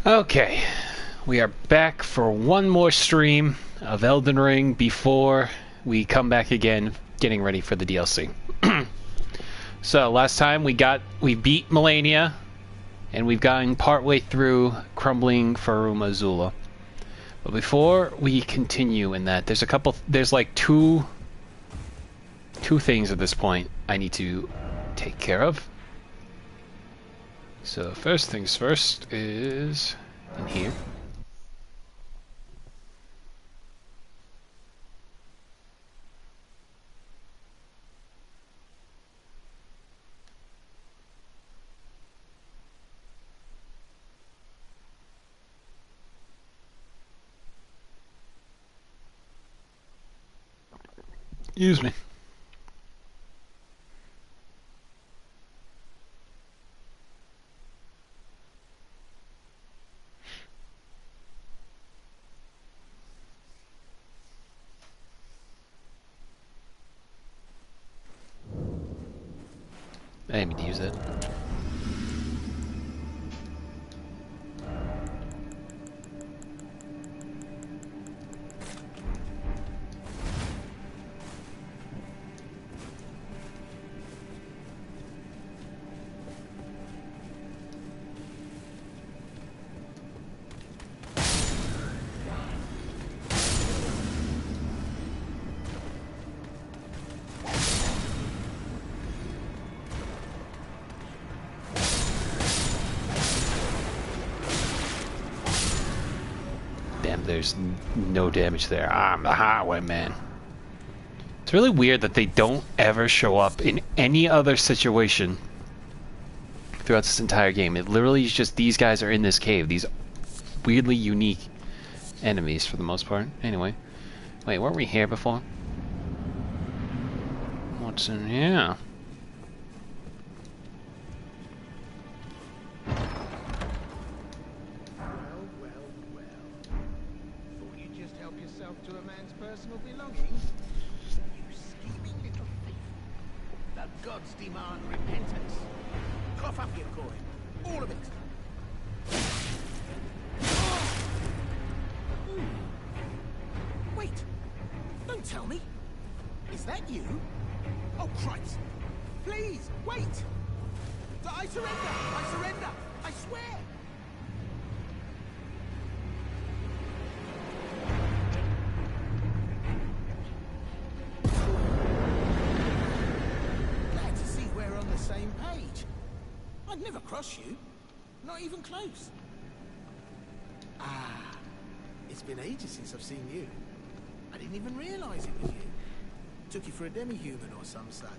Okay, we are back for one more stream of Elden Ring before we come back again, getting ready for the DLC. So last time we beat Melania, and we've gotten partway through Crumbling Farum Azula. But before we continue in that, there's like two things at this point I need to take care of. So first things first is in here. Excuse me. I didn't mean to use that. There's no damage there. I'm the highwayman. It's really weird that they don't ever show up in any other situation throughout this entire game. It literally is just these guys are in this cave. These weirdly unique enemies for the most part. Anyway. Wait, weren't we here before? What's in here? Demand repentance. Cough up your coin. All of it. Wait. Don't tell me. Is that you? Oh, Christ. Please, wait. I surrender. I surrender. I swear. Same page. I'd never cross you. Not even close. Ah, it's been ages since I've seen you. I didn't even realize it was you. Took you for a demi-human or some such.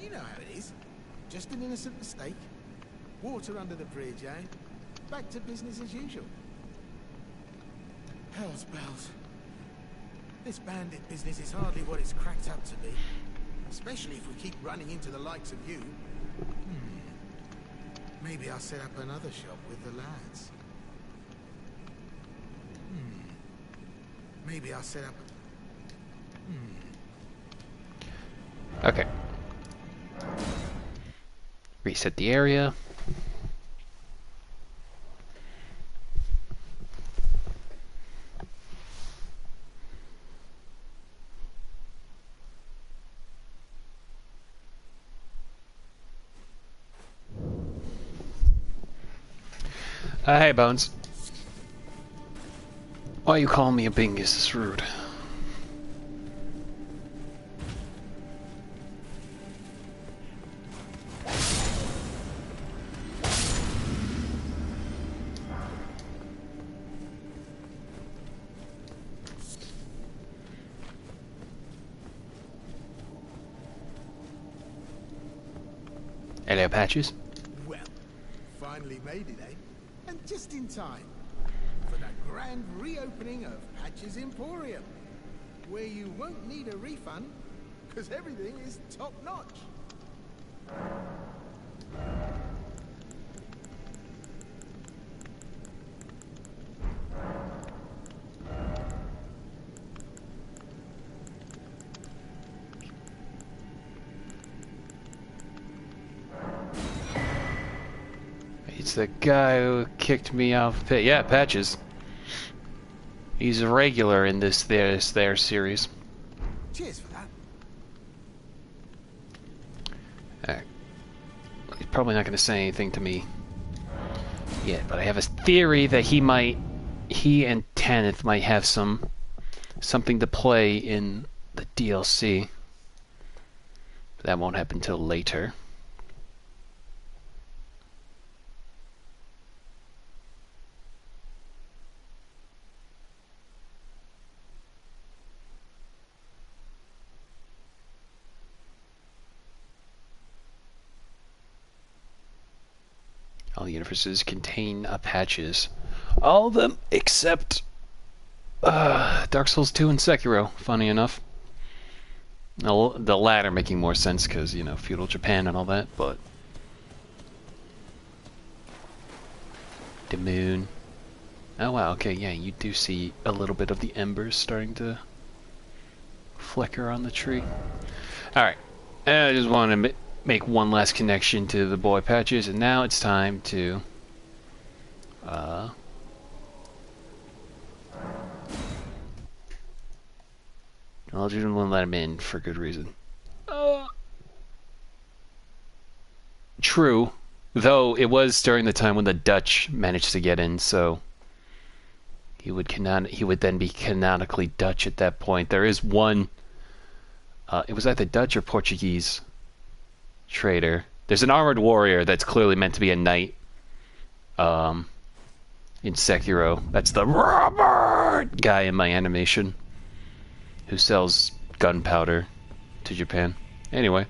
You know how it is. Just an innocent mistake. Water under the bridge, eh? Back to business as usual. Hell's bells. This bandit business is hardly what it's cracked up to be. Especially if we keep running into the likes of you. Maybe I'll set up another shop with the lads. Maybe I'll set up... Okay. Reset the area. Hey, Bones. Why you calling me a bingus? It's rude. Hello, Patches. Well, finally made it, eh? And just in time for the grand reopening of Patches Emporium, where you won't need a refund because everything is top-notch. the guy who kicked me off pit. Yeah, Patches. He's a regular in this there series. Cheers for that. Alright. He's probably not going to say anything to me yet, but I have a theory that he and Tanith might have something to play in the DLC. But that won't happen till later. All universes contain patches. All of them except Dark Souls 2 and Sekiro, funny enough. The latter making more sense because, you know, feudal Japan and all that, but... The moon. Oh wow, okay, yeah, you do see a little bit of the embers starting to flicker on the tree. Alright, I just want to make one last connection to the boy Patches, and now it's time to... I'll just let him in for good reason. True, though it was during the time when the Dutch managed to get in, so he would then be canonically Dutch at that point. There is one. It was either Dutch or Portuguese trader. There's an armored warrior that's clearly meant to be a knight. In Sekiro, that's the Robert guy in my animation, who sells gunpowder to Japan. Anyway.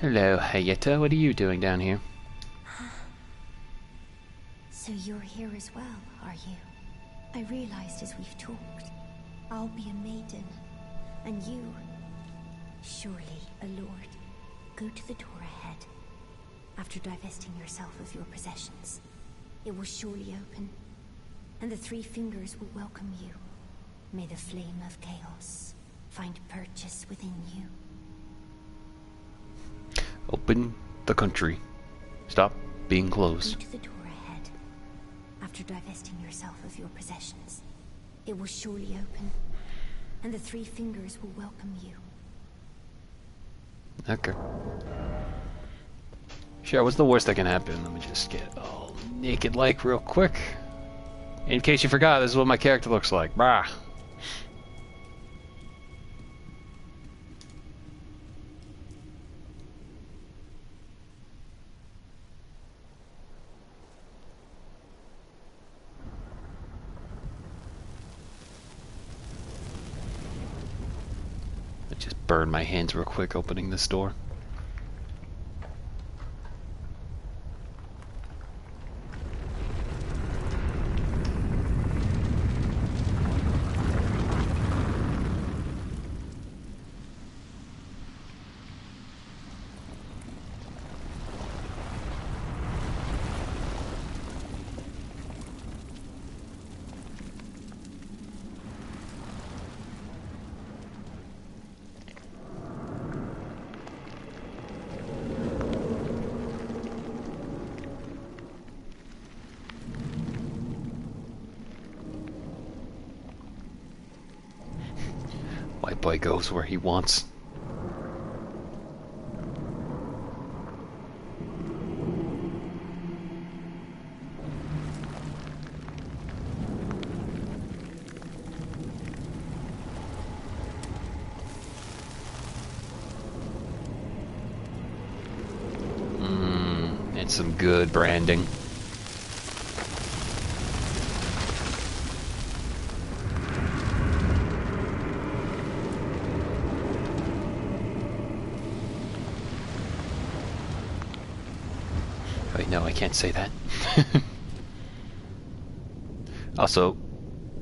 Hello, Hayata. What are you doing down here? So you're here as well, are you? I realized as we've talked, I'll be a maiden, and you, surely a lord. Go to the door ahead. After divesting yourself of your possessions, it will surely open, and the three fingers will welcome you. May the flame of chaos find purchase within you. Open the country. Stop being closed. Go to the door ahead. After divesting yourself of your possessions, it will surely open, and the three fingers will welcome you. Okay. Sure, what's the worst that can happen? Let me just get all naked like real quick. In case you forgot, this is what my character looks like. Brah. Just burn my hands real quick opening this door. White boy goes where he wants. And some good branding. Wait, no, I can't say that. Also,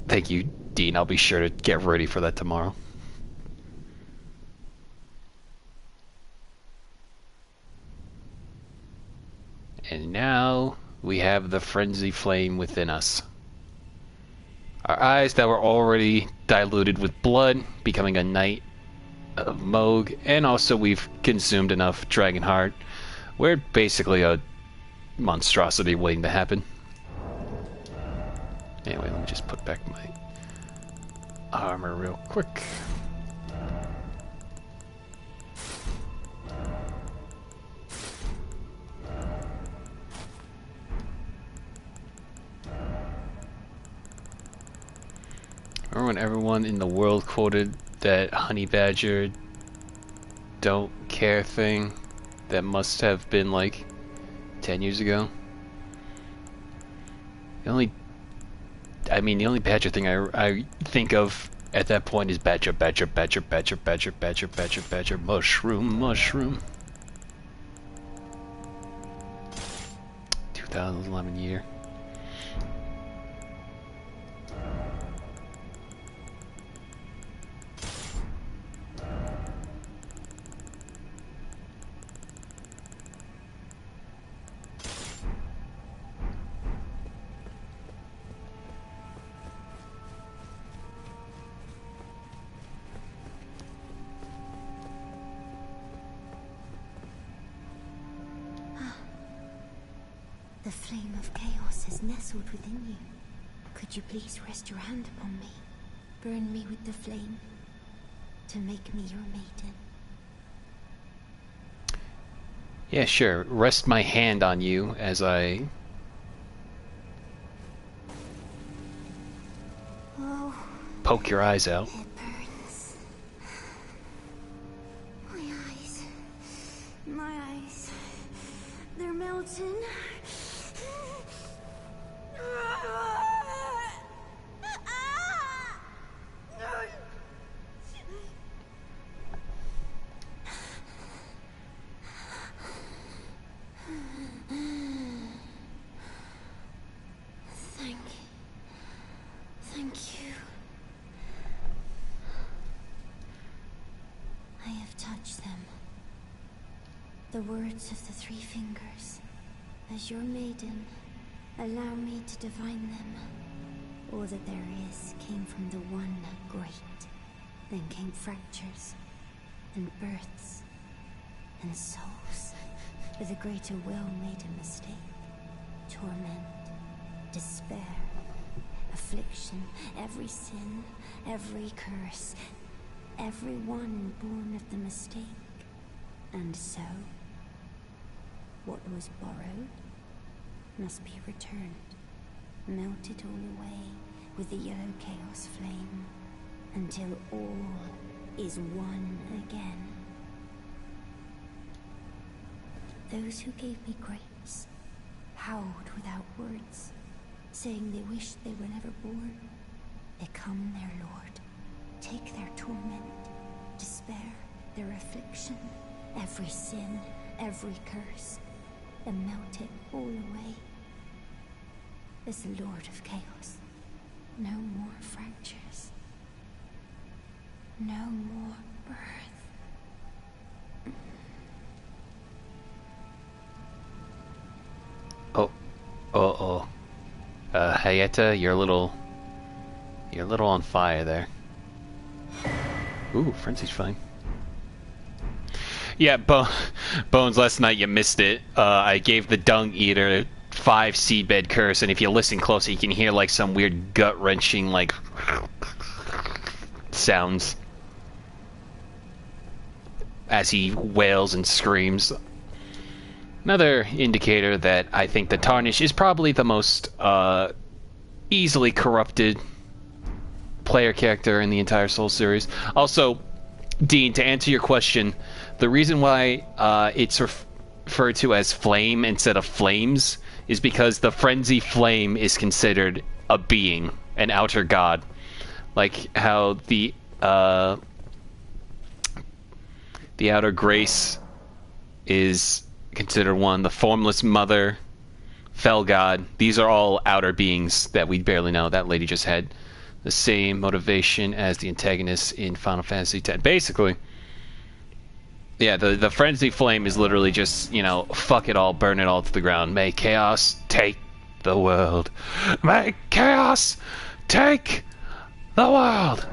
thank you, Dean. I'll be sure to get ready for that tomorrow. And now we have the frenzy flame within us. Our eyes that were already diluted with blood, becoming a knight of Moog, and also we've consumed enough Dragon Heart. We're basically a monstrosity waiting to happen. Anyway, let me just put back my armor real quick. Remember when everyone in the world quoted that honey badger don't care thing that must have been like 10 years ago? The only badger thing I think of at that point is badger, badger, badger, badger, badger, badger, badger, badger, mushroom, mushroom. 2011 year. The flame of chaos is nestled within you. Could you please rest your hand upon me? Burn me with the flame to make me your maiden. Yeah, sure. Rest my hand on you as I... Oh, poke your eyes out. it burns. My eyes, they're melting. Thank you. I have touched them. The words of the three fingers. As your maiden, allow me to divine them. All that there is came from the one great. Then came fractures, and births, and souls. But the greater will made a mistake. Torment, despair, affliction, every sin, every curse, every one born of the mistake. And so, what was borrowed must be returned, melted all away with the yellow chaos flame, until all is one again. Those who gave me grace howled without words, saying they wished they were never born. Become their lord, take their torment, despair, their affliction, every sin, every curse, and melt it all away. As the Lord of Chaos, no more fractures, no more birth. Hayata, you're a little on fire there. Ooh, Frenzy's fine. Yeah, Bones, last night you missed it. I gave the Dung Eater 5 seedbed curse, and if you listen closely, you can hear like some weird gut-wrenching like sounds as he wails and screams. Another indicator that I think the Tarnish is probably the most easily corrupted player character in the entire Soul series. Also, Dean, to answer your question, the reason why it's referred to as flame instead of flames is because the frenzy flame is considered a being, an outer god, like how the outer grace is considered one, the formless mother, fell god. These are all outer beings that we barely know. That lady just had the same motivation as the antagonist in Final Fantasy X. Basically, yeah, the frenzy flame is literally just, you know, fuck it all, burn it all to the ground. May chaos take the world. May chaos take the world.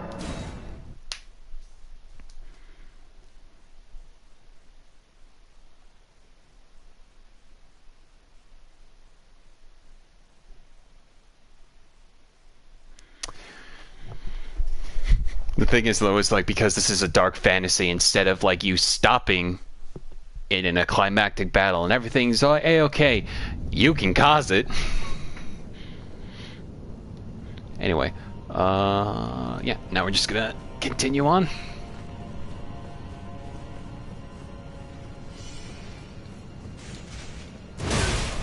The thing is, though, is like because this is a dark fantasy, instead of like you stopping it in a climactic battle and everything's a-okay, you can cause it. Anyway, yeah, now we're just gonna continue on.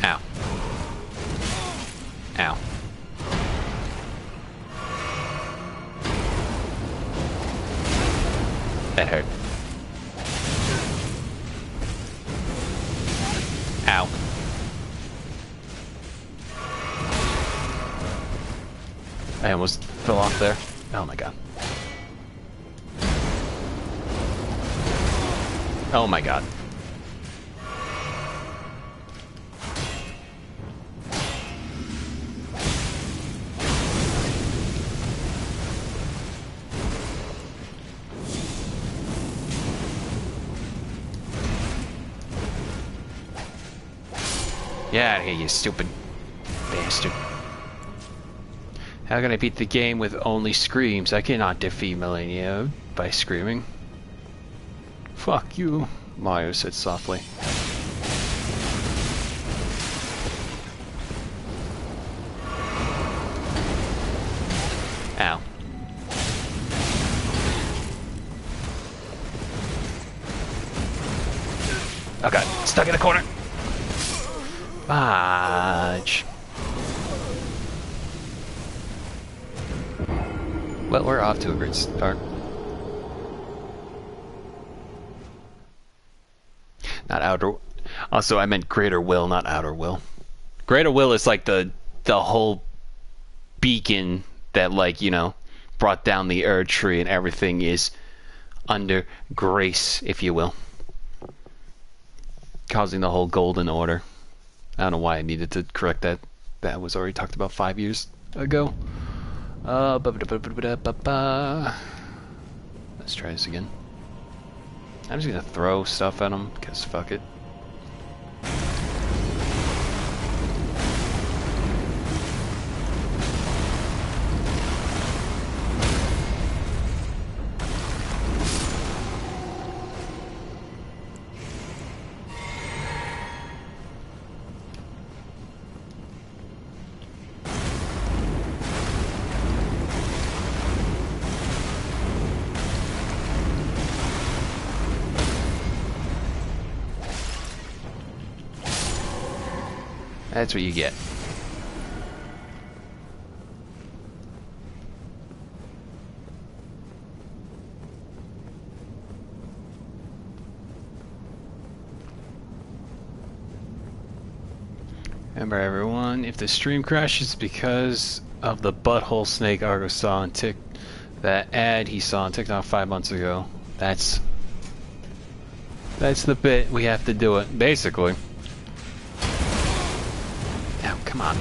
Ow. Ow. That hurt. Ow. I almost fell off there. Oh my god. Oh my god. Get out of here, you stupid bastard. How can I beat the game with only screams? I cannot defeat Millennia by screaming. Fuck you, Mario said softly. Ow. Oh god, stuck in the corner. Fudge. Well, we're off to a great start. Not outer. Also, I meant greater will, not outer will. Greater will is like the whole beacon that, like, you know, brought down the Erd tree, and everything is under grace, if you will, causing the whole golden order. I don't know why I needed to correct that. That was already talked about 5 years ago. Let's try this again. I'm just gonna throw stuff at him, because fuck it. That's what you get. Remember, everyone, if the stream crashes because of the butthole snake Argo saw on that ad he saw on TikTok 5 months ago, that's the bit. We have to do it, basically. Come on.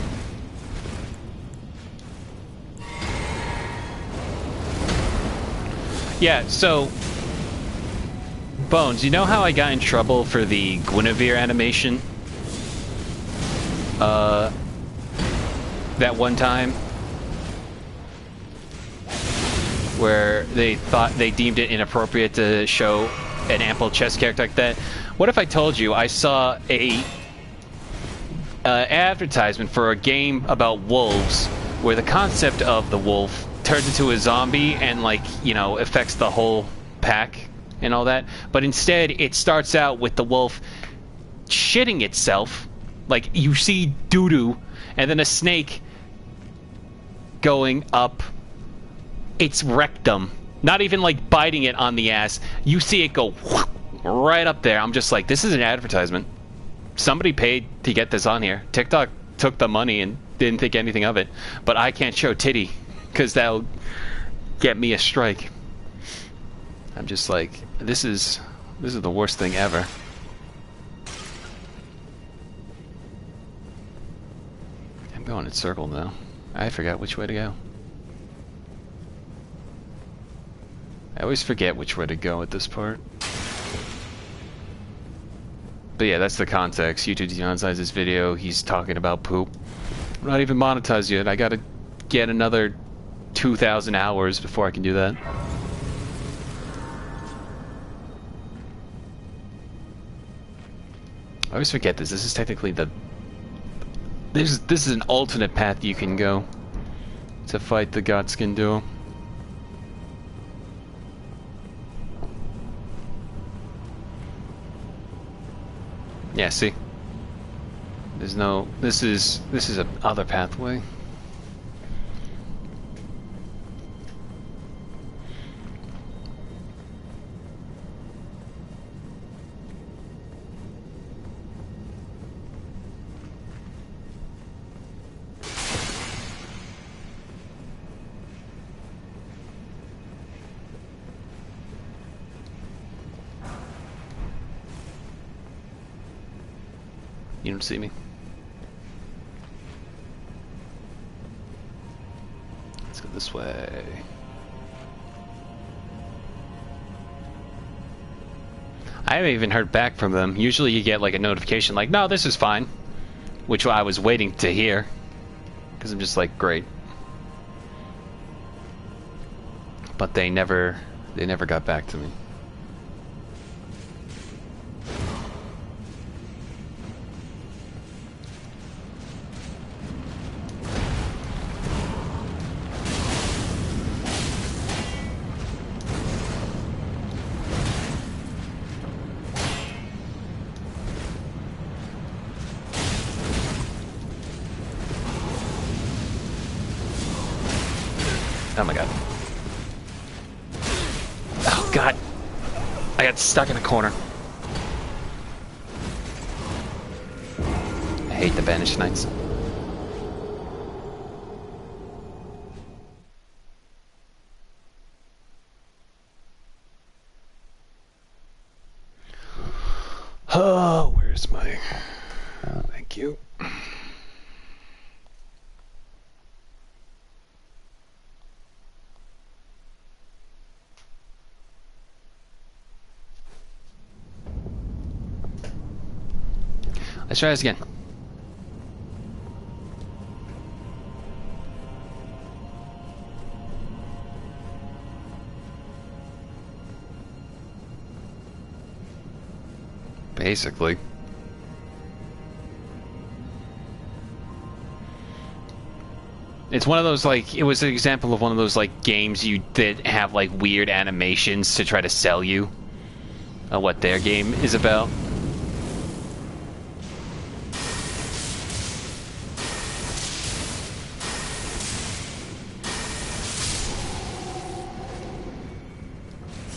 Yeah, so Bones, you know how I got in trouble for the Guinevere animation? That one time where they deemed it inappropriate to show an ample chest character like that. What if I told you I saw a advertisement for a game about wolves where the concept of the wolf turns into a zombie and, like, you know, affects the whole pack and all that, but instead it starts out with the wolf shitting itself, like you see doo-doo, and then a snake going up its rectum, not even like biting it on the ass, you see it go right up there. I'm just like, this is an advertisement. Somebody paid to get this on here. TikTok took the money and didn't think anything of it. But I can't show titty, because that'll get me a strike. I'm just like, this is the worst thing ever. I'm going in circle now. I forgot which way to go. I always forget which way to go at this part. But yeah, that's the context. YouTube demonetized this video. He's talking about poop. I'm not even monetized yet. I gotta get another 2,000 hours before I can do that. I always forget this. This is technically the... This is an alternate path you can go to fight the Godskin duo. Yeah, see? There's no... This is a other pathway. You don't see me. Let's go this way. I haven't even heard back from them. Usually you get like a notification like, no, this is fine. Which I was waiting to hear. Because I'm just like, great. But they never got back to me. Oh my god. Oh god. I got stuck in a corner. I hate the Banished Knights. Oh, where's my... Thank you. Let's try this again. Basically. It's one of those, like, it was an example of one of those, like, games that have, like, weird animations to try to sell you on what their game is about.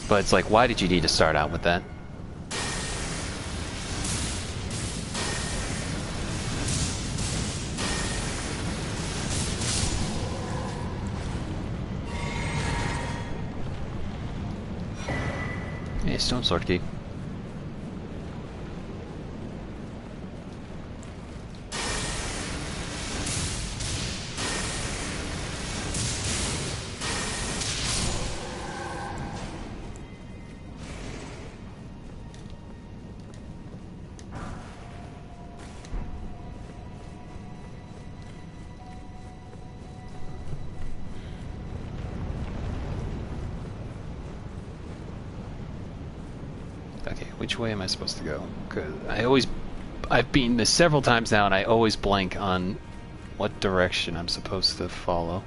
But it's like, why did you need to start out with that? Hey, stone sword key. Okay, which way am I supposed to go? Because I've been this several times now, and I always blank on what direction I'm supposed to follow.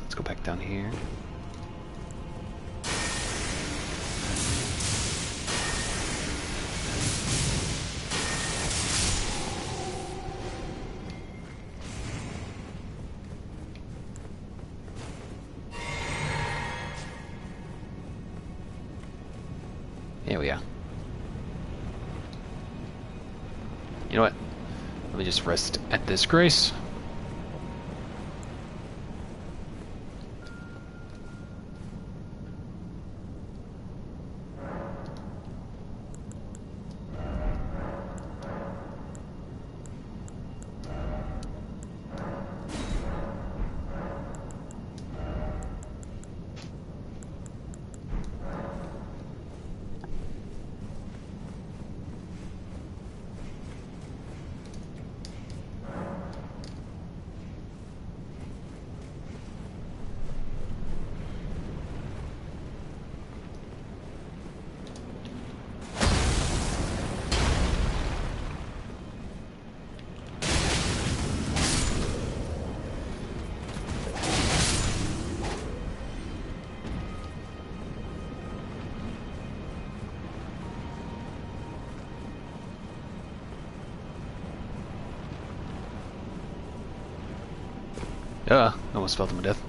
Let's go back down here. Here we are. You know what? Let me just rest at this grace. Almost fell to my death.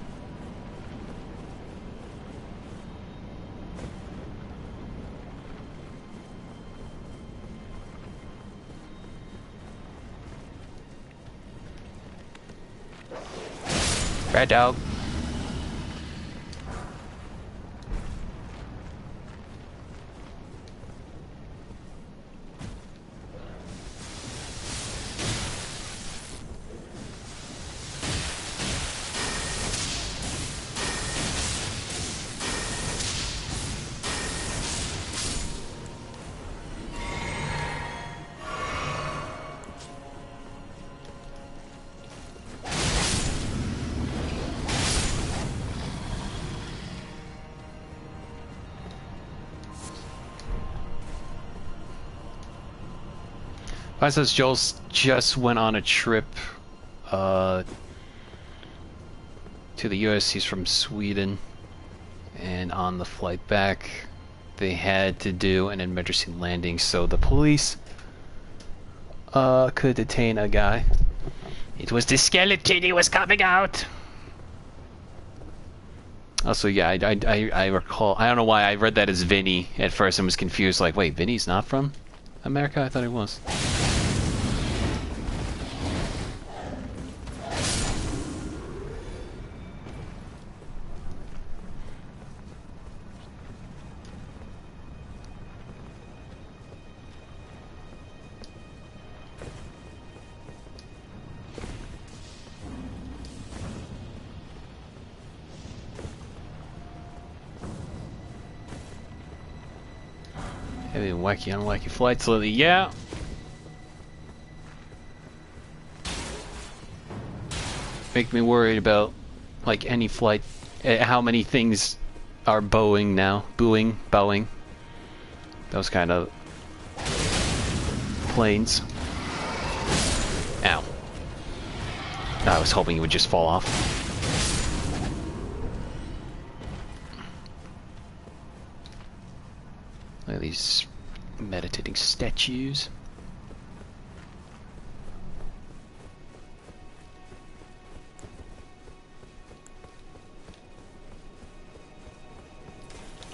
Red dog. Says Joel's just went on a trip to the US. He's from Sweden, and on the flight back they had to do an emergency landing so the police could detain a guy. It was the skeleton, he was coming out. Also, yeah, I recall, I don't know why I read that as Vinny at first and was confused, like, wait, Vinny's not from America? I thought he was. Heavy wacky, unwacky flights lately, yeah. Make me worried about, like, any flight, how many things are Boeing now. Boeing. Those kind of planes. Ow. I was hoping it would just fall off. Look at these meditating statues.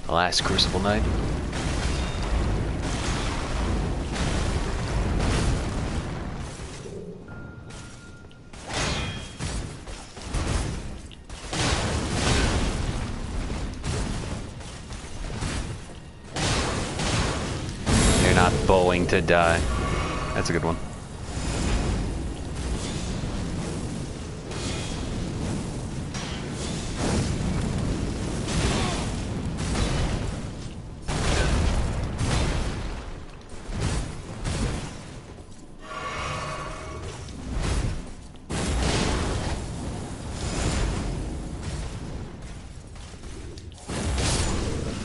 The last Crucible night. Not Boeing to die. That's a good one.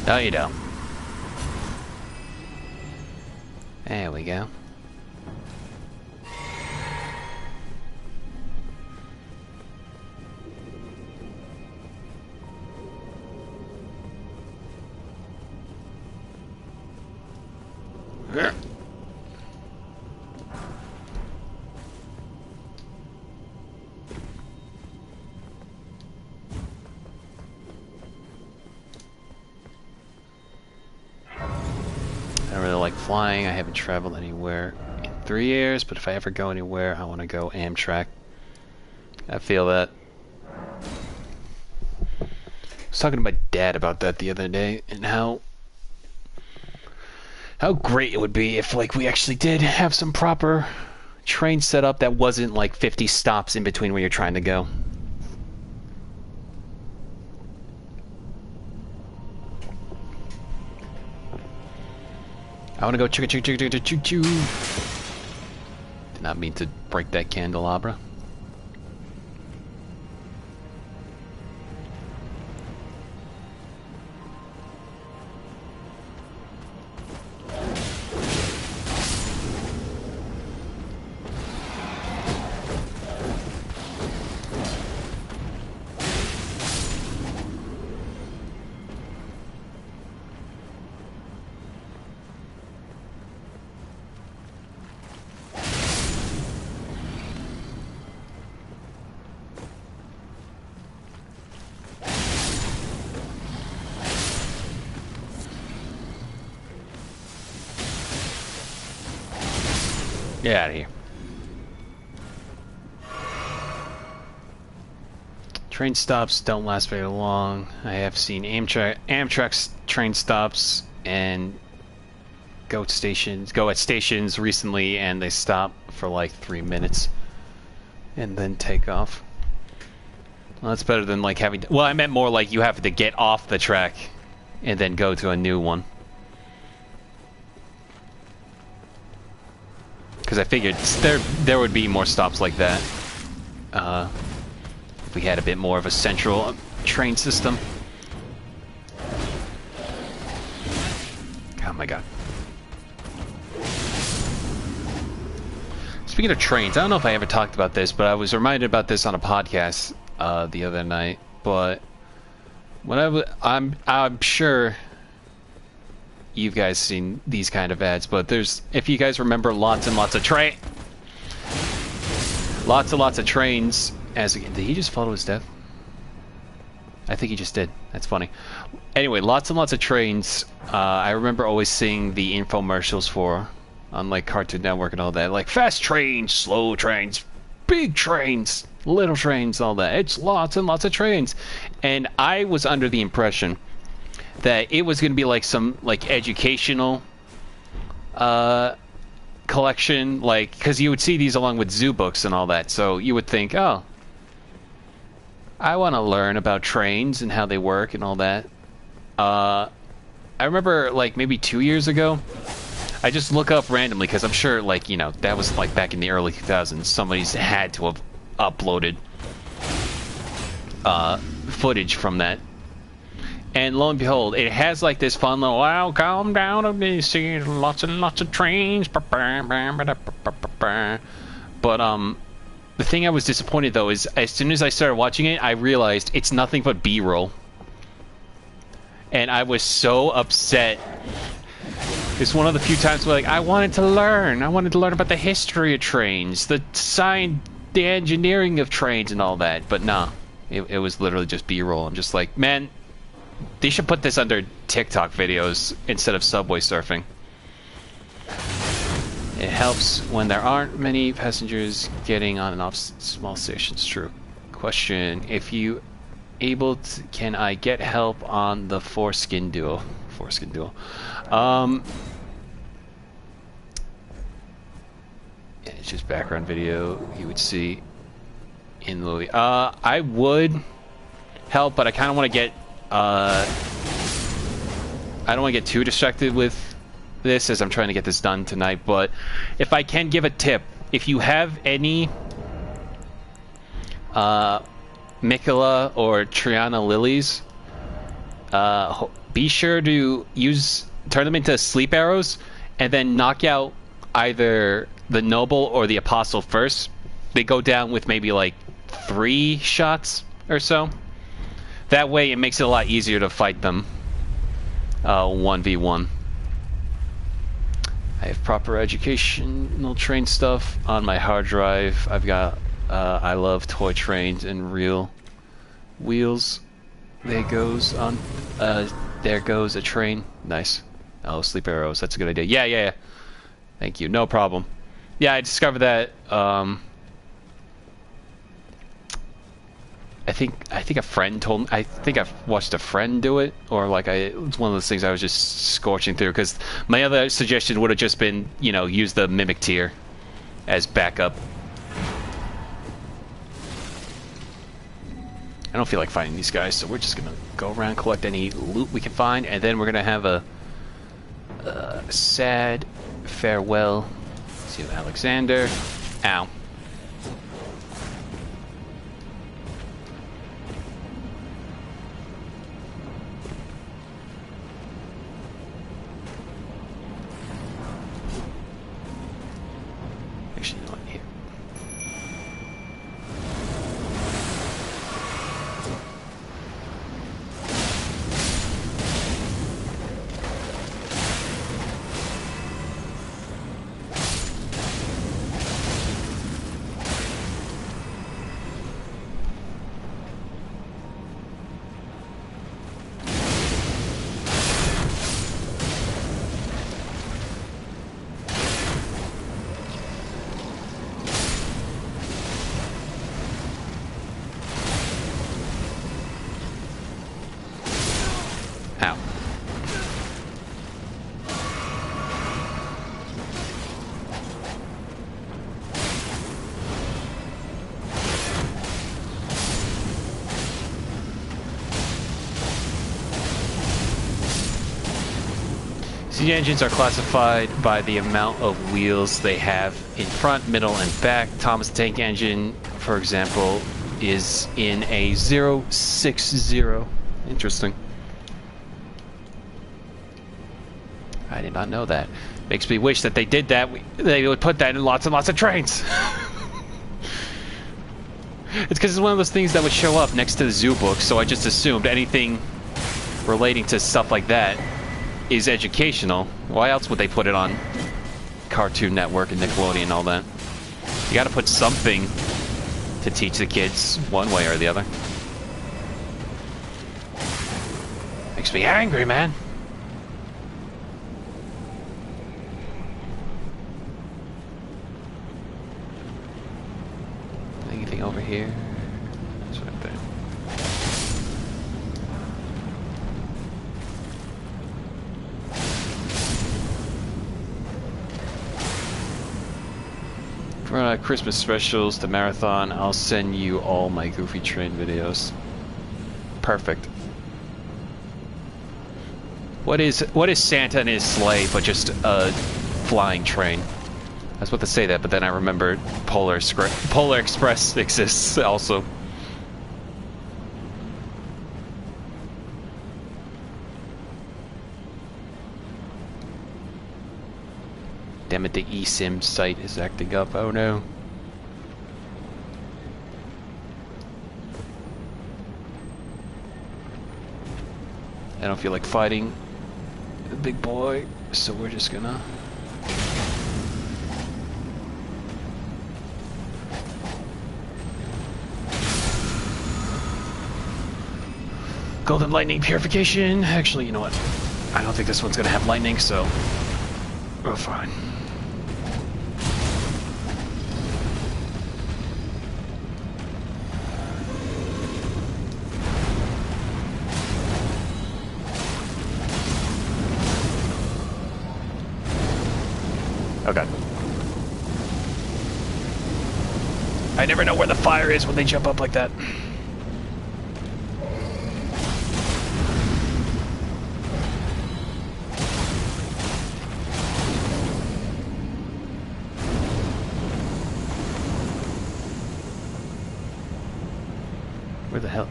No, you don't. There we go. I don't really like flying. I haven't traveled anywhere in 3 years, but if I ever go anywhere, I want to go Amtrak. I feel that. I was talking to my dad about that the other day, and how great it would be if, like, we actually did have some proper train set up that wasn't like 50 stops in between where you're trying to go. I want to go choo choo choo choo choo choo choo. Did not mean to break that candelabra. Get out of here. Train stops don't last very long. I have seen Amtrak's train stops and go at stations recently, and they stop for like 3 minutes and then take off. Well, that's better than like having to, well, I meant more like you have to get off the track and then go to a new one. Because I figured there would be more stops like that if we had a bit more of a central train system. Oh my god. Speaking of trains, I don't know if I ever talked about this, but I was reminded about this on a podcast the other night. But I'm sure you guys seen these kind of ads, but if you guys remember lots and lots of trains. Did he just fall to his death? I think he just did. That's funny. Anyway, lots and lots of trains. I remember always seeing the infomercials for on like Cartoon Network and all that, like fast trains, slow trains, big trains, little trains, all that. It's lots and lots of trains, and I was under the impression that it was going to be like some like educational collection, like because you would see these along with zoo books and all that, so you would think, oh, I want to learn about trains and how they work and all that. I remember like maybe 2 years ago, I just look up randomly because I'm sure like, you know, that was like back in the early 2000s, somebody's had to have uploaded footage from that. And lo and behold, it has like this fun little, wow, calm down, you see lots and lots of trains. But the thing I was disappointed though is as soon as I started watching it, I realized it's nothing but B-roll. And I was so upset. It's one of the few times where like I wanted to learn about the history of trains, the engineering of trains and all that. But nah, it was literally just B-roll. I'm just like, man, they should put this under TikTok videos instead of subway surfing. It helps when there aren't many passengers getting on and off small stations. True. Question: if you able to, can I get help on the foreskin duo? Foreskin duo. Yeah, it's just background video you would see in the movie. I would help, but I kind of want to get. I don't want to get too distracted with this as I'm trying to get this done tonight, but if I can give a tip, if you have any Mikola or Triana lilies, be sure to turn them into sleep arrows and then knock out either the noble or the apostle first. They go down with maybe like 3 shots or so. That way it makes it a lot easier to fight them 1v1. I have proper educational train stuff on my hard drive. I've got I love toy trains and real wheels. There goes a train. Nice. Oh, sleep arrows. That's a good idea. Yeah. Thank you. No problem. Yeah, I discovered that. I think a friend told me. I think I've watched a friend do it, or like it's one of those things I was just scorching through. Because my other suggestion would have just been, you know, use the mimic tier as backup. I don't feel like fighting these guys, so we're just gonna go around, collect any loot we can find, and then we're gonna have a sad farewell to Alexander. Ow. Actually, you know what? Here. Siege engines are classified by the amount of wheels they have in front, middle, and back. Thomas tank engine, for example, is in a 060. Interesting. I did not know that. Makes me wish that they did that. They would put that in lots and lots of trains. It's because it's one of those things that would show up next to the zoo book, so I just assumed anything relating to stuff like that is educational. Why else would they put it on Cartoon Network and Nickelodeon and all that? You gotta put something to teach the kids one way or the other. Makes me angry, man. Anything over here? It's right there. For Christmas specials, the marathon, I'll send you all my Goofy Train videos. Perfect. What is Santa and his sleigh but just a flying train? I was about to say that, but then I remembered Polar Express exists also. Damn it, the eSIM site is acting up. Oh no. I don't feel like fighting the big boy, so we're just gonna... Golden lightning purification. Actually, you know what? I don't think this one's gonna have lightning, so we're fine. Okay. I never know where the fire is when they jump up like that. Where the hell?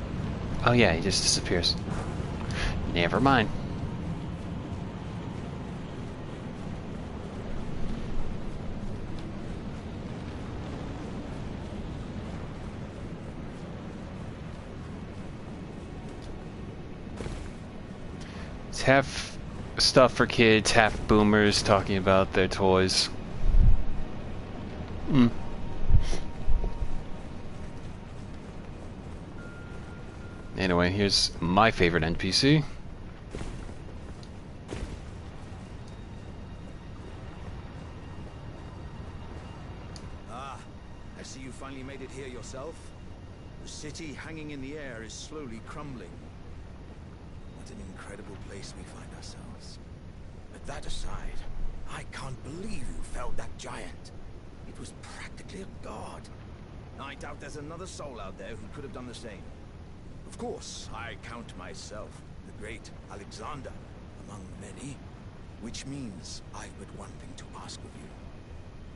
Oh yeah, he just disappears. Never mind. It's half stuff for kids, half boomers talking about their toys. Anyway, here's my favorite NPC. Ah, I see you finally made it here yourself. The city hanging in the air is slowly crumbling. What an incredible place we find ourselves. But that aside, I can't believe you felled that giant. It was practically a god. I doubt there's another soul out there who could have done the same. Of course, I count myself the great Alexander among many, which means I've but one thing to ask of you.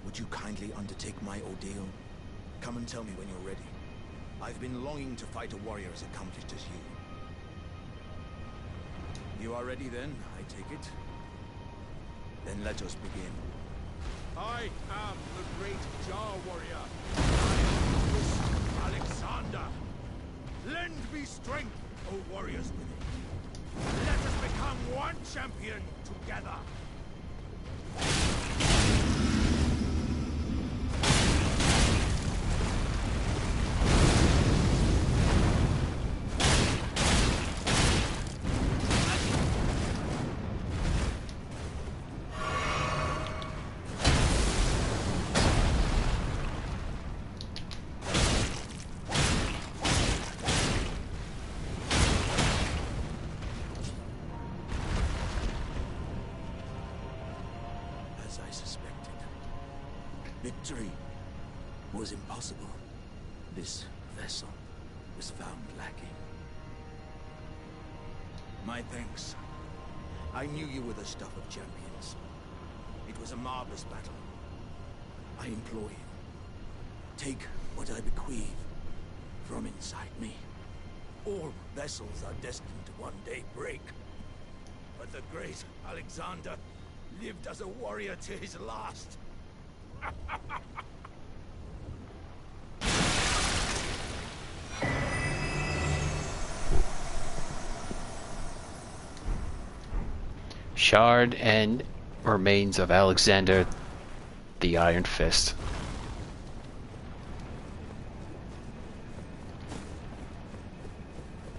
Would you kindly undertake my ordeal? Come and tell me when you're ready. I've been longing to fight a warrior as accomplished as you. You are ready then, I take it? Then let us begin. I am the great Jar Warrior. I am Alexander. Lend me strength, O warriors within. Let us become one champion together. Victory was impossible. This vessel was found lacking. My thanks. I knew you were the stuff of champions. It was a marvelous battle. I implore you, take what I bequeath from inside me. All vessels are destined to one day break. But the great Alexander lived as a warrior to his last. Shard and remains of Alexander the Iron Fist.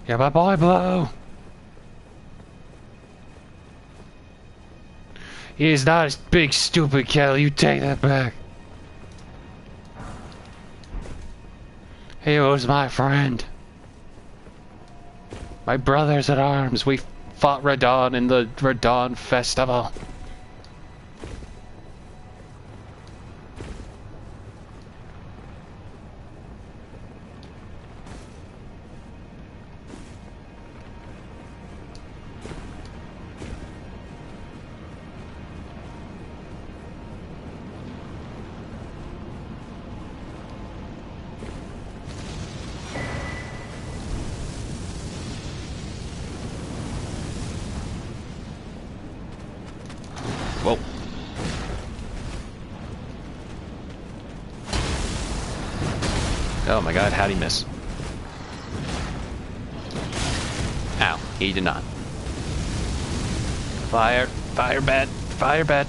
Yeah, my boy Blow. He's not a big stupid kettle. You take that back. He was my friend. My brothers at arms. We fought Radon in the Radon Festival. Whoa. Oh my god, how'd he miss? Ow, he did not. Fire, fire bad, fire bad.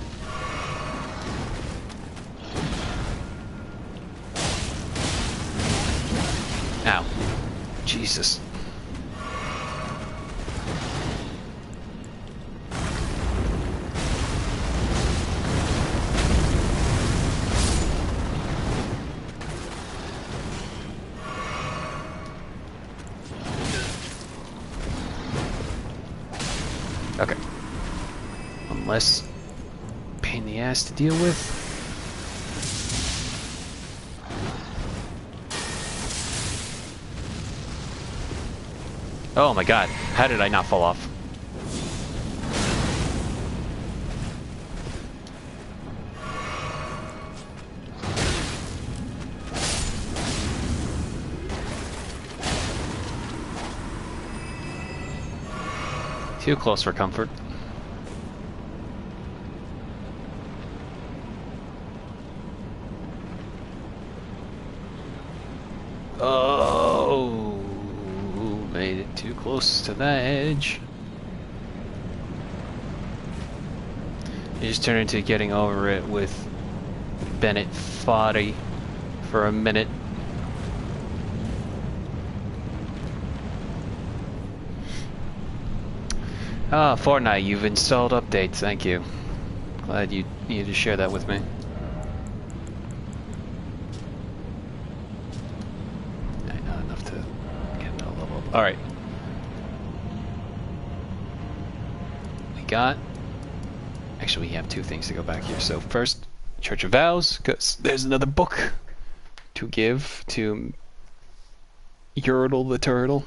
Ow. Jesus. Okay. One less pain in the ass to deal with. Oh my god, how did I not fall off? Too close for comfort. Oh, made it too close to the edge. You just turned into getting over it with Bennett Foddy for a minute. Ah, Fortnite, you've installed updates, thank you. Glad you needed to share that with me. Not enough to get another level up. Alright. We got... Actually, we have two things to go back here. So first, Church of Vows, because there's another book to give to Yertle the Turtle.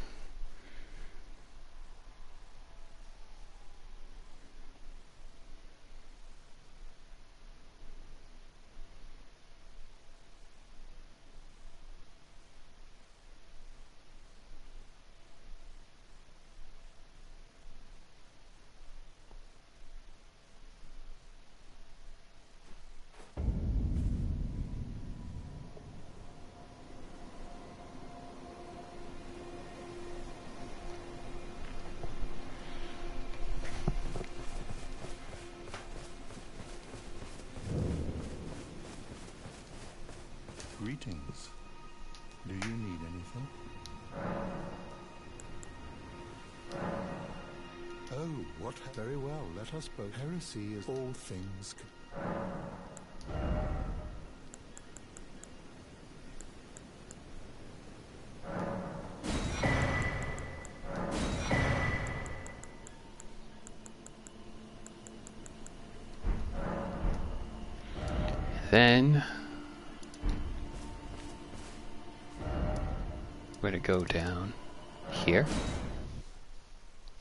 Greetings. Do you need anything? Oh, what? Very well. Let us both. Heresy is all things. Then we're gonna go down here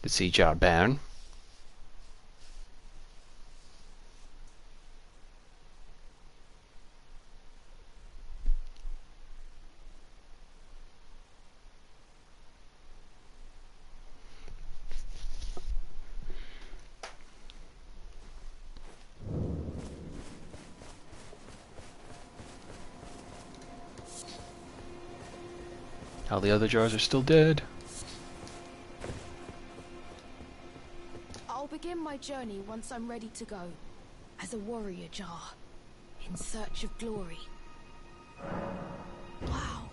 to see Jar Baron. All the other jars are still dead. I'll begin my journey once I'm ready to go. As a warrior jar. In search of glory. Wow.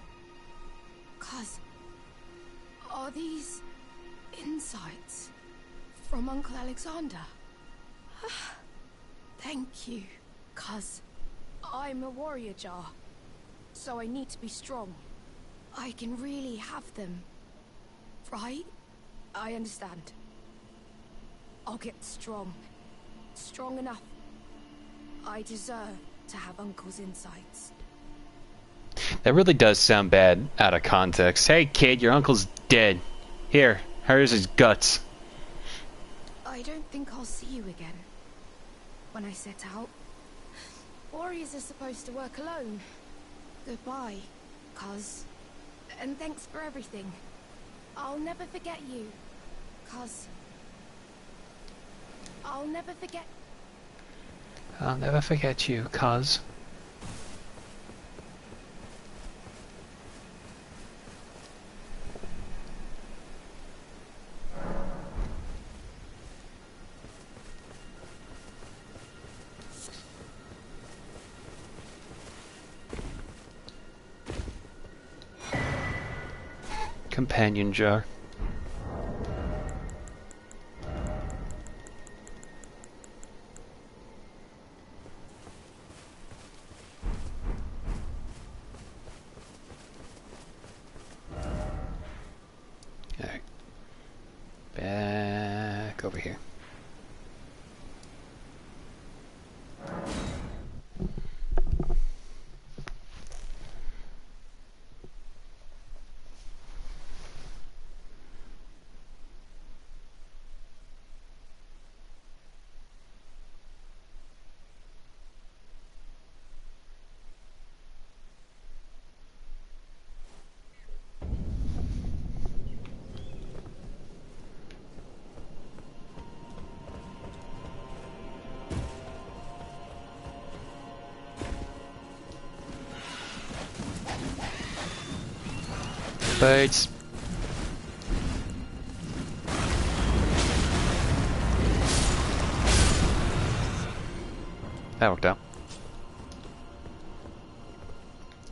Cuz... Are these... insights? From Uncle Alexander? Thank you. Cuz... I'm a warrior jar. So I need to be strong. I can really have them. Right? I understand. I'll get strong. Strong enough. I deserve to have Uncle's insights. That really does sound bad out of context. Hey kid, your uncle's dead. Here, here's his guts. I don't think I'll see you again. When I set out. Warriors are supposed to work alone. Goodbye, cuz. And thanks for everything. I'll never forget you, cuz. I'll never forget... I'll never forget you, cuz. Companion jar. Alright. Back over here. Birds. That worked out.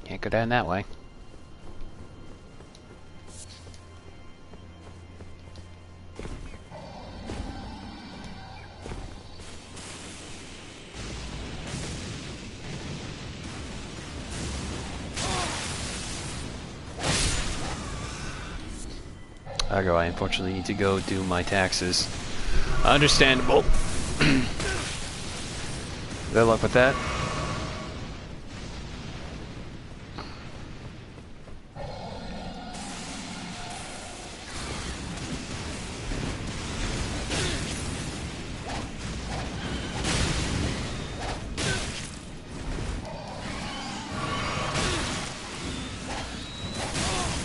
Can't go down that way. Argo, I unfortunately need to go do my taxes. Understandable. Good luck with that.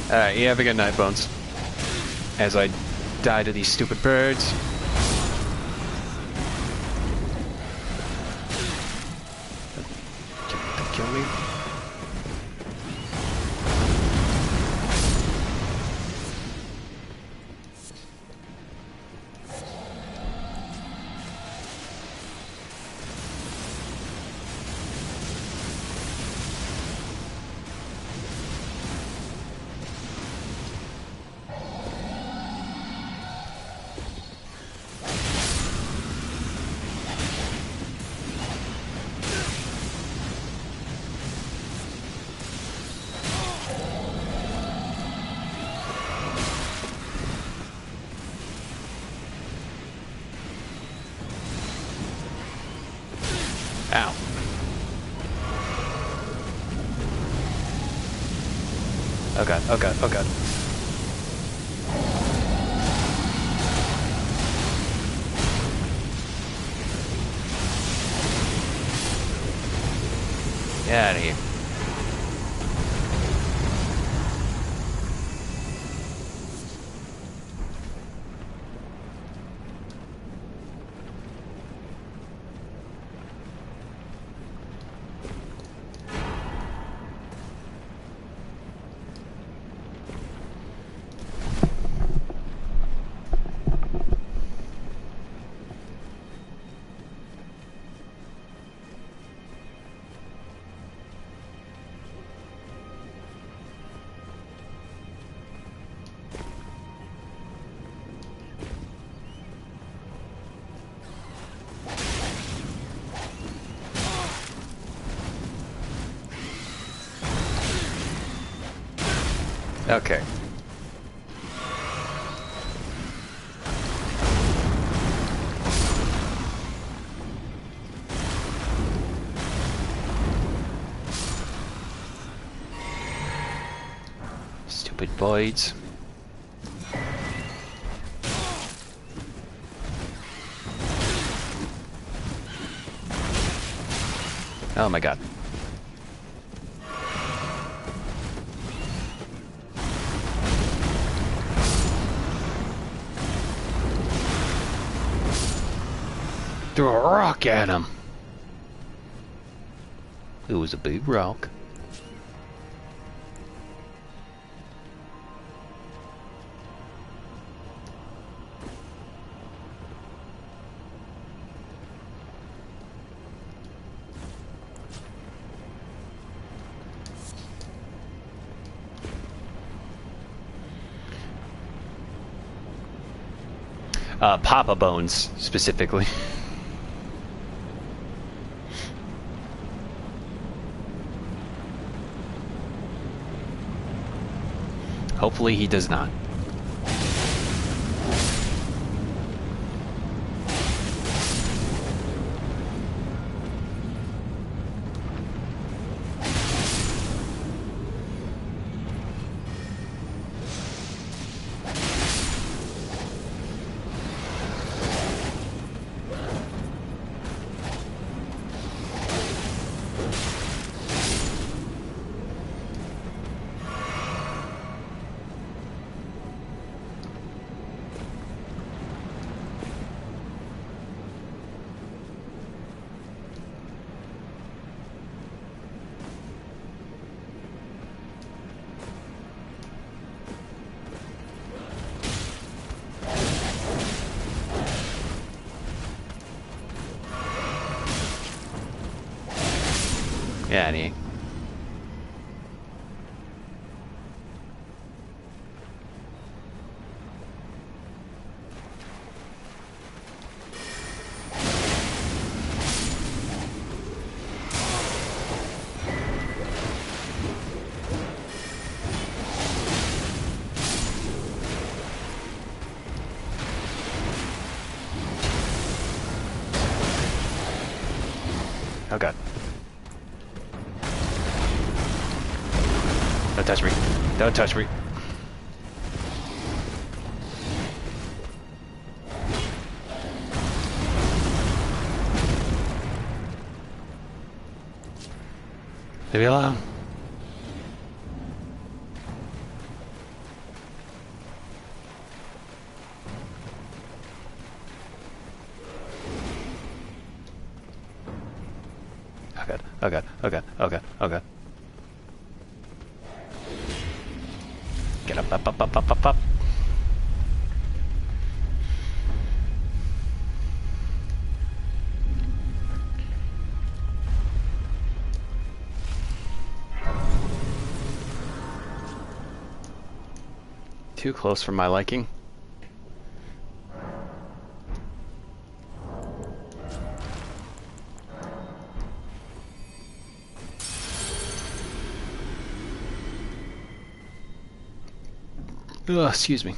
Alright, you have a good night, Bones. As I die to these stupid birds. Kill me. Ow. Oh god, oh god, oh god. Get out of here. Okay. Stupid voids. Oh my god. Threw a rock at him. It was a big rock. Papa Bones, specifically. Hopefully he does not. Yeah, and he... Oh god. Don't touch me. Don't touch me. Leave me alone. Oh god. Oh god. Oh god. Oh god. Oh god. Get up, up, up, up, up, up, up. Too close for my liking. Ugh, excuse me.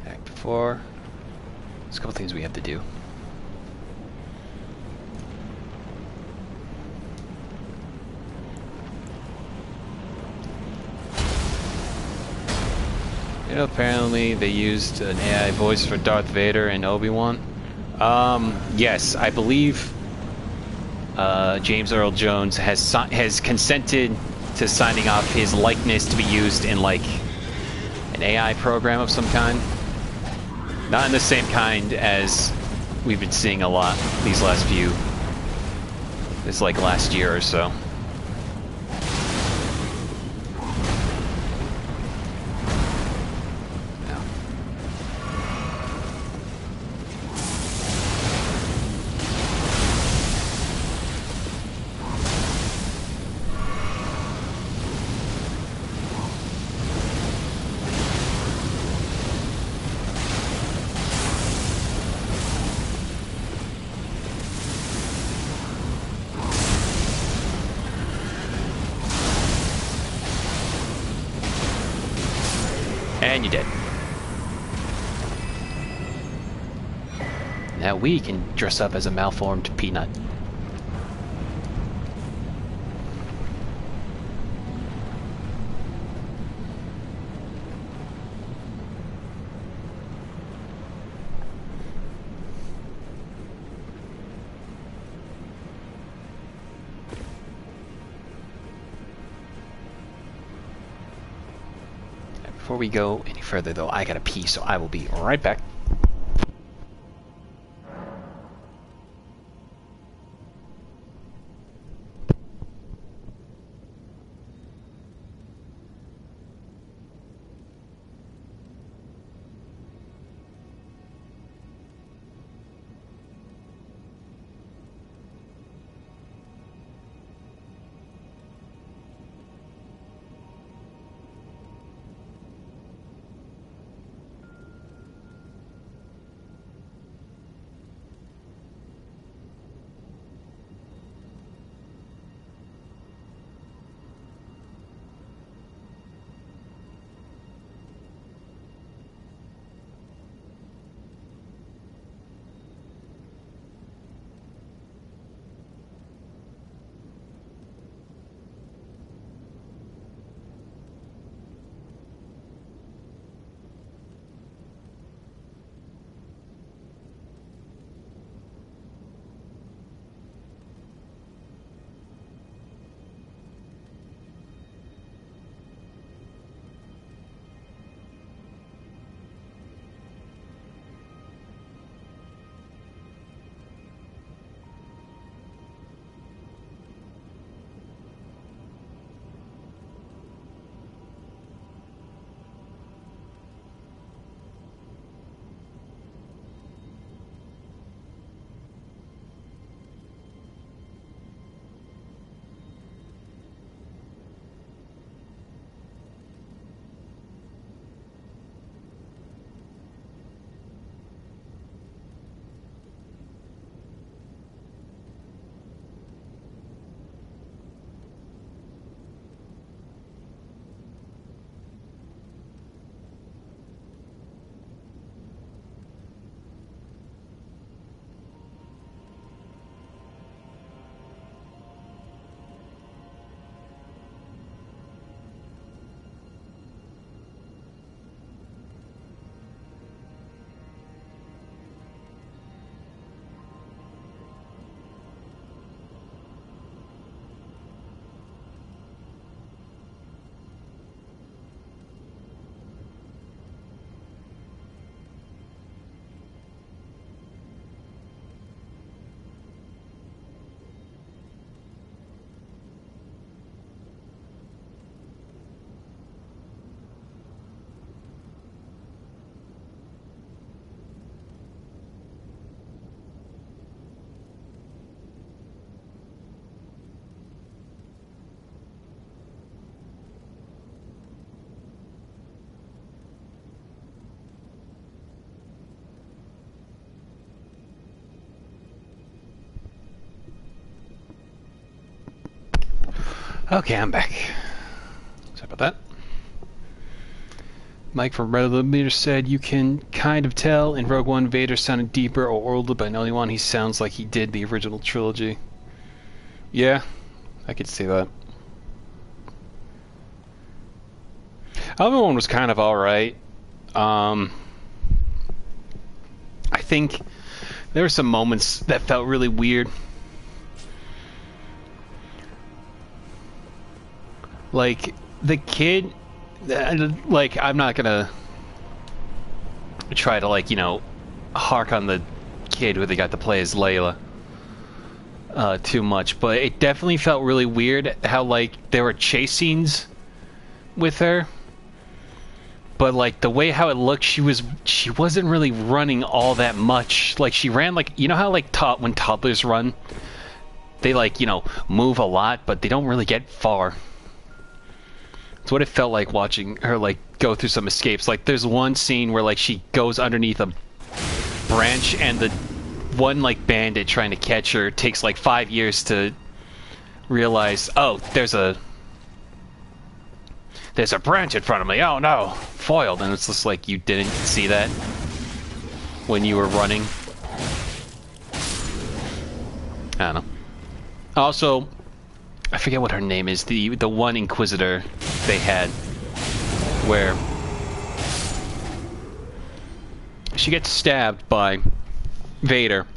Act 4. There's a couple things we have to do. You know, apparently they used an AI voice for Darth Vader and Obi-Wan. Yes, I believe James Earl Jones has consented to signing off his likeness to be used in, like, an AI program of some kind. Not in the same kind as we've been seeing a lot these last few... this, like, last year or so. And you're dead. Now we can dress up as a malformed peanut. Before we go any further, though, I gotta pee, so I will be right back. Okay, I'm back. Sorry about that. Mike from Red Meter said you can kind of tell in Rogue One Vader sounded deeper or older, but in only one he sounds like he did the original trilogy. Yeah, I could see that. Other one was kind of alright. I think there were some moments that felt really weird. Like, the kid, like, I'm not gonna try to, like, you know, hark on the kid who they got to play as Layla too much, but it definitely felt really weird how, like, there were chase scenes with her, but, like, the way how it looked, she wasn't really running all that much. Like, she ran, like, you know how, like, when toddlers run, they, like, you know, move a lot, but they don't really get far. It's what it felt like watching her, like, go through some escapes. Like, there's one scene where, like, she goes underneath a branch and the one, like, bandit trying to catch her takes, like, 5 years to realize, oh, there's there's a branch in front of me. Oh no, foiled. And it's just like you didn't see that when you were running. I don't know. Also, I forget what her name is. The one Inquisitor they had, where she gets stabbed by Vader.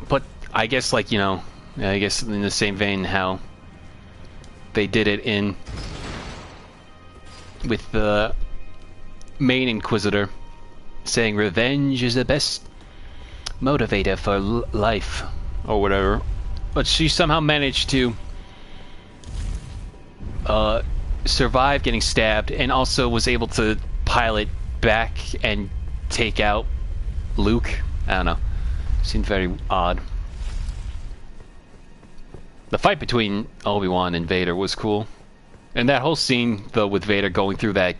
But I guess, like, you know, I guess in the same vein how they did it in with the main Inquisitor, saying revenge is the best motivator for life, or whatever. But she somehow managed to survive getting stabbed, and also was able to pilot back and take out Luke. I don't know. Seemed very odd. The fight between Obi-Wan and Vader was cool. And that whole scene, though, with Vader going through that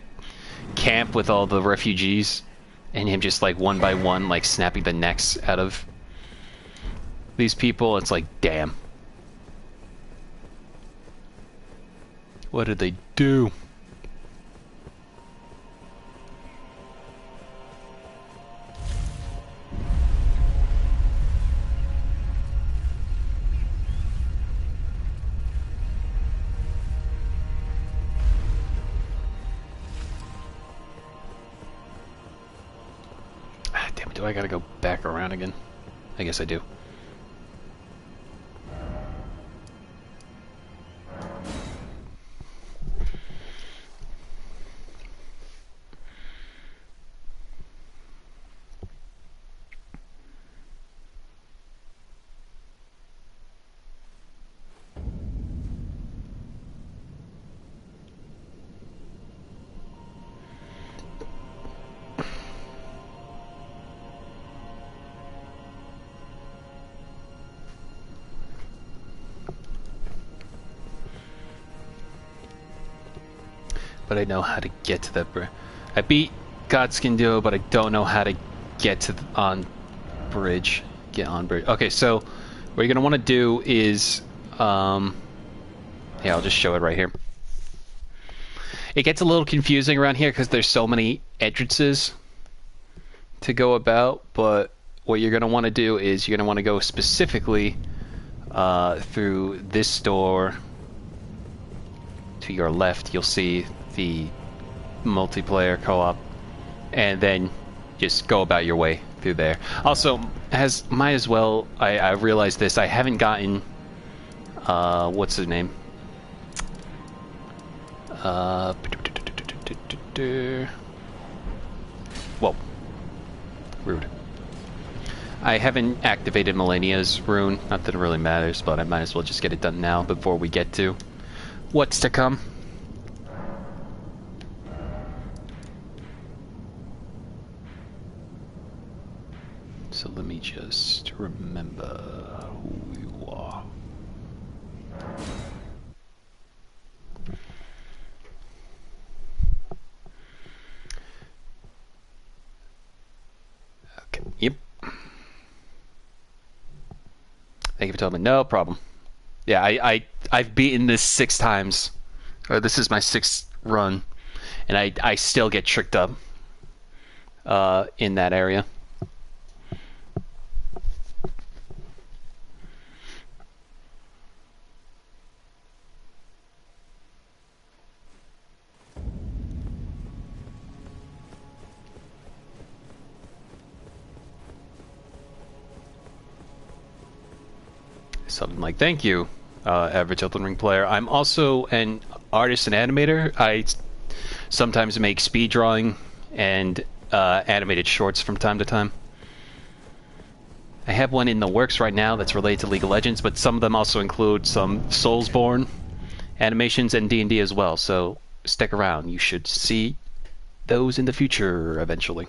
camp with all the refugees, and him just, like, one by one, like, snapping the necks out of these people, it's like, damn. What did they do? Ah, damn it, do I gotta go back around again? I guess I do. But I know how to get to that bridge. I beat Godskin Duo, but I don't know how to get to on bridge. Get on bridge. Okay, so what you're gonna want to do is, yeah, I'll just show it right here. It gets a little confusing around here because there's so many entrances to go about. But what you're gonna want to do is you're gonna want to go specifically through this door. To your left, you'll see the multiplayer co-op, and then just go about your way through there. Also, might as well, I realized this, I haven't gotten what's his name? Whoa. Rude. I haven't activated Millennia's rune. Not that it really matters, but I might as well just get it done now before we get to what's to come. So let me just remember who you are. Okay, yep. Thank you for telling me. No problem. Yeah, I've beaten this 6 times. Or this is my 6th run. And I still get tricked up in that area. Something like, thank you, average Elden Ring player. I'm also an artist and animator. I sometimes make speed drawing and animated shorts from time to time. I have one in the works right now that's related to League of Legends, but some of them also include some Soulsborne animations and D&D as well, so stick around. You should see those in the future eventually.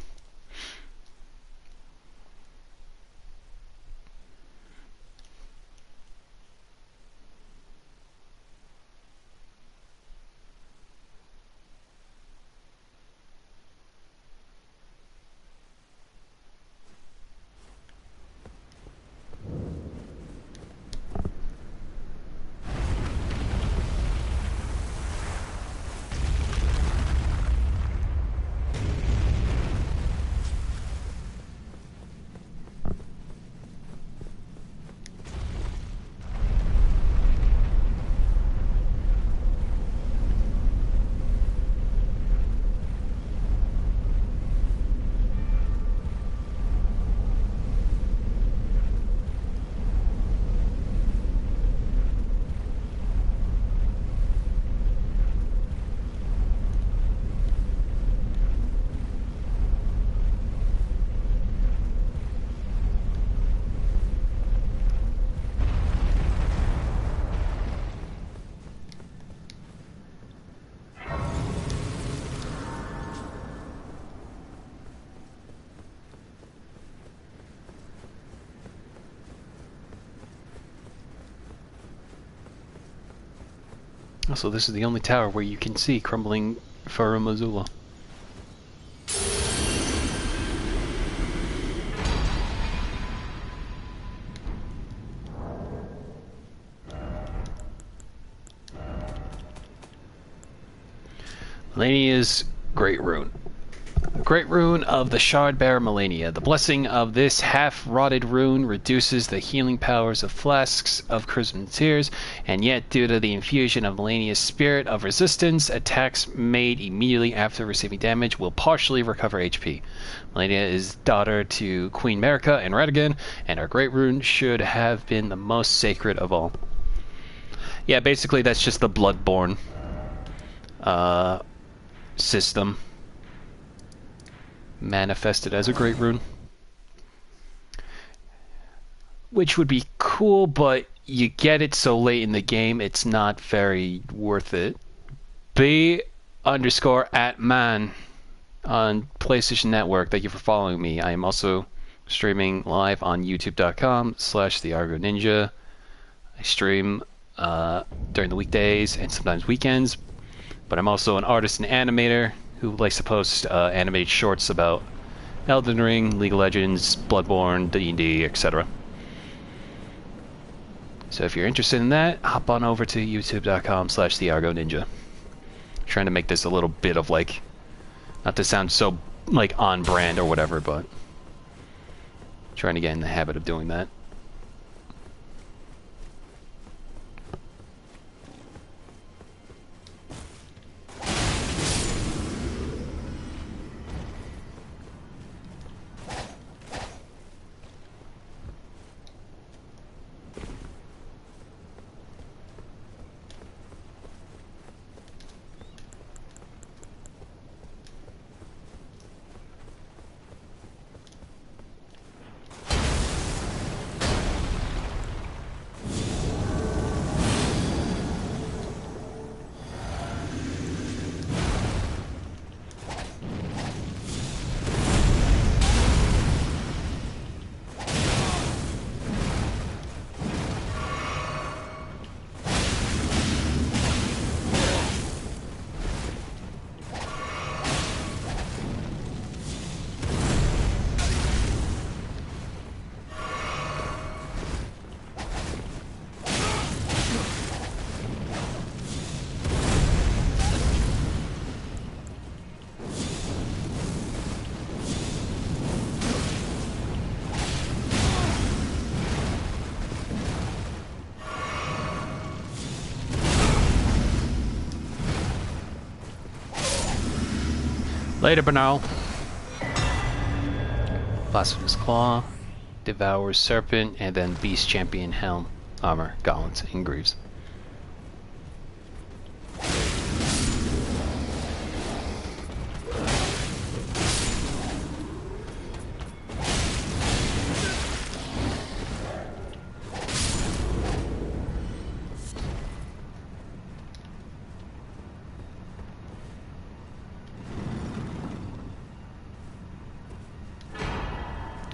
Also, this is the only tower where you can see crumbling Farum Azula. Melania's Great Rune. Great Rune of the Shardbearer Melania. The blessing of this half-rotted rune reduces the healing powers of flasks of Crimson Tears, and yet due to the infusion of Melania's Spirit of Resistance, attacks made immediately after receiving damage will partially recover HP. Melania is daughter to Queen Marika and Radagon, and her Great Rune should have been the most sacred of all. Yeah, basically that's just the Bloodborne system manifested as a Great Rune, which would be cool, but you get it so late in the game it's not very worth it. B_@man on PlayStation Network, thank you for following me. I am also streaming live on youtube.com/TheArgoNinja. I stream during the weekdays and sometimes weekends, but I'm also an artist and animator who likes to post animated shorts about Elden Ring, League of Legends, Bloodborne, D&D, etc. So if you're interested in that, hop on over to youtube.com/TheArgoNinja. Trying to make this a little bit of like, not to sound so like on brand or whatever, but trying to get in the habit of doing that. Later, Bernal. Blasphemous Claw, Devourer's Serpent, and then Beast Champion Helm, Armor, Gauntlets, and Greaves.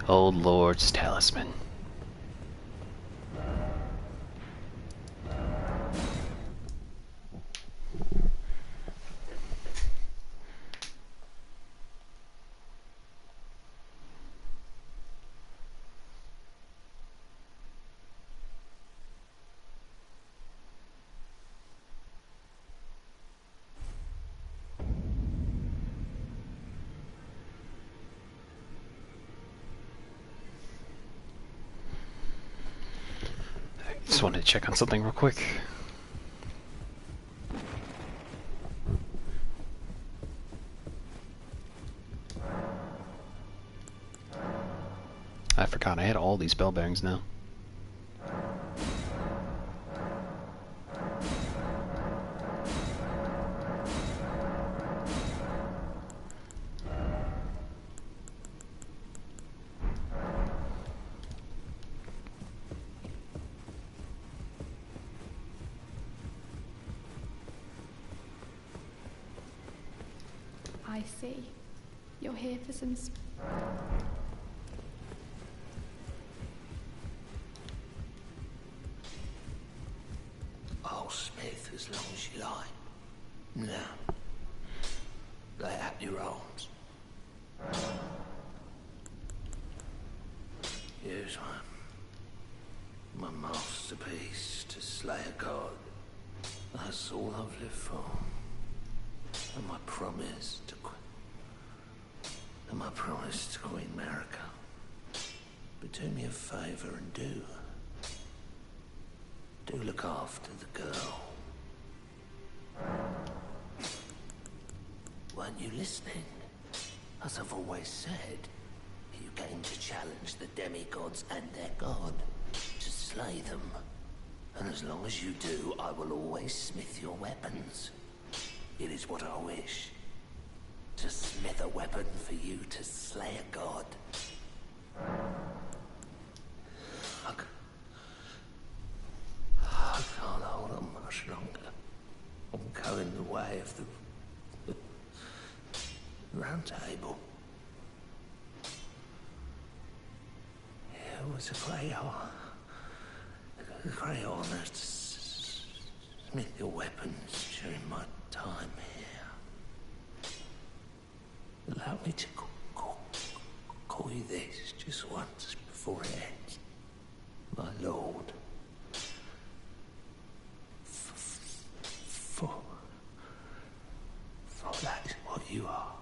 Old Lord's Talisman. Just wanted to check on something real quick. I forgot I had all these bell bearings now. I see. You're here for some... Oh, Smith, as long as you like. Now, lay out your arms. Here's one. My masterpiece to slay a god. That's all I've lived for. And my promise to Queen America. But do me a favor and do look after the girl. Weren't you listening? As I've always said, you came to challenge the demigods and their god, to slay them. And as long as you do, I will always smith your weapons. It is what I wish. To smith a weapon for you to slay a god. I can't hold on much longer. I'm going the way of the round table. It was a great honor to smith your weapons during my time here. Allow me to call you this just once before it ends. My lord. For that is what you are.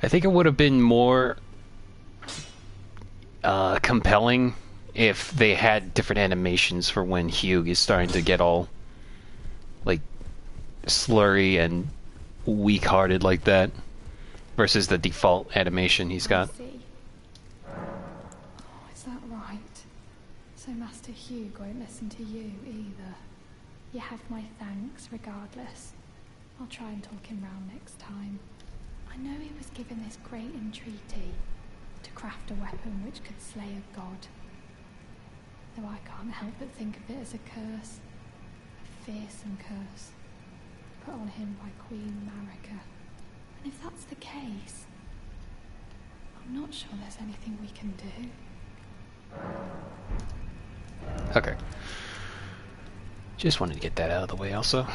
I think it would have been more compelling if they had different animations for when Hugh is starting to get all like slurry and weak-hearted like that versus the default animation he's got. I see. Oh, is that right? So Master Hugh won't listen to you either. You have my thanks regardless. I'll try and talk him round next time. I know he was given this great entreaty to craft a weapon which could slay a god. Though I can't help but think of it as a curse. A fearsome curse. Put on him by Queen Marika. And if that's the case, I'm not sure there's anything we can do. Okay. Just wanted to get that out of the way also.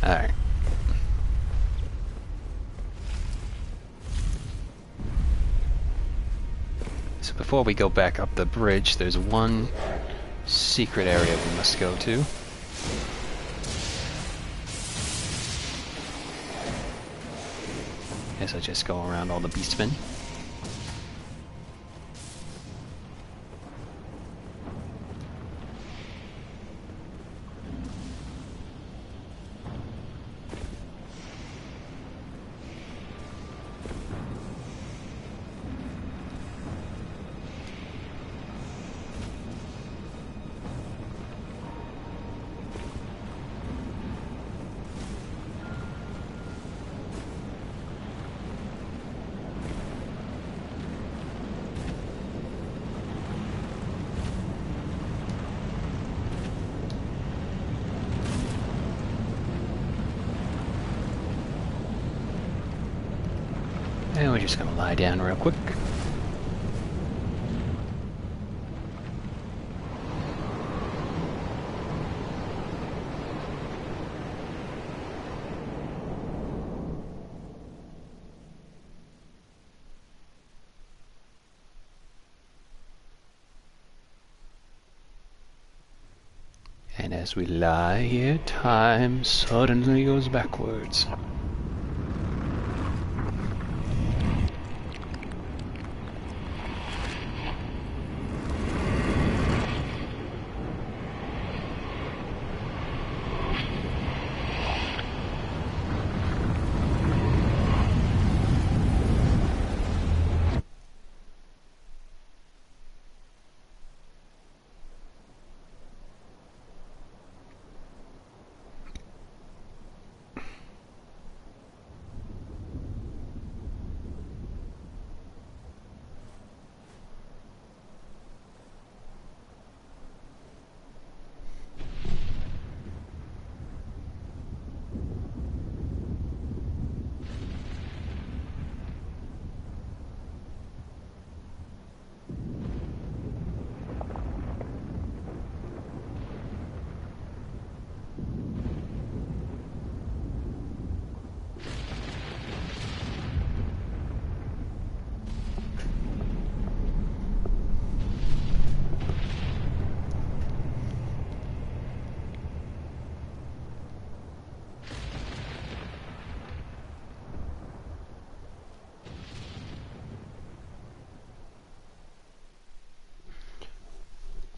Alright. So before we go back up the bridge, there's one secret area we must go to. Guess I just go around all the beastmen. And we're just gonna lie down real quick. And as we lie here, time suddenly goes backwards.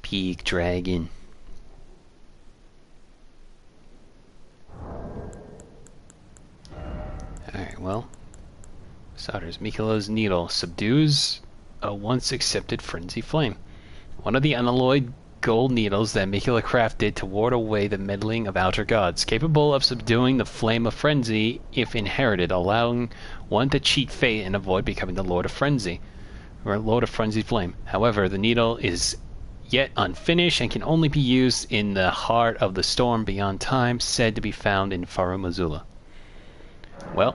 Peak Dragon. Alright, well. Solders Mikula's needle subdues a once accepted frenzy flame. One of the unalloyed gold needles that Mikula crafted to ward away the meddling of outer gods, capable of subduing the flame of frenzy if inherited, allowing one to cheat fate and avoid becoming the Lord of Frenzy, or Lord of Frenzy Flame. However, the needle is yet unfinished and can only be used in the heart of the storm beyond time, said to be found in Farumazula. Well,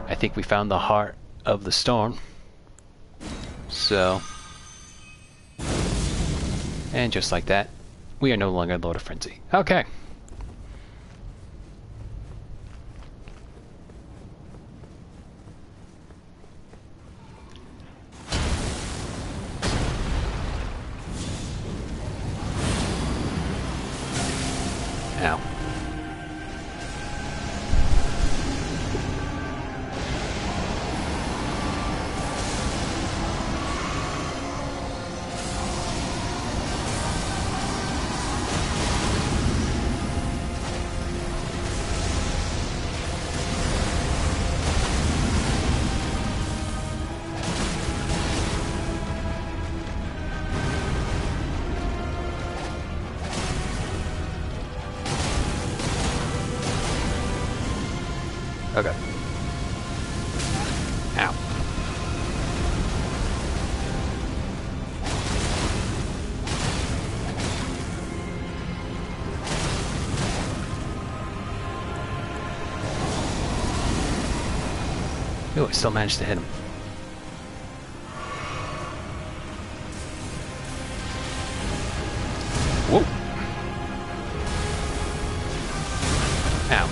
I think we found the heart of the storm. So, and just like that, we are no longer Lord of Frenzy. Okay. Ow. Okay. Ow. Ooh, I still managed to hit him. Whoa. Ow.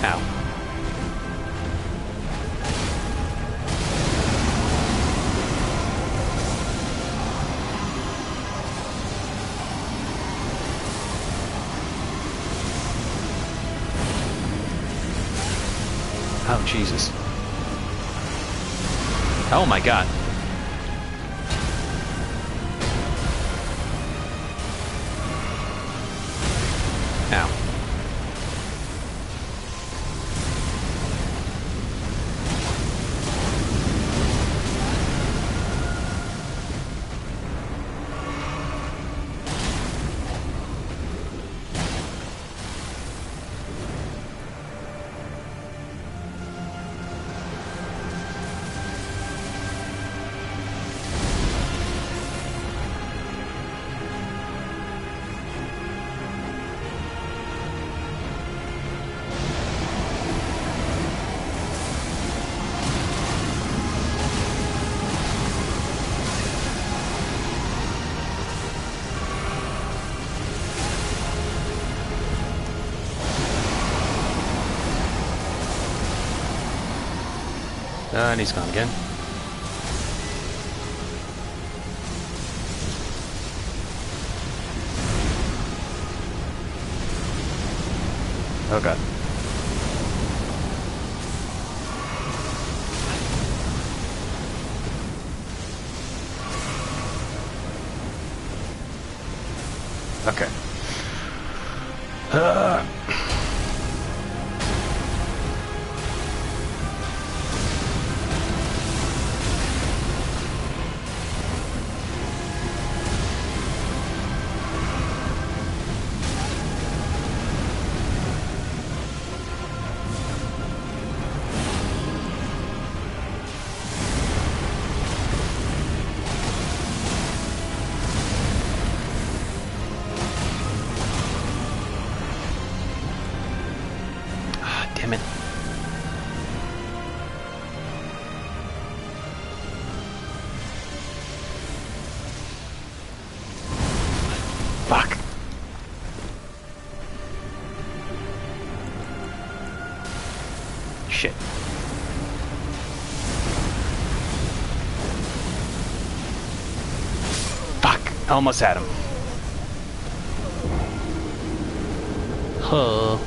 Ow. Oh, Jesus. Oh my God. Ow. And he's gone again. Oh god. Okay. Damn it. Fuck. Shit. Fuck. Almost had him. Huh.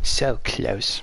So close.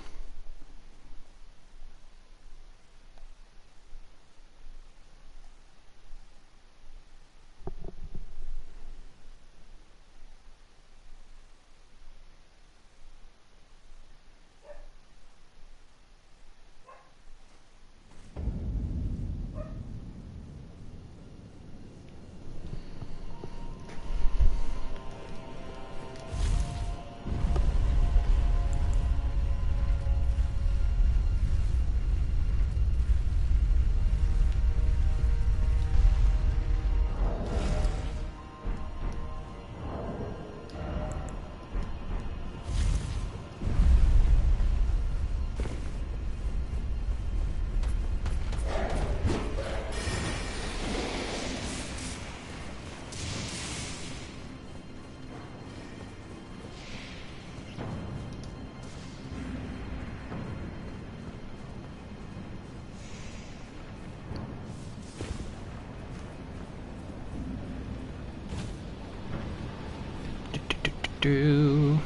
Do.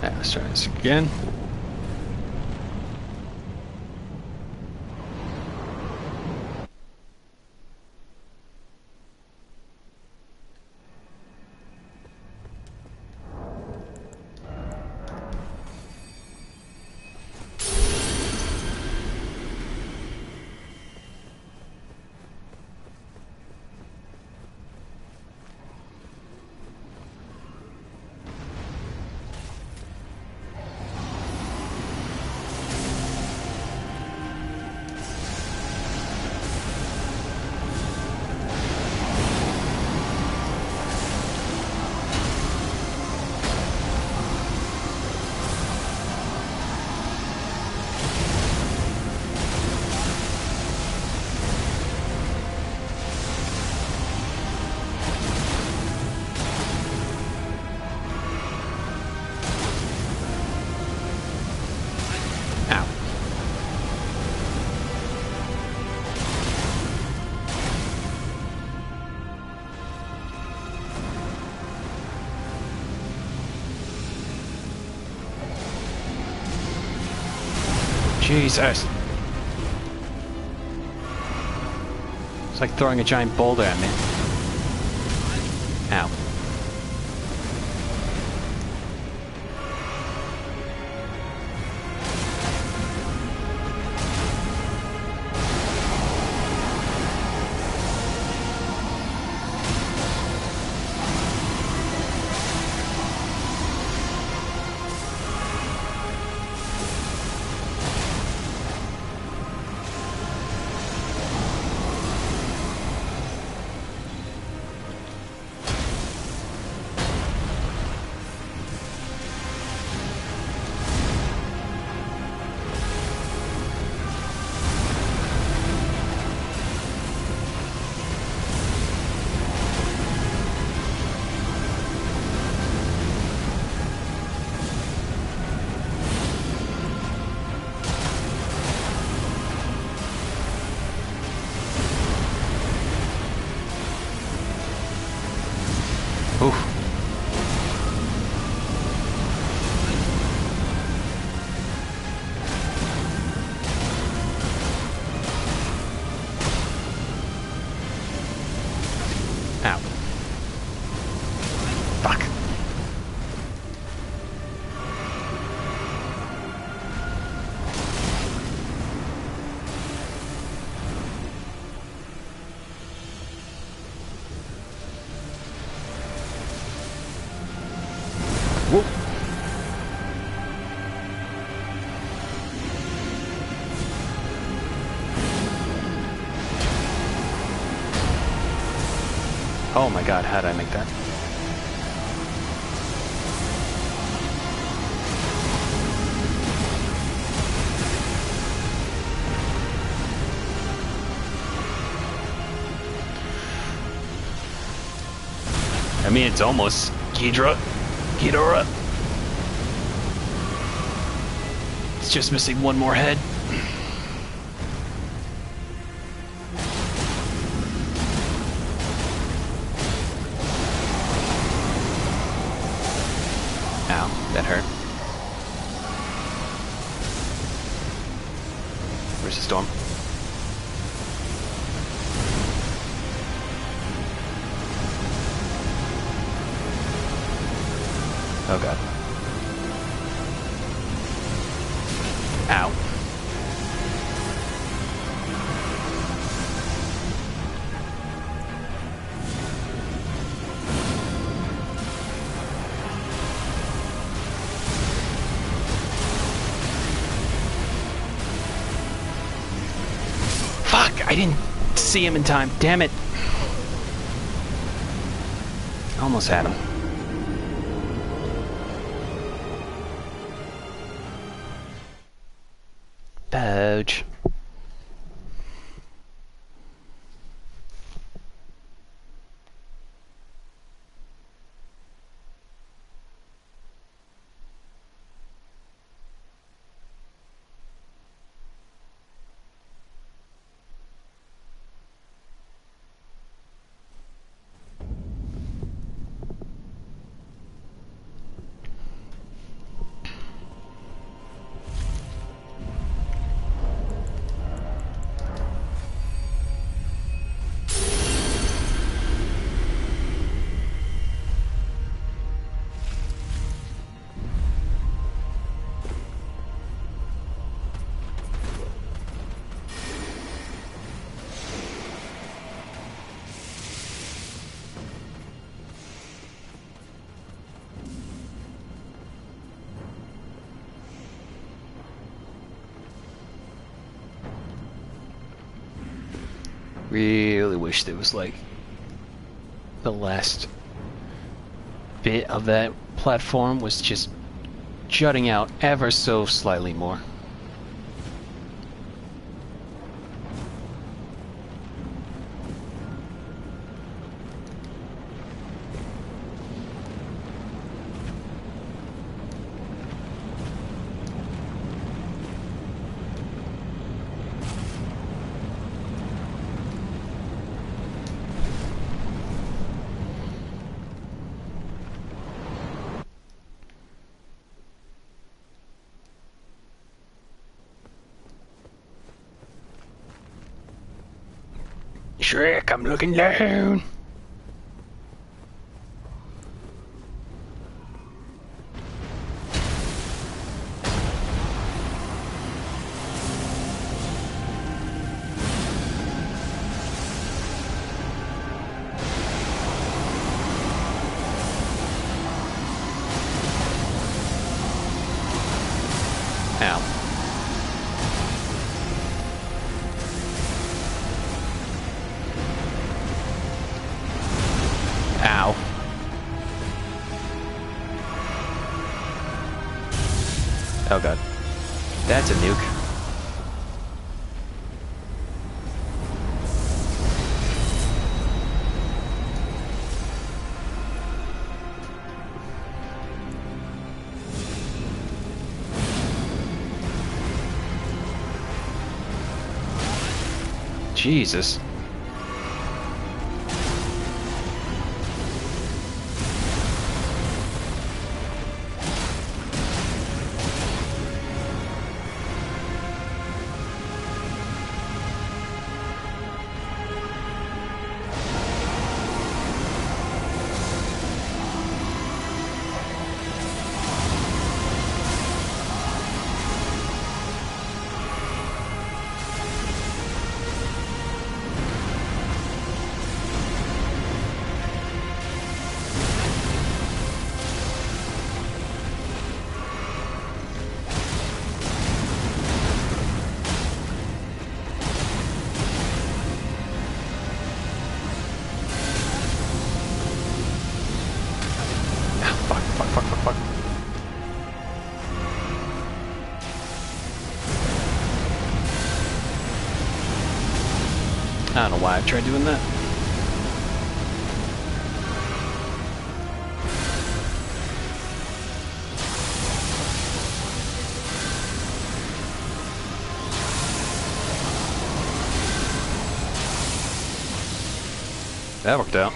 Let's try this again. Jesus. It's like throwing a giant boulder at me. Ow. Whoop. Oh my god, how did I make that? I mean, it's almost Ghidorah. It's just missing one more head. Ow, that hurt. Where's the storm? Oh god. Ow. Fuck! I didn't see him in time. Damn it. Almost had him. Pouch. Really wish there was like the last bit of that platform was just jutting out ever so slightly more. Shrek, I'm looking down. Ow. Ow. Oh god. That's a nuke. Jesus. I don't know why I tried doing that. That worked out.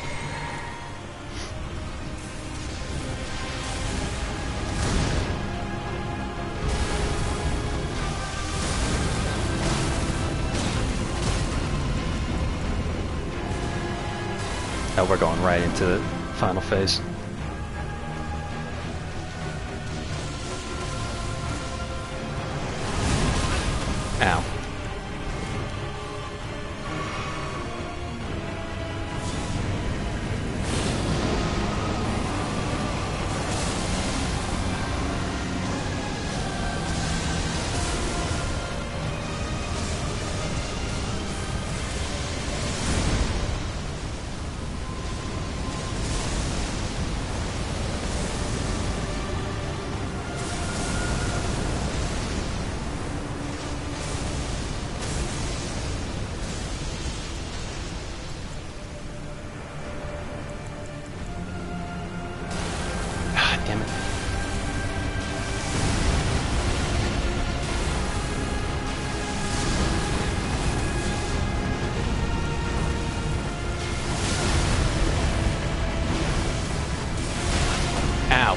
Oh, we're going right into the final phase. Ow. Damn it. Ow.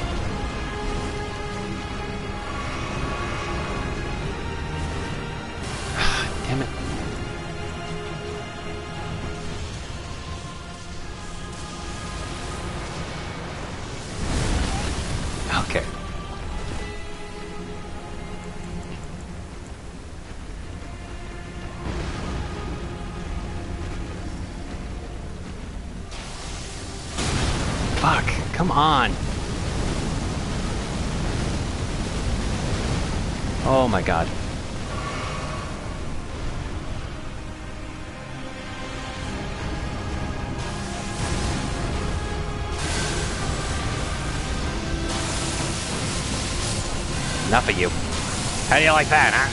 Damn it. Okay. Fuck, come on. Oh my god. Enough of you. How do you like that, huh?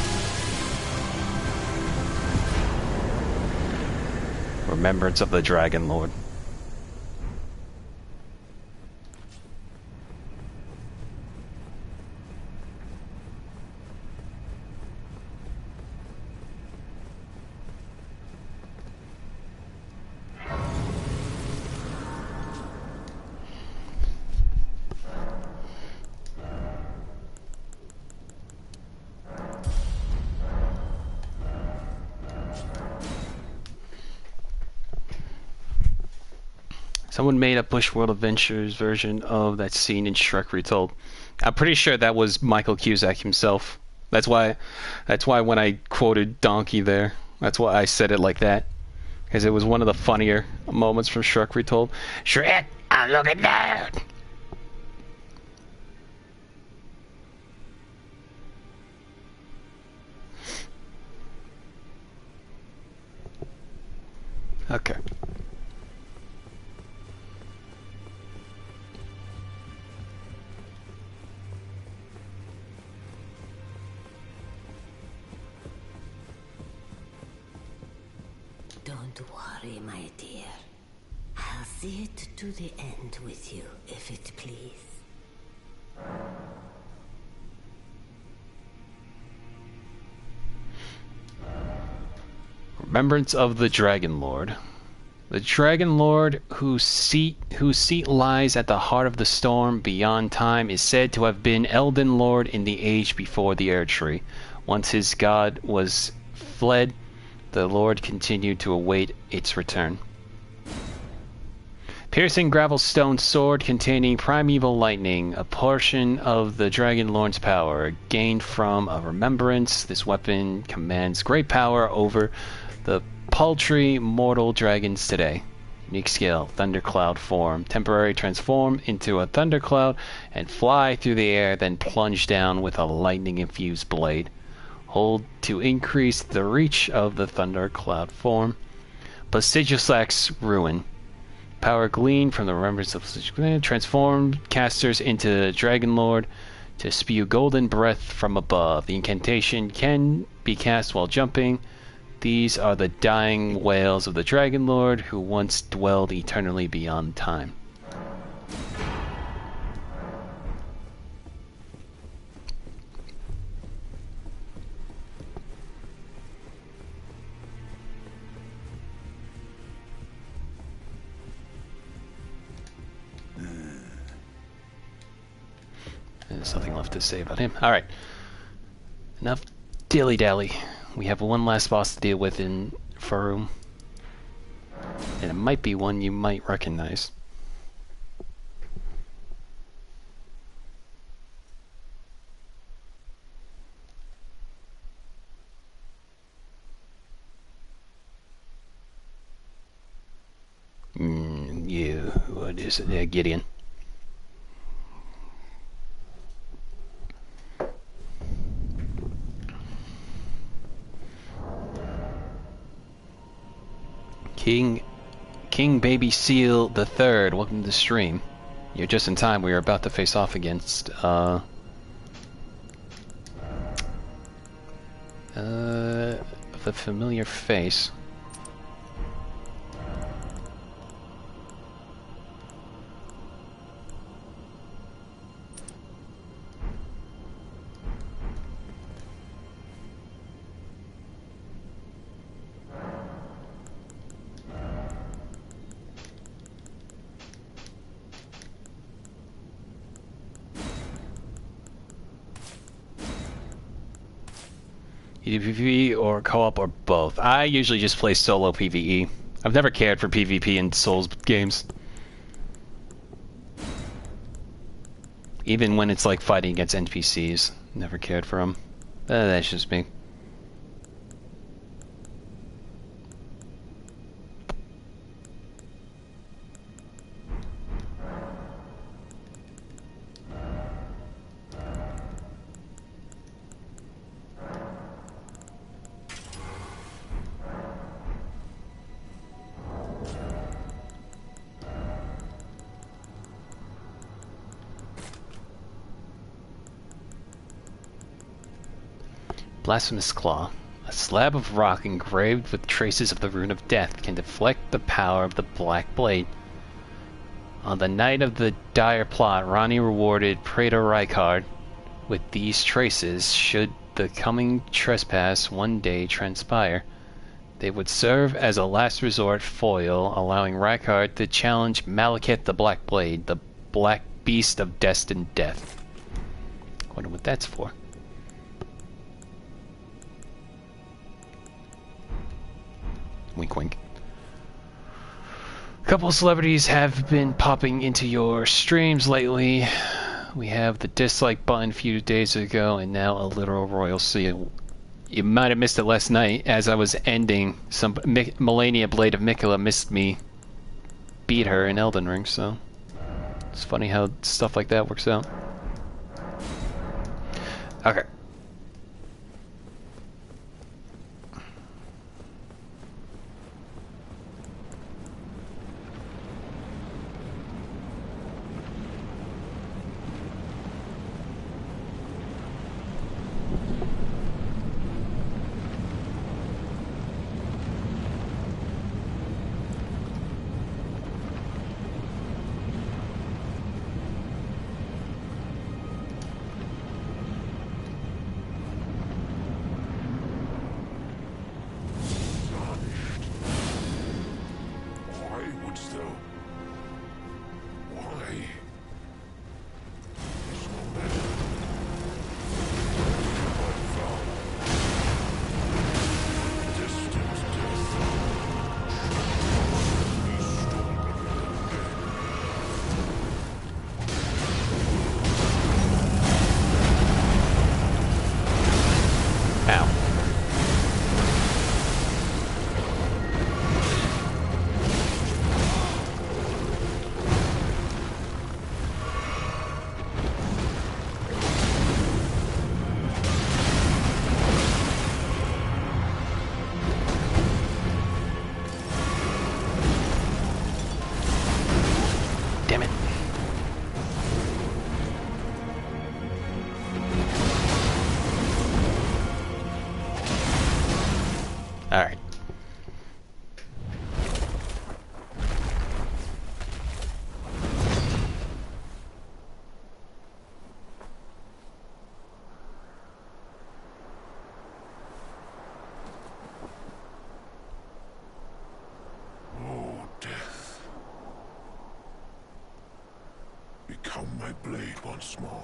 Remembrance of the Dragon Lord. Someone made a Bushworld Adventures version of that scene in Shrek Retold. I'm pretty sure that was Michael Cusack himself. That's why when I quoted Donkey there, that's why I said it like that. Because it was one of the funnier moments from Shrek Retold. Shrek, I'm looking down! Okay. Don't worry, my dear. I'll see it to the end with you, if it please. Remembrance of the Dragon Lord. The Dragon Lord, whose seat lies at the heart of the storm beyond time, is said to have been Elden Lord in the age before the Air Tree. Once his god was fled, the Lord continued to await its return. Piercing gravel stone sword containing primeval lightning, a portion of the Dragon Lord's power gained from a remembrance. This weapon commands great power over the paltry mortal dragons today. Unique skill, thundercloud form. Temporary transform into a thundercloud and fly through the air, then plunge down with a lightning-infused blade. Hold to increase the reach of the thundercloud form. Plastigiusax Ruin. Power gleaned from the remembrance of transform casters into Dragon Lord to spew golden breath from above. The incantation can be cast while jumping. These are the dying wails of the Dragon Lord who once dwelled eternally beyond time. There's nothing left to say about him. Alright. Enough dilly-dally. We have one last boss to deal with in Farum. And it might be one you might recognize. Yeah, what is it? Yeah, Gideon. King Baby Seal the Third, welcome to the stream. You're just in time. We are about to face off against a familiar face. Either PvE or co-op or both. I usually just play solo PvE. I've never cared for PvP in Souls games. Even when it's like fighting against NPCs. Never cared for them. That's just me. Blasphemous Claw. A slab of rock engraved with traces of the Rune of Death can deflect the power of the Black Blade. On the night of the dire plot, Ronnie rewarded Praetor Rykard with these traces should the coming trespass one day transpire. They would serve as a last resort foil, allowing Rykard to challenge Malekith the Black Blade, the Black Beast of Destined Death. Wonder what that's for. Wink wink. A couple of celebrities have been popping into your streams lately. We have the dislike button a few days ago, and now a literal royal seal. You might have missed it last night as I was ending. Some Melania Blade of Mikula missed me beat her in Elden Ring, so it's funny how stuff like that works out. Okay. once more.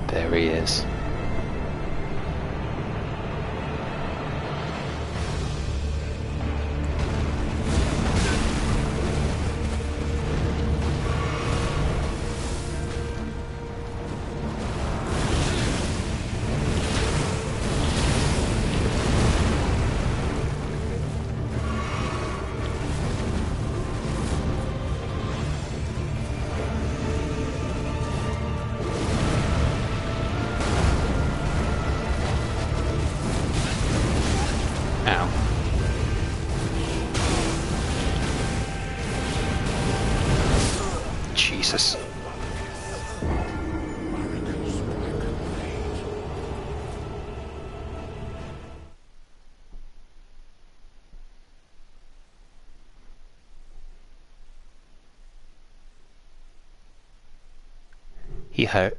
There he is. Ow. Jesus. He hurt.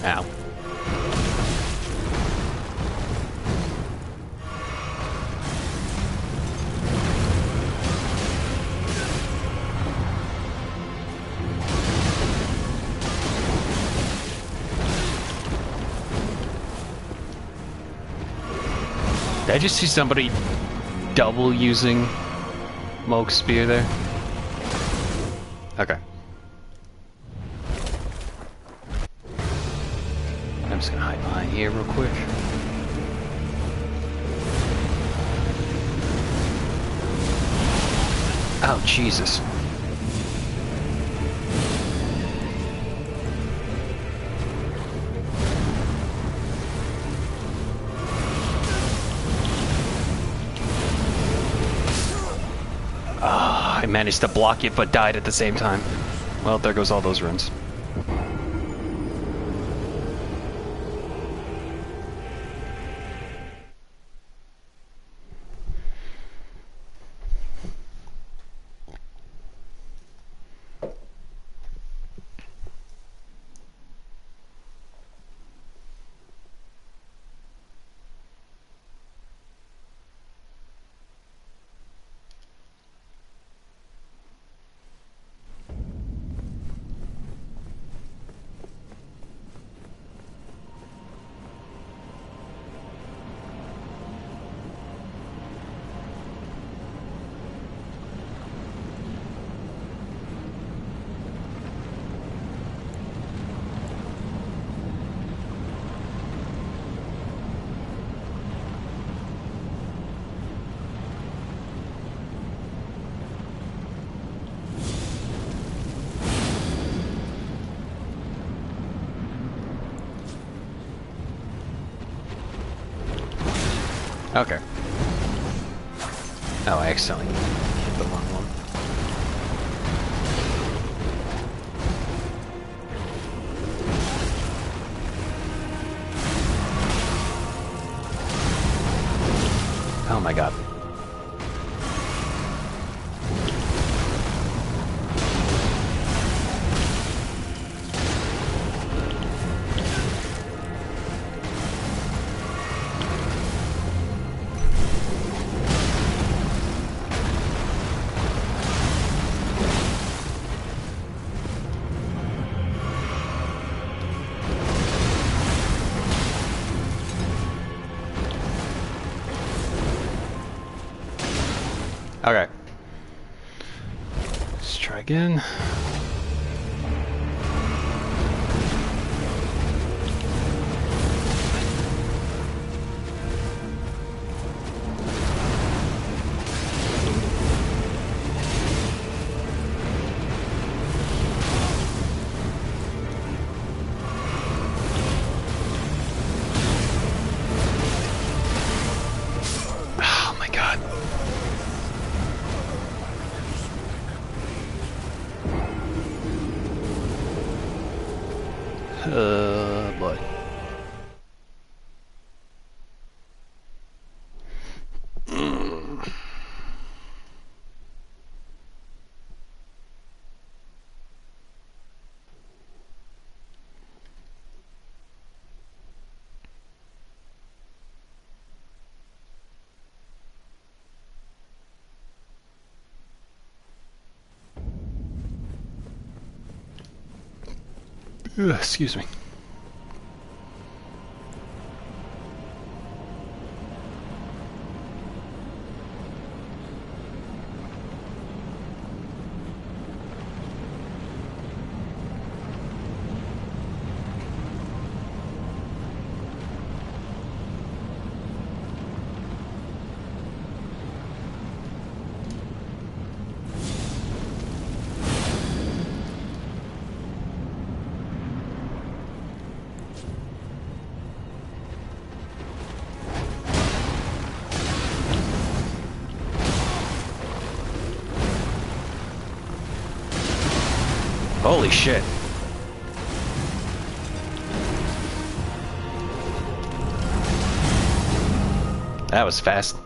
Ow. Did I just see somebody double using Moke's spear there? Okay. I'm just gonna hide behind here real quick. Oh, Jesus. Ah, I managed to block it but died at the same time. Well, there goes all those runes. Okay. Oh, I accidentally hit the wrong one. Oh my god. Okay. Let's try again. Oh my god. Boy. Excuse me. Holy shit. That was fast.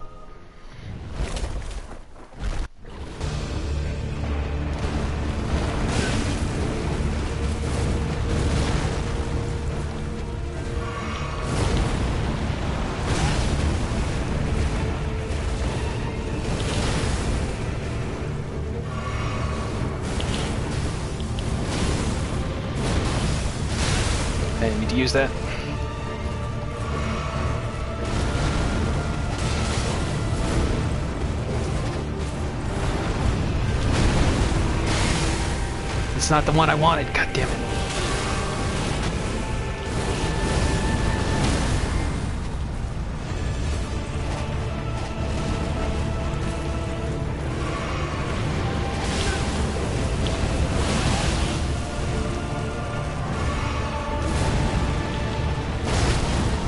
I didn't mean to use that. It's not the one I wanted, god damn it.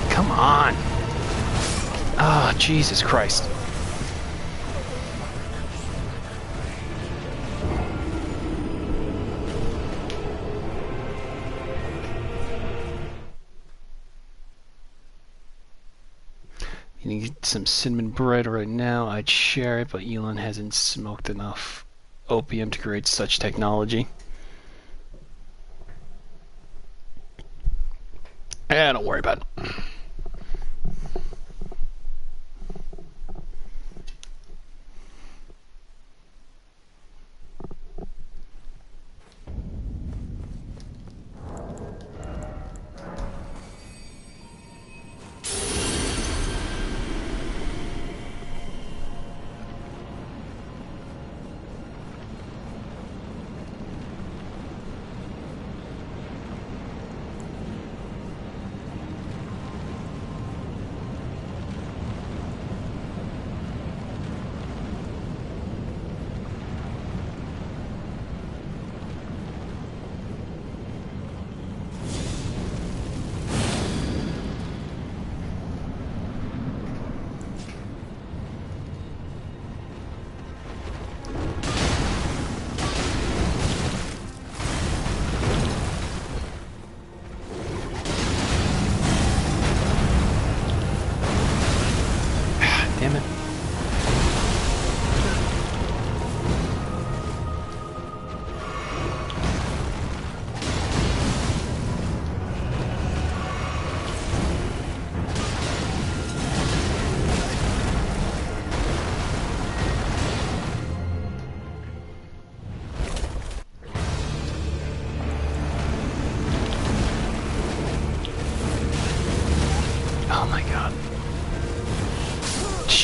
Come on. Oh, Jesus Christ. You can get some cinnamon bread right now. I'd share it, but Elon hasn't smoked enough opium to create such technology. Don't worry about it.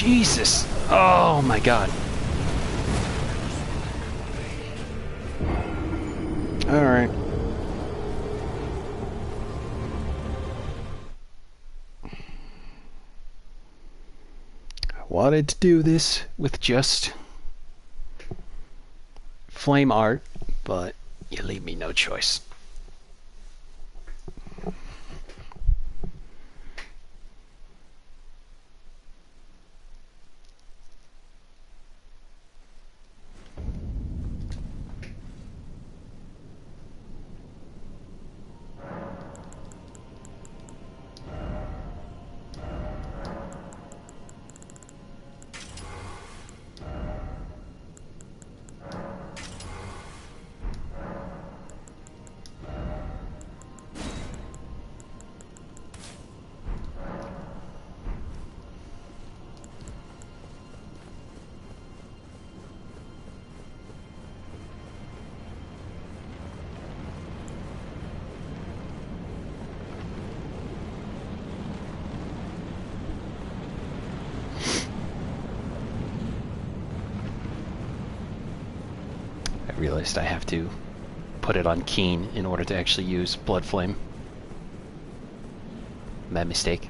Jesus. Oh my god. Alright. I wanted to do this with just flame art, but you leave me no choice. I realized I have to put it on keen in order to actually use Blood Flame. My mistake.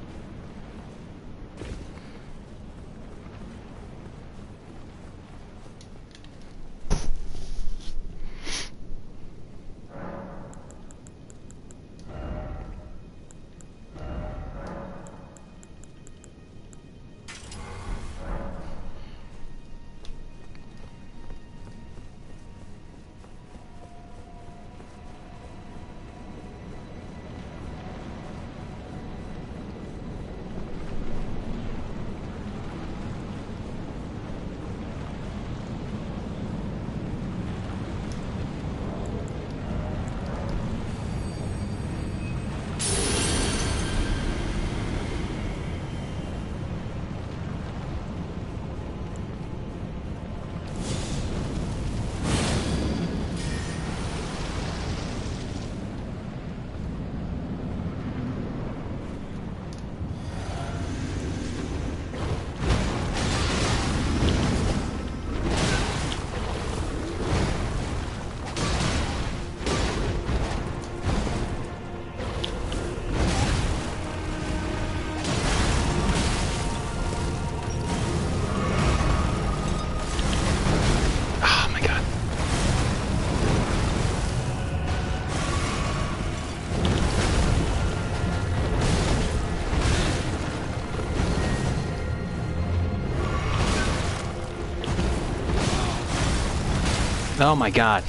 Oh my god.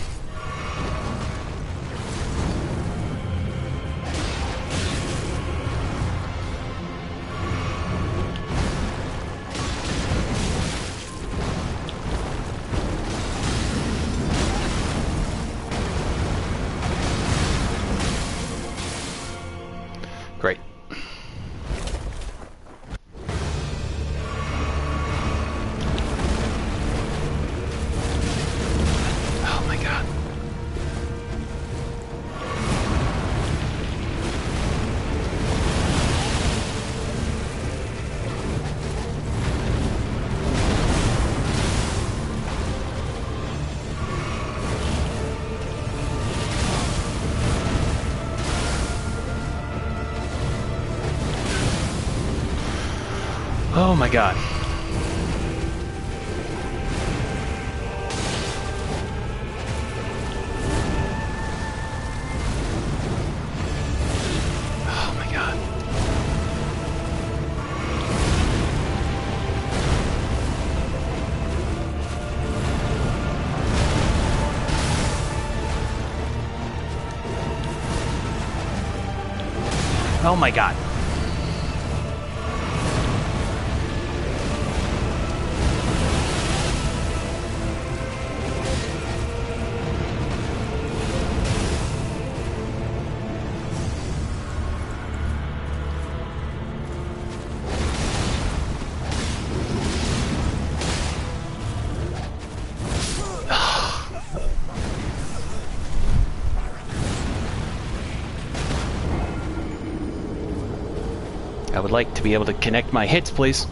Great. Oh my god. Oh my god. Oh my god. Oh my god. I would like to be able to connect my hits, please.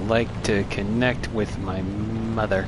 like to connect with my mother.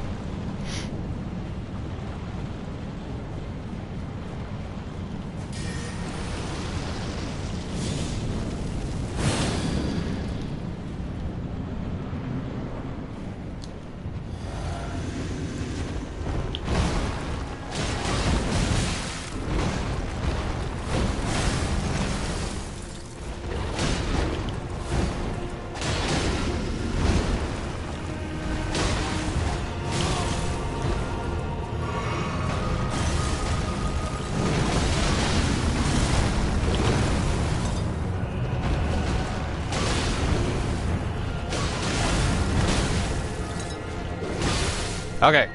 Okay.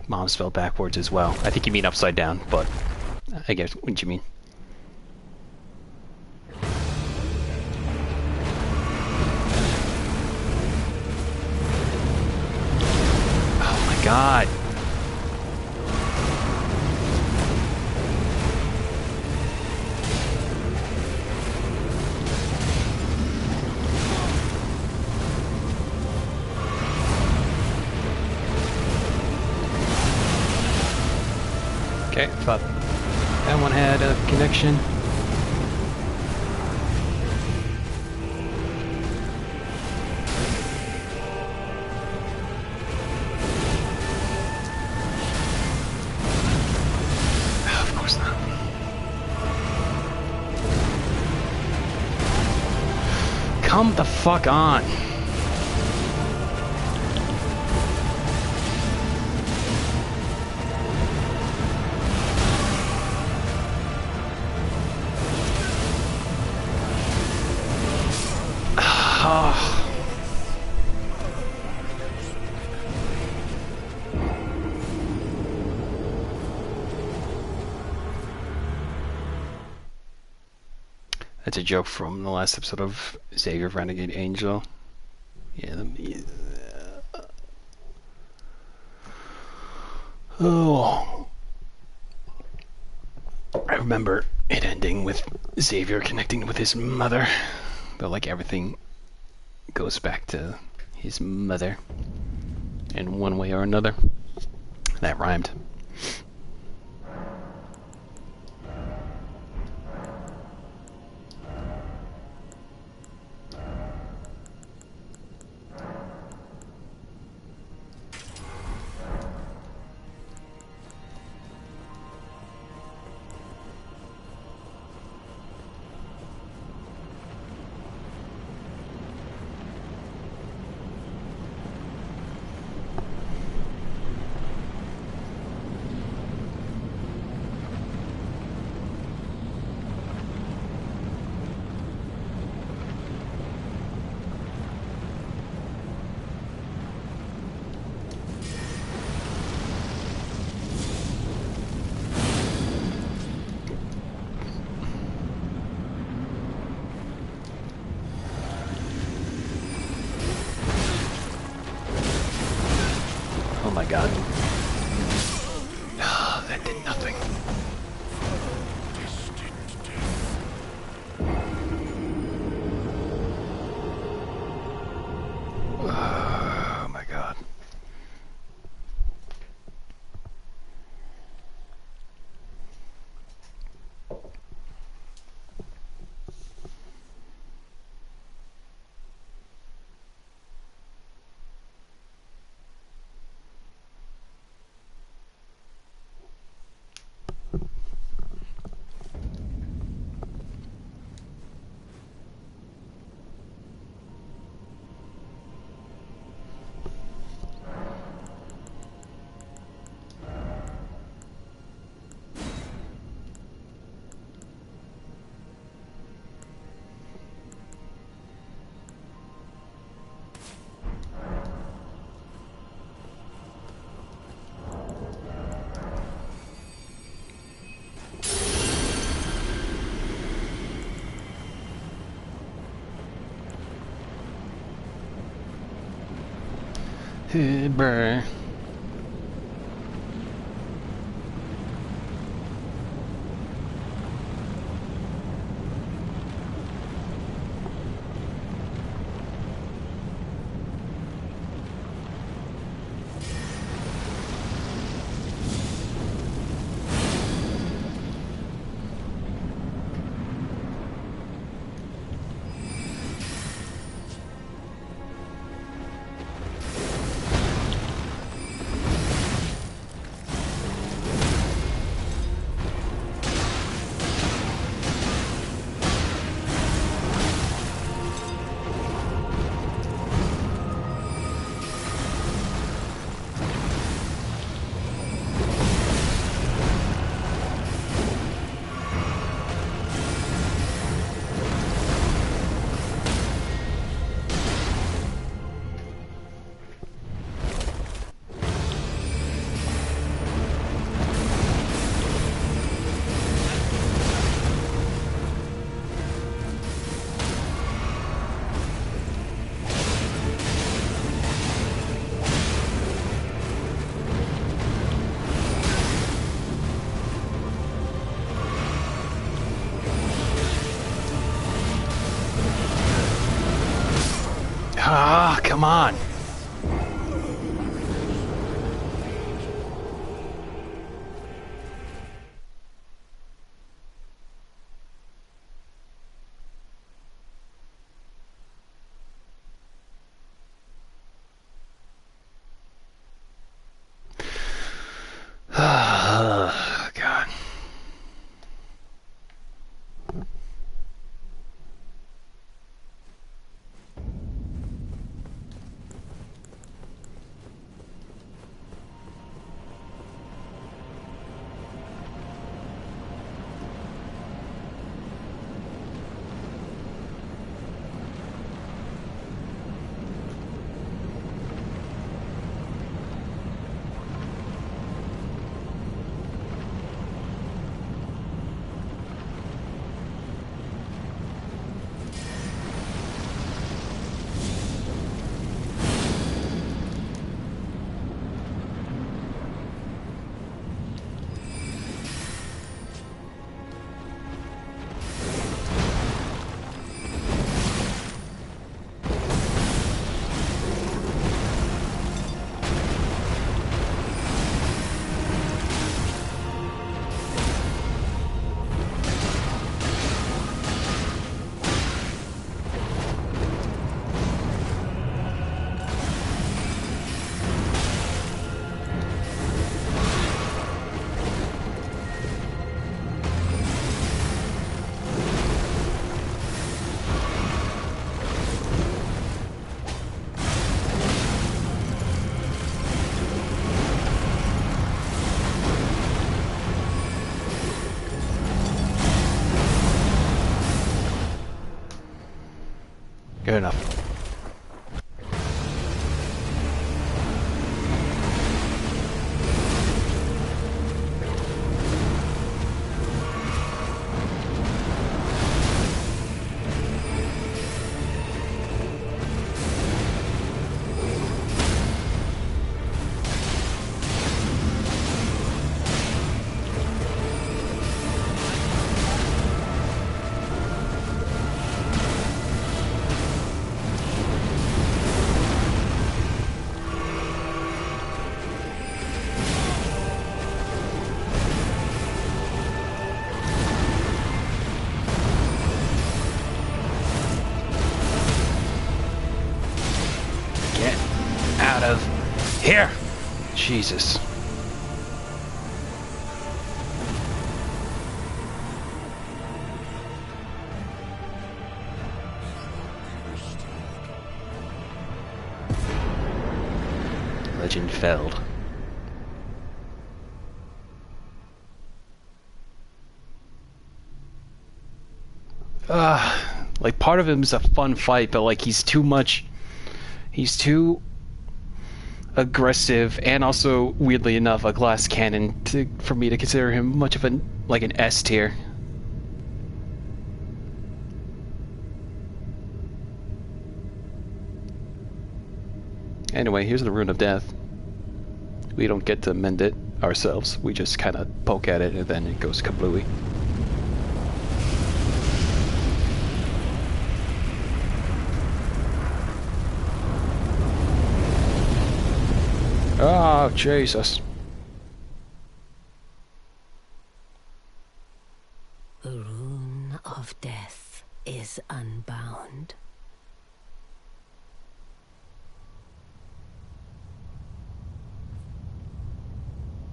Mom spelled backwards as well. I think you mean upside down, but I guess what you mean. Oh my god. Okay, thought that one had a connection. Of course not. Come the fuck on. That's a joke from the last episode of Xavier Renegade Angel. Yeah, oh. I remember it ending with Xavier connecting with his mother, but like everything goes back to his mother in one way or another. That rhymed. Oh my god. Oh, that did nothing. Oh my god. Bruh. come on. God. Good enough. Out of here! Jesus. Legend failed. Like part of him is a fun fight, but like he's too aggressive, and also weirdly enough a glass cannon for me to consider him much of an S tier. Anyway, here's the Rune of Death. We don't get to mend it ourselves. We just kind of poke at it and then it goes kablooey. Oh, Jesus. The Rune of Death is unbound.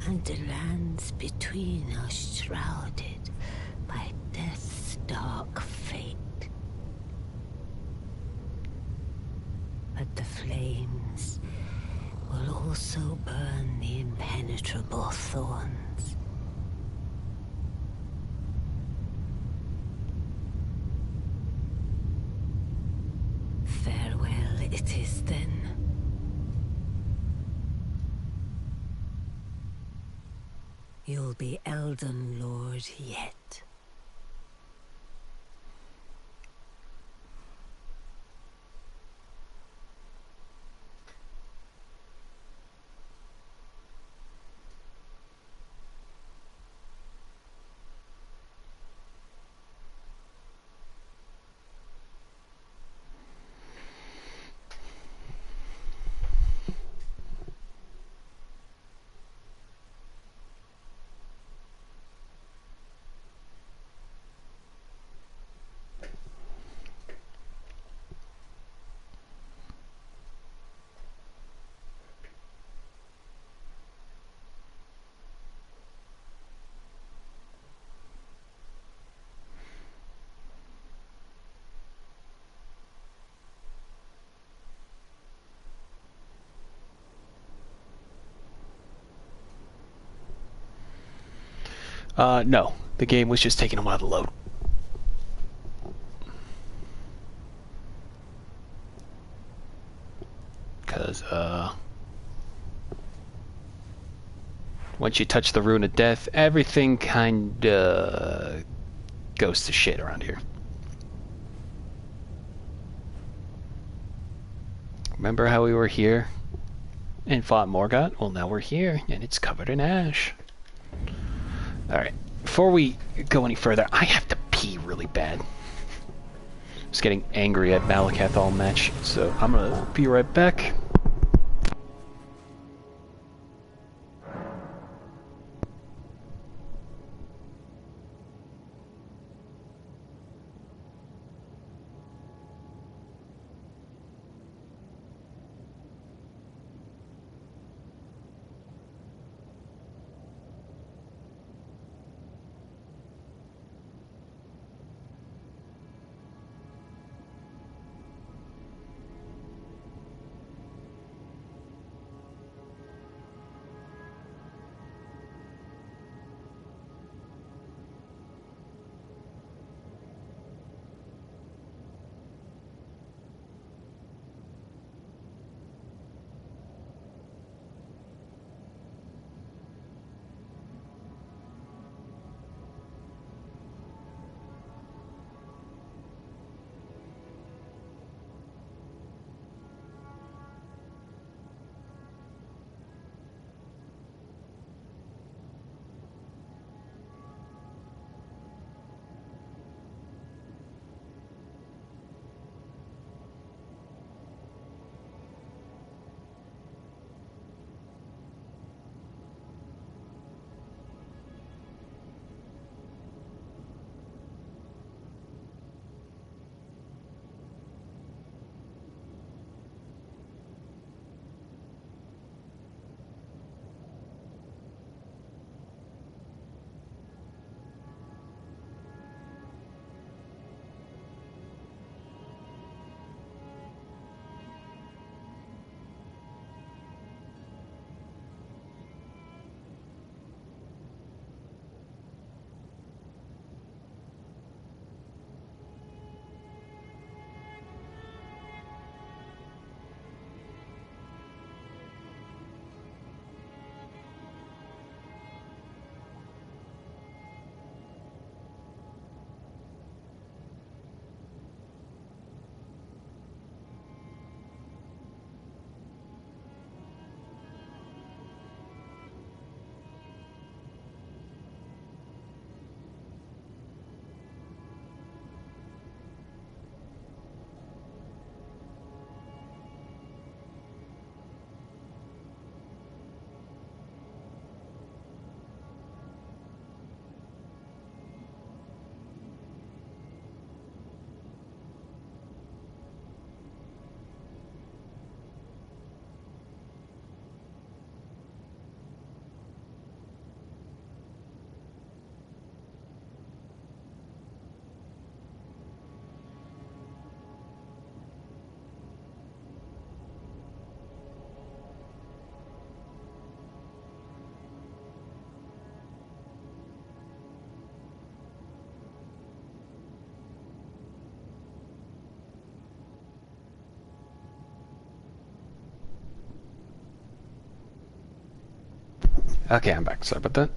And the lands between are shrouded by death's dark fate. But the flames will also burn the impenetrable thorns. Farewell it is then. You'll be Elden Lord yet. No. The game was just taking a while to load. Because, once you touch the Rune of Death, everything kinda goes to shit around here. Remember how we were here and fought Morgoth? Well, now we're here, and it's covered in ash. Alright, before we go any further, I have to pee really bad. I was getting angry at Malakath all match, so I'm gonna be right back. Okay, I'm back. Sorry about that.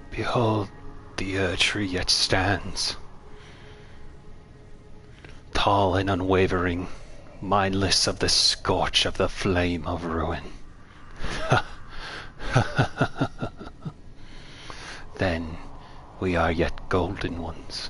Behold, the tree yet stands, tall and unwavering, mindless of the scorch of the flame of ruin. Then we are yet golden ones.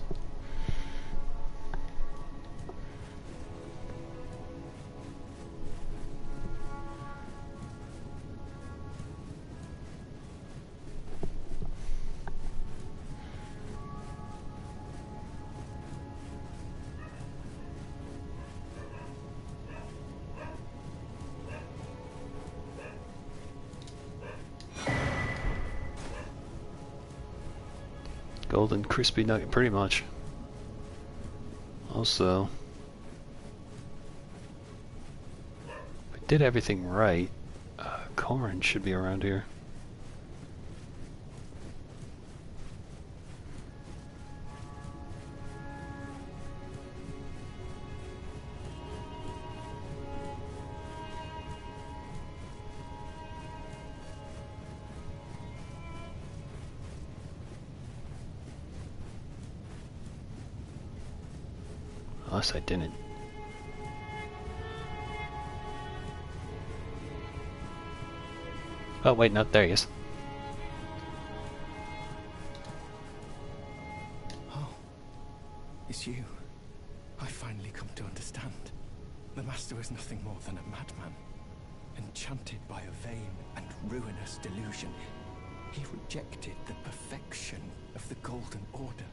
Golden crispy nugget, pretty much. Also, if I did everything right, Corin should be around here. Unless I didn't. Oh wait, no, there he is. Oh, it's you. I finally come to understand. The Master was nothing more than a madman, enchanted by a vain and ruinous delusion. He rejected the perfection of the Golden Order,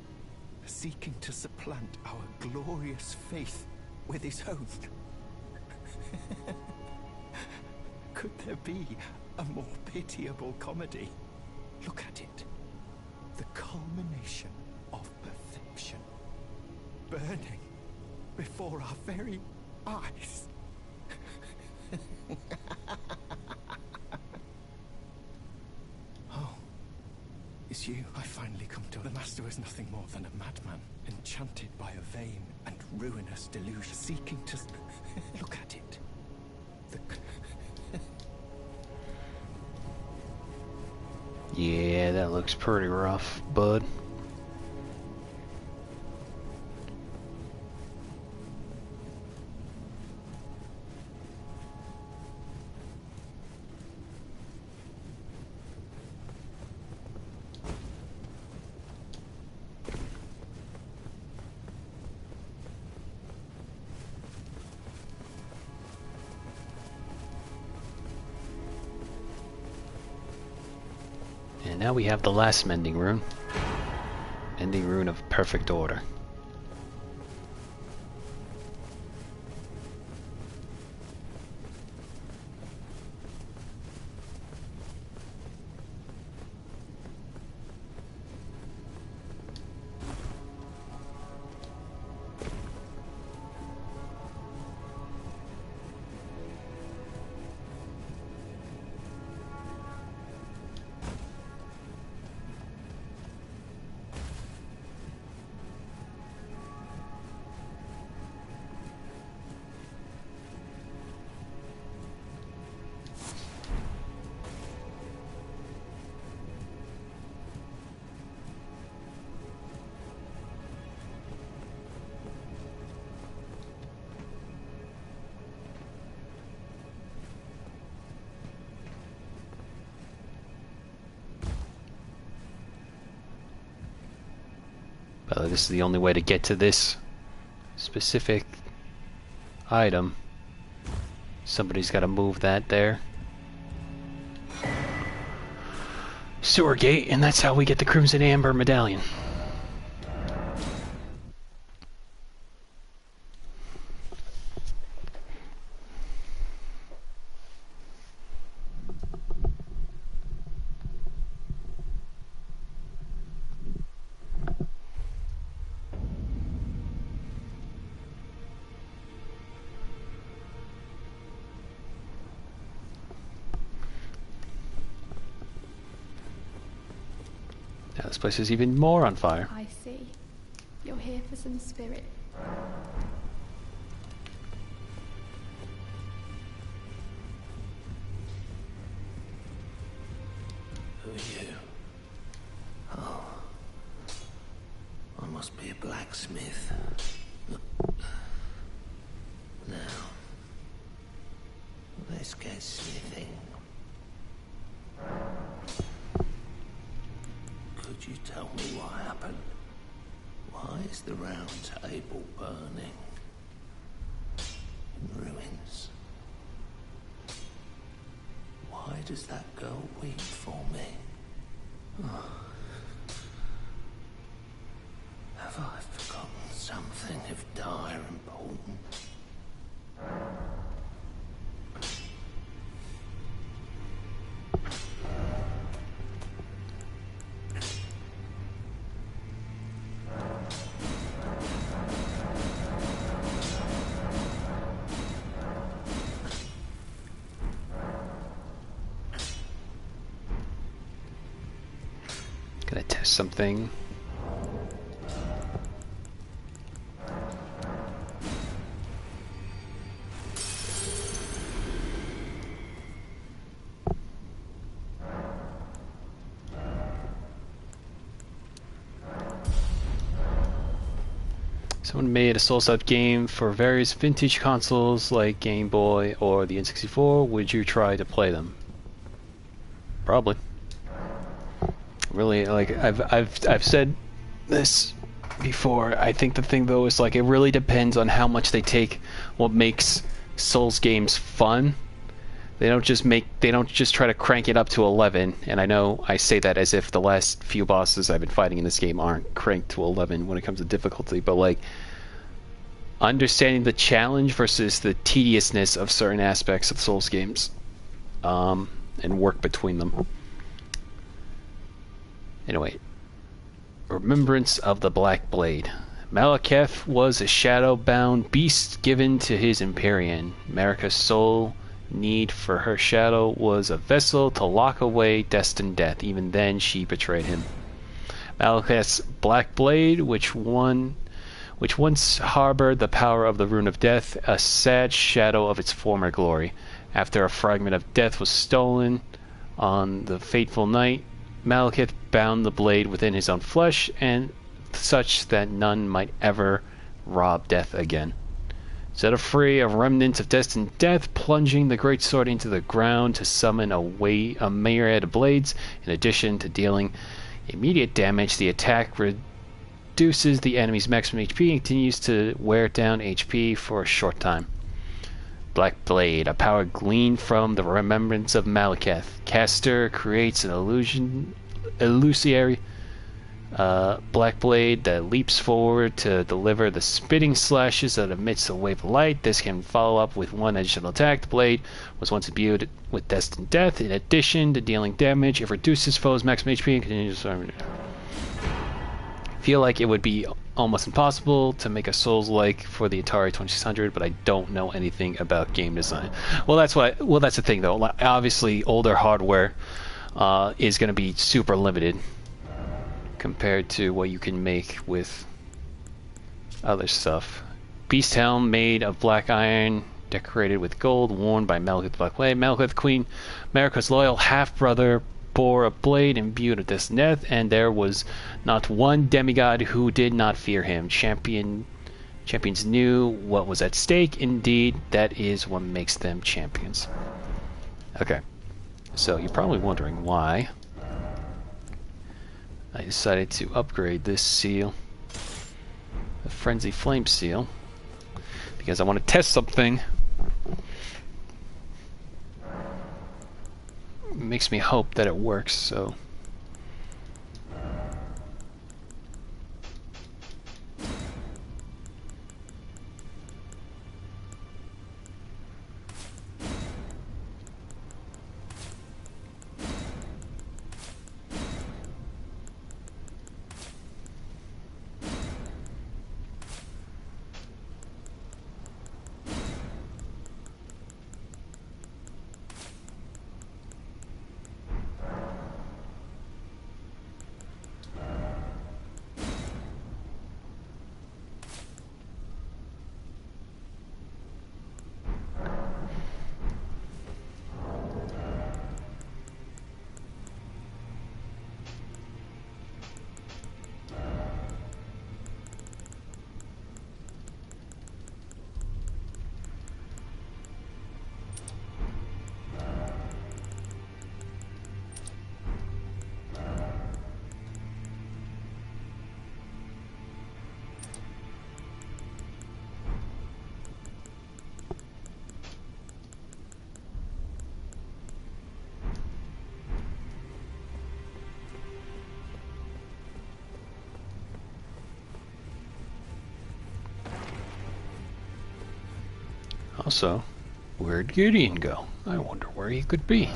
seeking to supplant our glorious faith with his own. Could there be a more pitiable comedy? Look at it. The culmination of perfection. Burning before our very eyes. Oh, it's you. I finally come to. The Master was nothing more than a madman, enchanted by a vain and ruinous delusion, seeking to look at it. Yeah, that looks pretty rough, bud. And now we have the last mending rune. Mending rune of perfect order. This is the only way to get to this specific item. Somebody's got to move that there. Sewer gate, and that's how we get the Crimson Amber medallion. Now this place is even more on fire. I see. You're here for some spirit. Who are you? Oh. I must be a blacksmith. Now, let's get smithing. Could you tell me what happened? Why is the round table burning? In ruins. Why does that girl weep for me? Oh. Have I forgotten something of dire importance? something. Someone made a Souls-type game for various vintage consoles like Game Boy or the N64. Would you try to play them? Probably. Really, like I've said this before. I think the thing though is like it really depends on how much they take what makes Souls games fun. They don't just try to crank it up to 11. And I know I say that as if the last few bosses I've been fighting in this game aren't cranked to 11 when it comes to difficulty, but like understanding the challenge versus the tediousness of certain aspects of Souls games, and work between them. Anyway, Remembrance of the Black Blade. Malekith was a shadow-bound beast given to his Empyrean. Marika's sole need for her shadow was a vessel to lock away destined death. Even then, she betrayed him. Malekith's Black Blade, which once harbored the power of the Rune of Death, a sad shadow of its former glory. After a fragment of death was stolen on the fateful night, Malekith bound the blade within his own flesh, and such that none might ever rob death again. Set free a remnant of destined death, plunging the great sword into the ground to summon a myriad of blades. In addition to dealing immediate damage, the attack reduces the enemy's maximum HP and continues to wear down HP for a short time. Black Blade, a power gleaned from the remembrance of Malekith. Caster creates an illusory Black Blade that leaps forward to deliver the spitting slashes that emits a wave of light. This can follow up with one additional attack. The blade was once imbued with destined death. In addition to dealing damage, it reduces foes' maximum HP and continues to feel like it would be almost impossible to make a Souls-like for the Atari 2600, but I don't know anything about game design. Well, that's the thing though. Obviously, older hardware is going to be super limited compared to what you can make with other stuff. Beast helm made of black iron, decorated with gold, worn by Malekith Black Blade. Malekith, Queen Marika's loyal half-brother, bore a blade imbued with this death, and there was not one demigod who did not fear him. Champions knew what was at stake. Indeed, that is what makes them champions. Okay, so you're probably wondering why I decided to upgrade this seal, the Frenzy Flame seal, because I want to test something. It makes me hope that it works, so also, where'd Gideon go? I wonder where he could be.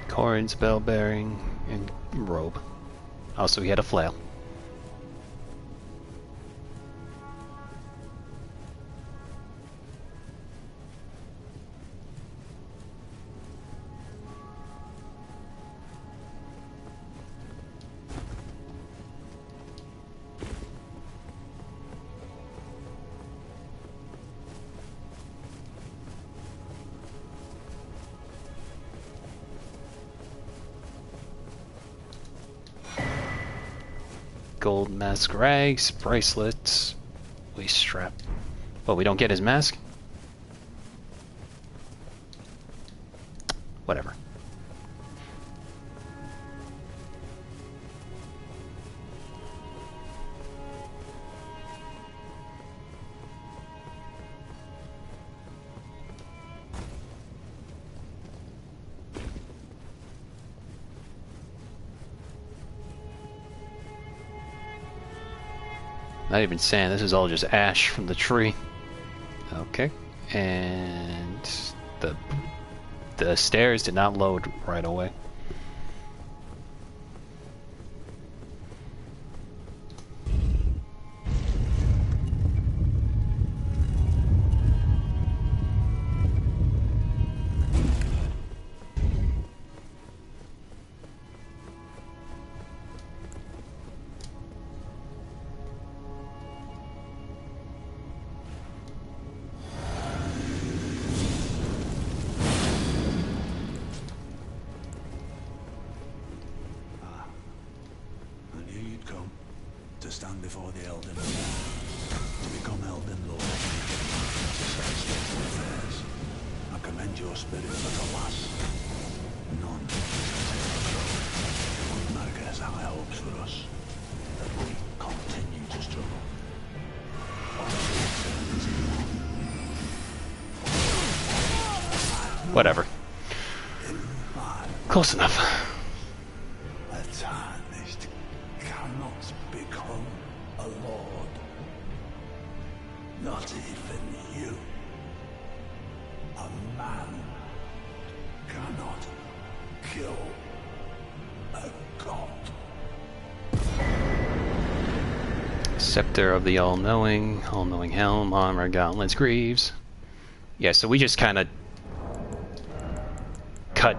Corns, bell bearing, and robe. Also, he had a flail. Gold mask rags, bracelets, waist strap. Well, we don't get his mask? Whatever. Not even sand, this is all just ash from the tree. Okay, and the stairs did not load right away. To stand before the Elden, to become Elden Lord, to set state affairs. I commend your spirit, but alas, none Mark has high hopes for us, that we continue to struggle. Whatever. Close enough. A lord. Not even you. A man cannot kill a god. Scepter of the All-Knowing, All-Knowing Helm, Armor, Gauntlets, Greaves. Yeah, so we just kind of cut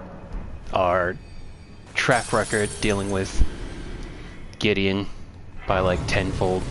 our track record dealing with Gideon by like tenfold.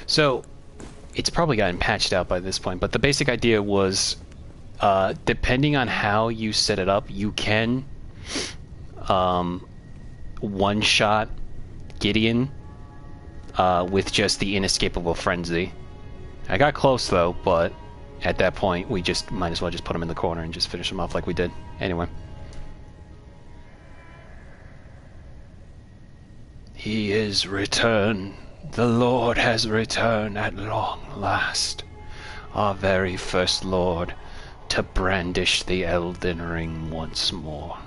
So, it's probably gotten patched out by this point, but the basic idea was, depending on how you set it up, you can one-shot Gideon with just the inescapable frenzy. I got close though, but at that point we just might as well just put him in the corner and just finish him off like we did. Anyway. He is returned. The Lord has returned at long last, our very first Lord, to brandish the Elden Ring once more.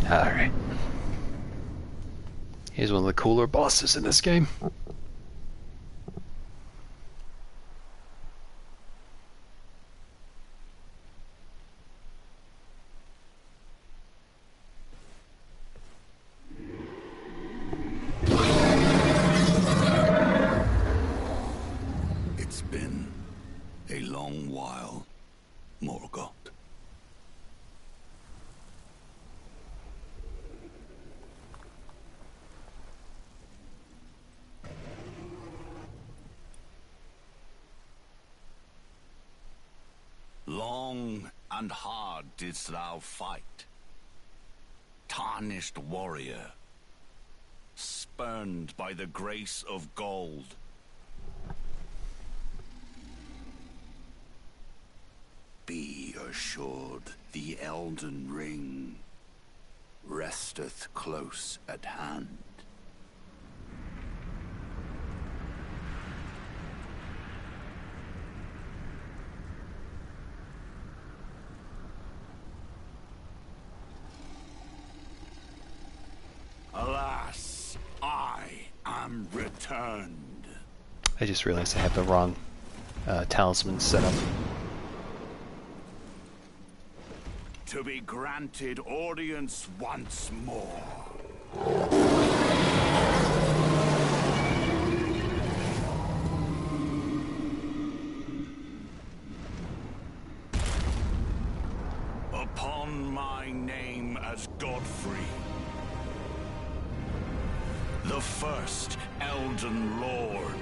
Alright. Here's one of the cooler bosses in this game. It's been a long while, Morgoth. Long and hard didst thou fight, tarnished warrior, spurned by the grace of gold. Be assured the Elden Ring resteth close at hand. Alas, I am returned. I just realized I have the wrong talisman set up. To be granted audience once more. Upon my name as Godfrey, the first Elden Lord.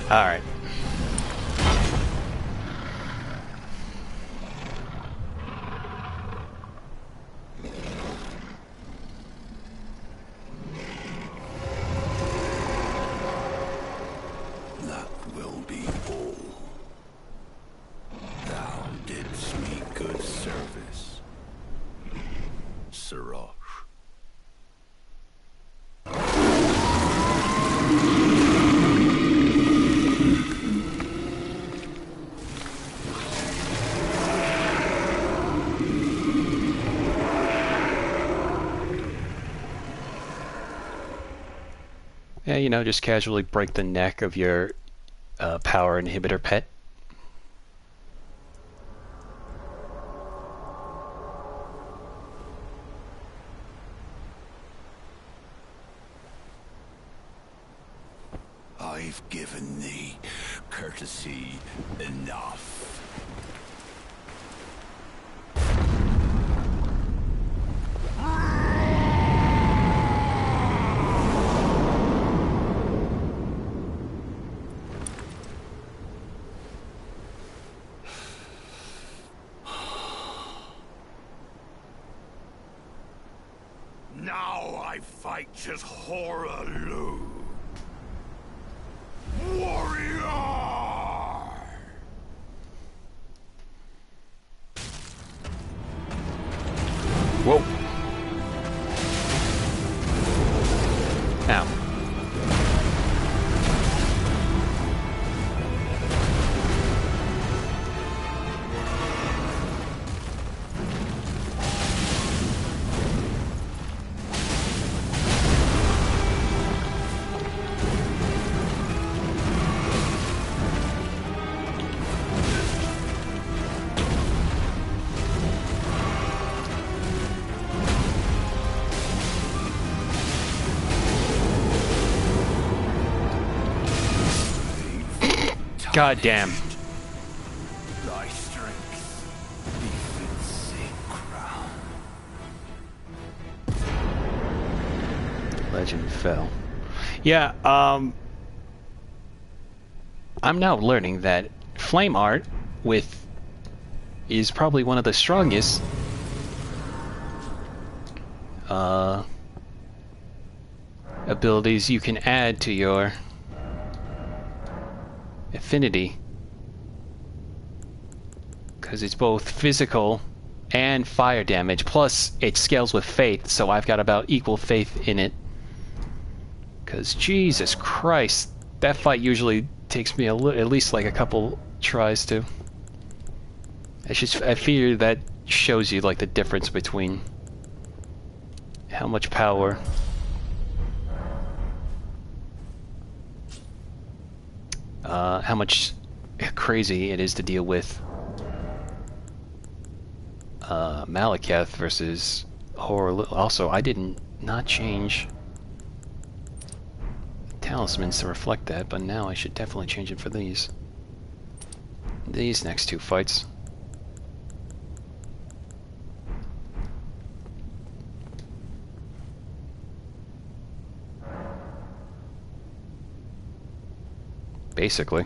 Alright. That will be all. Thou didst me good service, Sirach. Yeah, you know, just casually break the neck of your power inhibitor pet. I've given thee courtesy enough. Now I fight as Horaloo. Warrior! Whoa. Ow. God damn. Thy strength befits a crown. Legend fell. Yeah, I'm now learning that flame art is probably one of the strongest abilities you can add to your affinity, because it's both physical and fire damage, plus it scales with faith, so I've got about equal faith in it. Because Jesus Christ, that fight usually takes me at least like a couple tries to. I figure that shows you like the difference between how much power how much crazy it is to deal with Malekith versus Horror. Also, I did not change talismans to reflect that, but now I should definitely change it for these next two fights. Basically.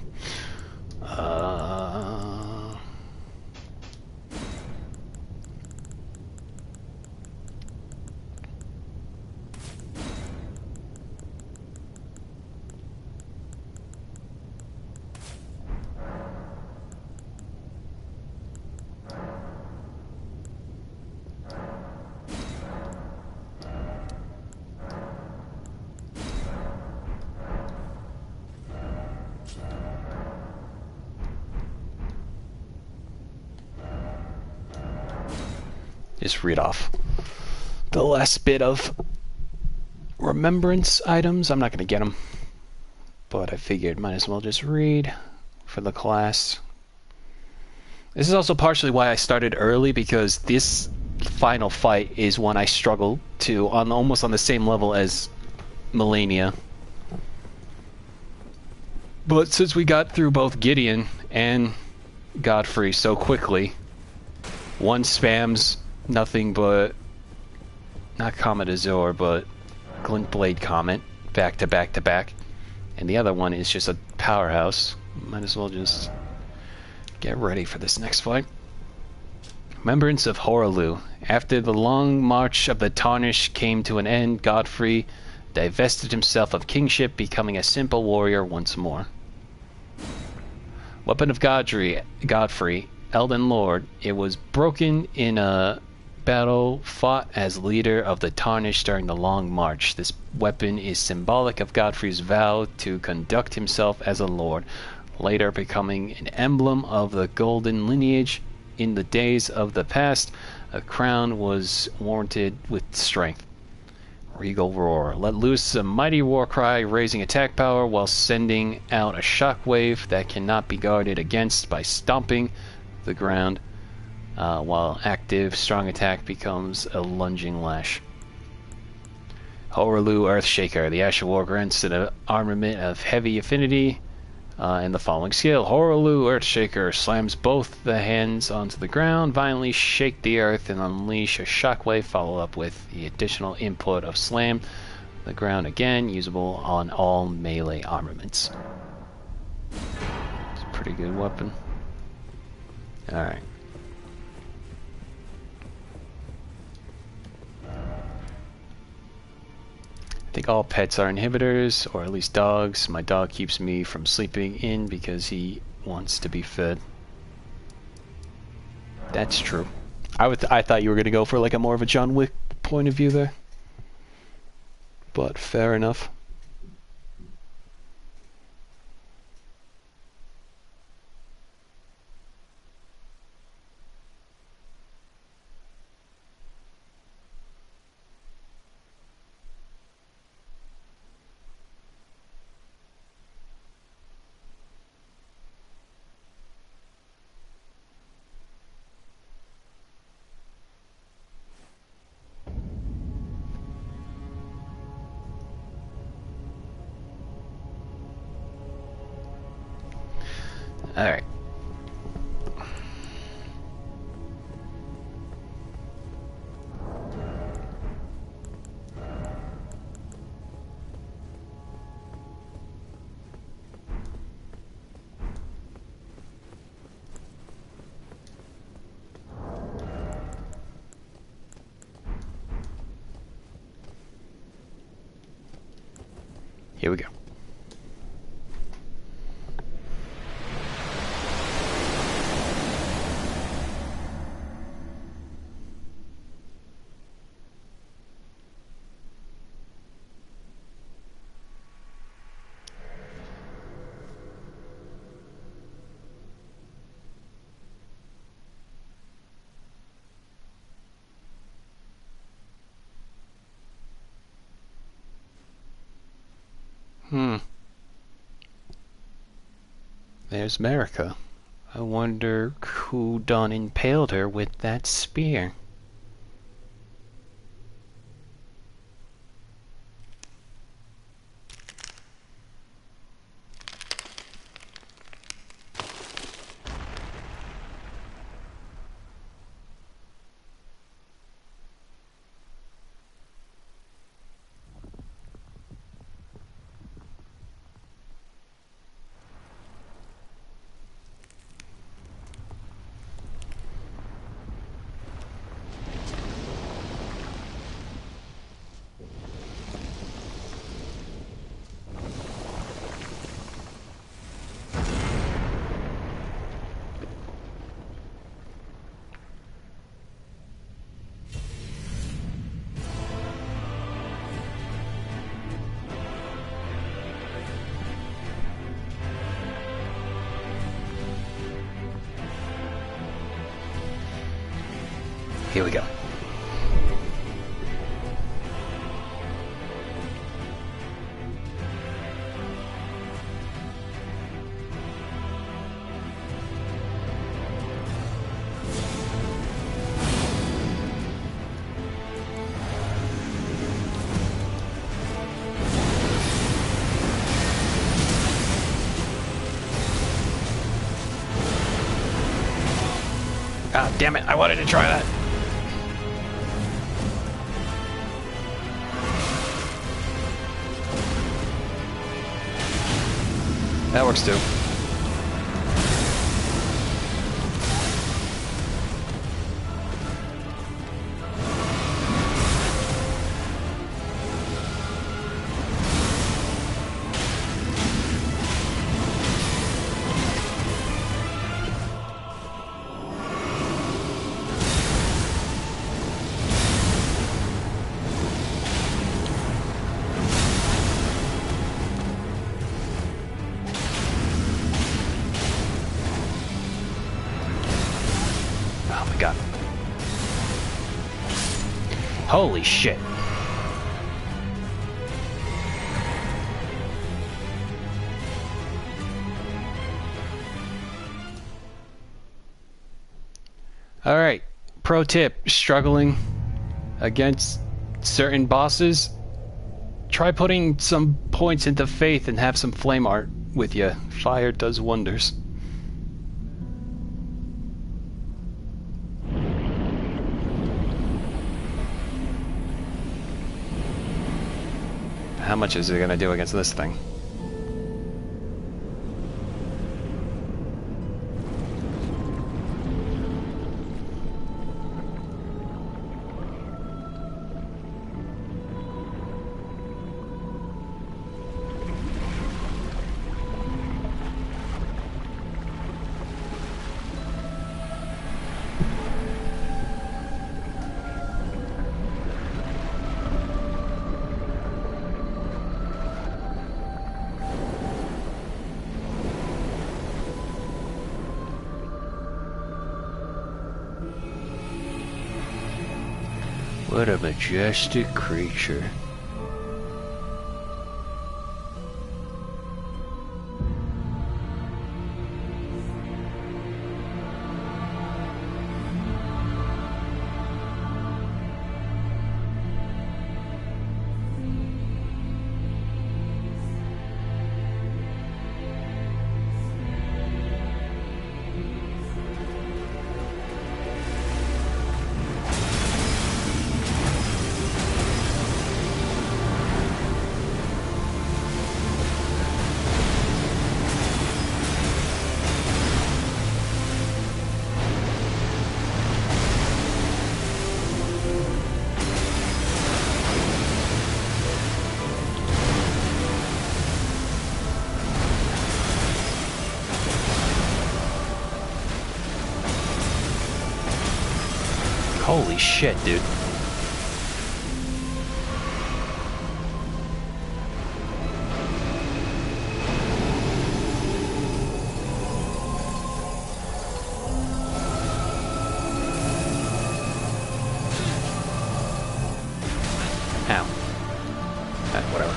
Just read off the last bit of remembrance items. I'm not going to get them, but I figured might as well just read for the class. This is also partially why I started early, because this final fight is one I struggle to almost on the same level as Melania. But since we got through both Gideon and Godfrey so quickly, one spams nothing but, not Comet Azor, but Glintblade Comet, back to back to back. And the other one is just a powerhouse. Might as well just get ready for this next fight. Remembrance of Horaloo. After the long march of the Tarnished came to an end, Godfrey divested himself of kingship, becoming a simple warrior once more. Weapon of Godfrey, Elden Lord. It was broken in a battle fought as leader of the Tarnished during the Long March. This weapon is symbolic of Godfrey's vow to conduct himself as a lord, later becoming an emblem of the golden lineage. In the days of the past, a crown was warranted with strength. Regal Roar. Let loose a mighty war cry, raising attack power while sending out a shockwave that cannot be guarded against by stomping the ground. While active, strong attack becomes a lunging lash. Horaloo Earthshaker. The Asher War grants an armament of heavy affinity and the following skill. Horaloo Earthshaker slams both the hands onto the ground, violently shake the earth, and unleash a shockwave, followed up with the additional input of slam the ground again, usable on all melee armaments. It's a pretty good weapon. Alright. I think all pets are inhibitors, or at least dogs. My dog keeps me from sleeping in because he wants to be fed. That's true. I thought you were going to go for like a more of a John Wick point of view there. But fair enough. Alright. Here we go. There's Marika. I wonder who done impaled her with that spear. Here we go. Ah, damn it, I wanted to try that. That works too. Holy shit. Alright, pro tip, struggling against certain bosses, try putting some points into faith and have some flame art with you. Fire does wonders. How much is it going to do against this thing? What a majestic creature. Holy shit, dude. Ow. Whatever.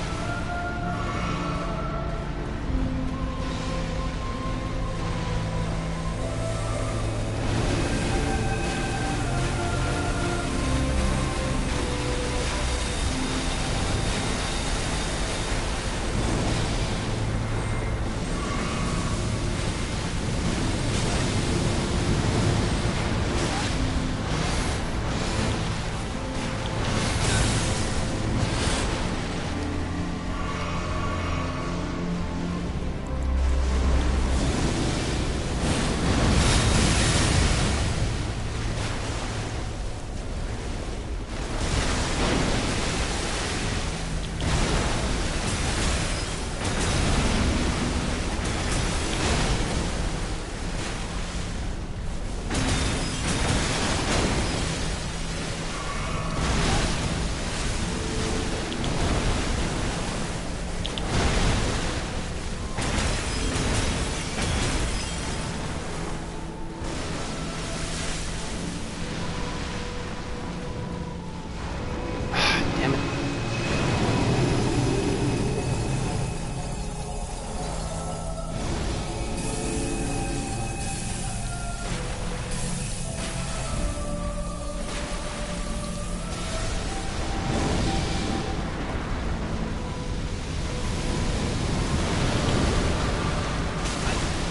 Damn it.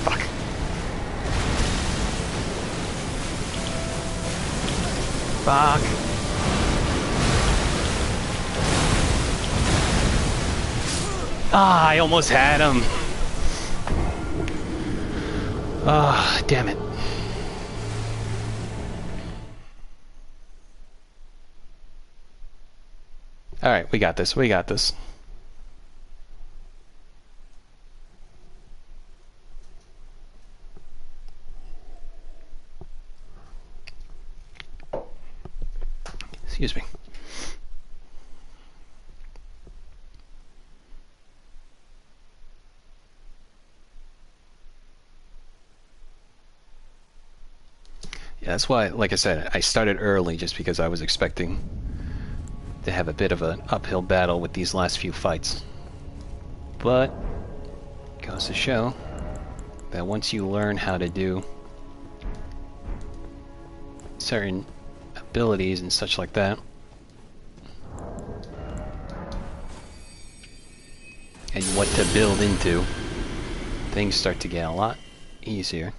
Fuck. Fuck. Ah, I almost had him. Ah, damn it. Alright, we got this, we got this. Excuse me. Yeah, that's why, like I said, I started early just because I was expecting to have a bit of an uphill battle with these last few fights. But it goes to show that once you learn how to do certain abilities and such like that, and what to build into, things start to get a lot easier.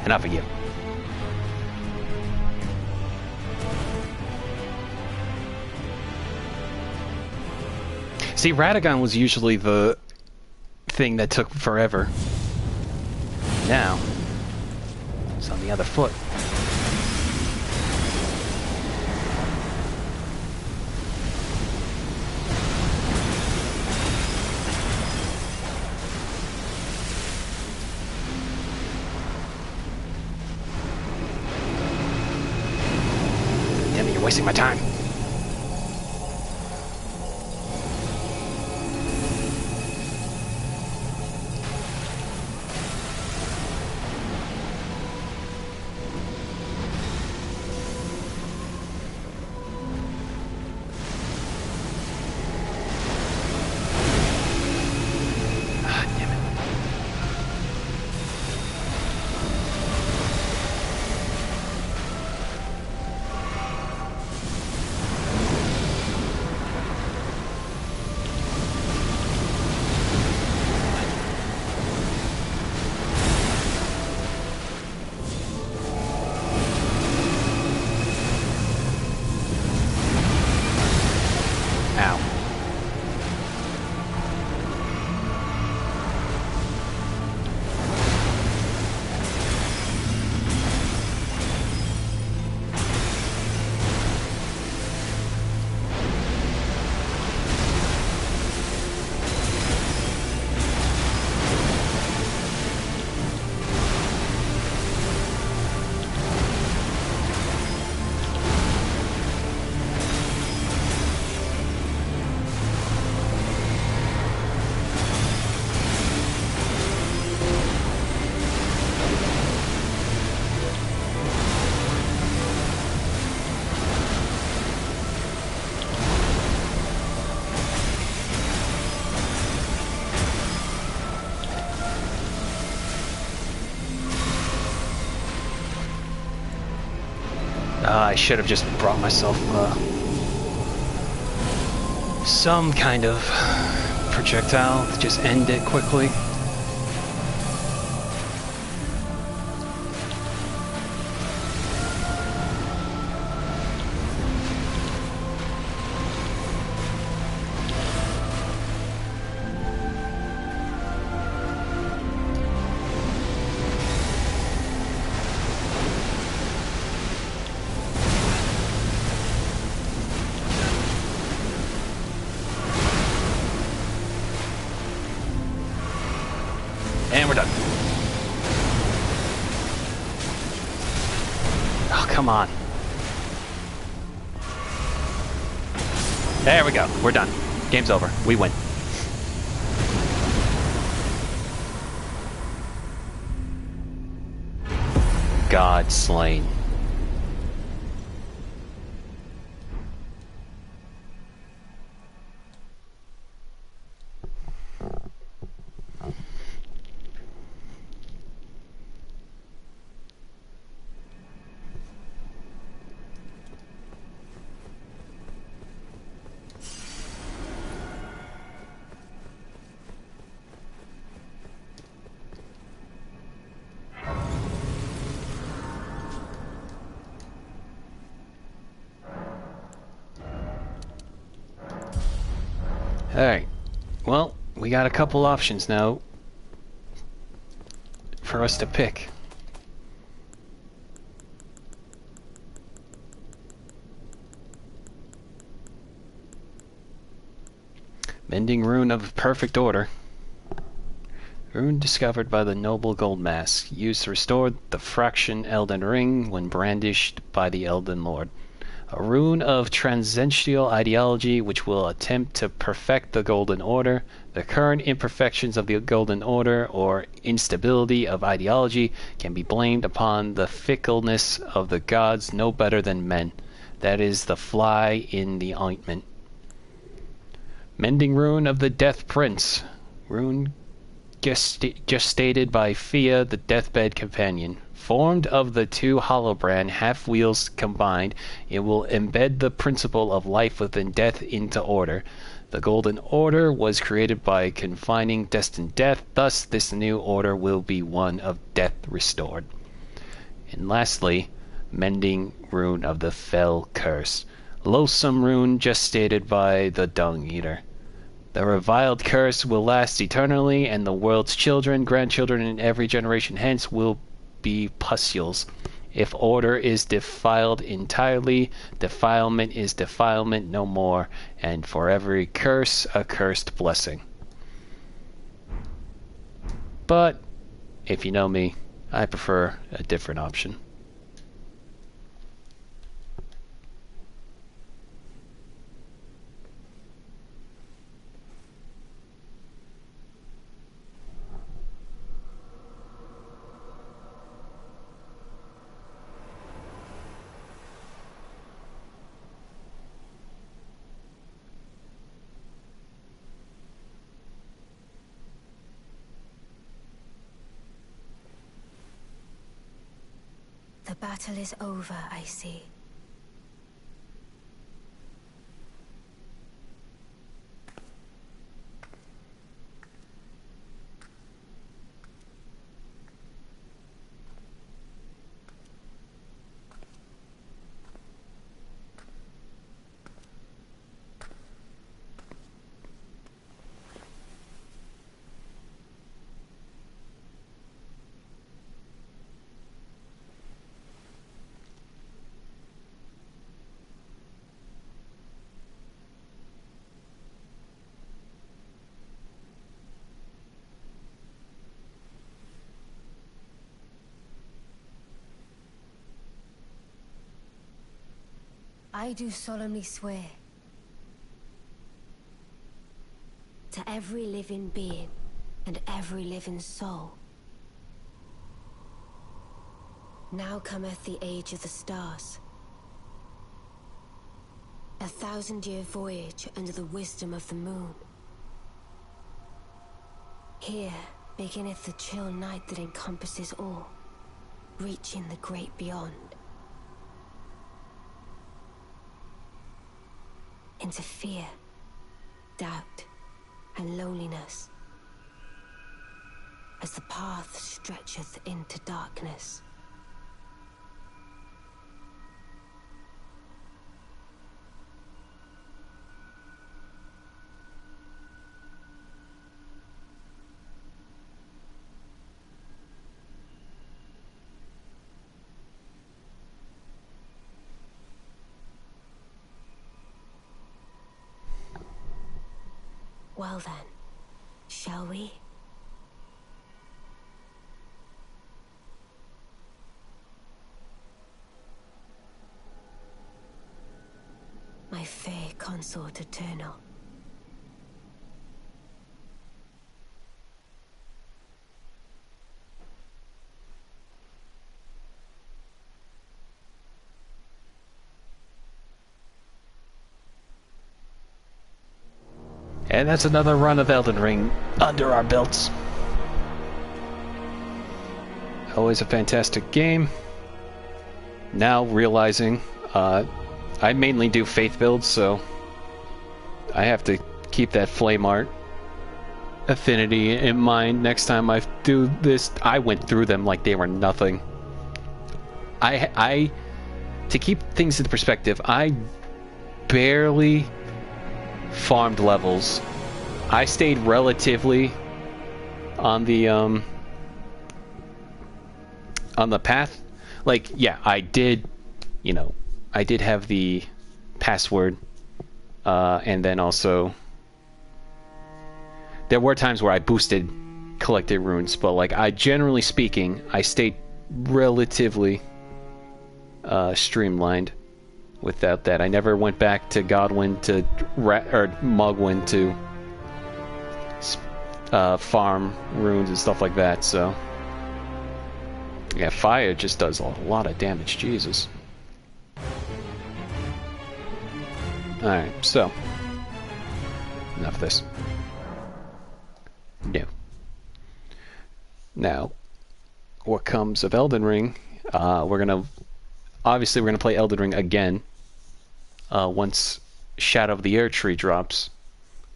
Enough of you. See, Radagon was usually the thing that took forever. Now, it's on the other foot. Damn it, you're wasting my time. I should have just brought myself some kind of projectile to just end it quickly. And we're done. Oh, come on. There we go. We're done. Game's over. We win. God slain. Alright. Well, we got a couple options now for us to pick. Mending Rune of Perfect Order. Rune discovered by the Noble Gold Mask, used to restore the Fraction Elden Ring when brandished by the Elden Lord. A rune of transcendental ideology which will attempt to perfect the Golden Order. The current imperfections of the Golden Order or instability of ideology can be blamed upon the fickleness of the gods no better than men. That is the fly in the ointment. Mending Rune of the Death Prince. Rune gestated by Fia, the deathbed companion. Formed of the two Holobrand half-wheels combined, it will embed the principle of life within death into order. The Golden Order was created by confining destined death, thus this new order will be one of death restored. And lastly, Mending Rune of the Fell Curse. Loathsome rune gestated by the Dung Eater. The reviled curse will last eternally, and the world's children, grandchildren, and every generation hence will be pustules. If order is defiled entirely, defilement is defilement no more, and for every curse, a cursed blessing. But, if you know me, I prefer a different option. The battle is over, I see. I do solemnly swear to every living being and every living soul. Now cometh the age of the stars. 1,000-year voyage under the wisdom of the moon. Here beginneth the chill night that encompasses all, reaching the great beyond. into fear, doubt, and loneliness. As the path stretcheth into darkness. Well then, shall we? My fair consort eternal. And that's another run of Elden Ring under our belts. Always a fantastic game. Now realizing, I mainly do faith builds, so I have to keep that flame art affinity in mind next time I do this. I went through them like they were nothing. To keep things into perspective, I barely farmed levels. I stayed relatively on the path. Like, yeah, I did, you know, I did have the password, and then also there were times where I boosted collected runes, but like, generally speaking, I stayed relatively streamlined without that. I never went back to Godwyn to Mogwyn to farm runes and stuff like that, so yeah, fire just does a lot of damage, Jesus. Alright, so enough of this. No. Now, what comes of Elden Ring, we're gonna play Elden Ring again once Shadow of the Erdtree drops,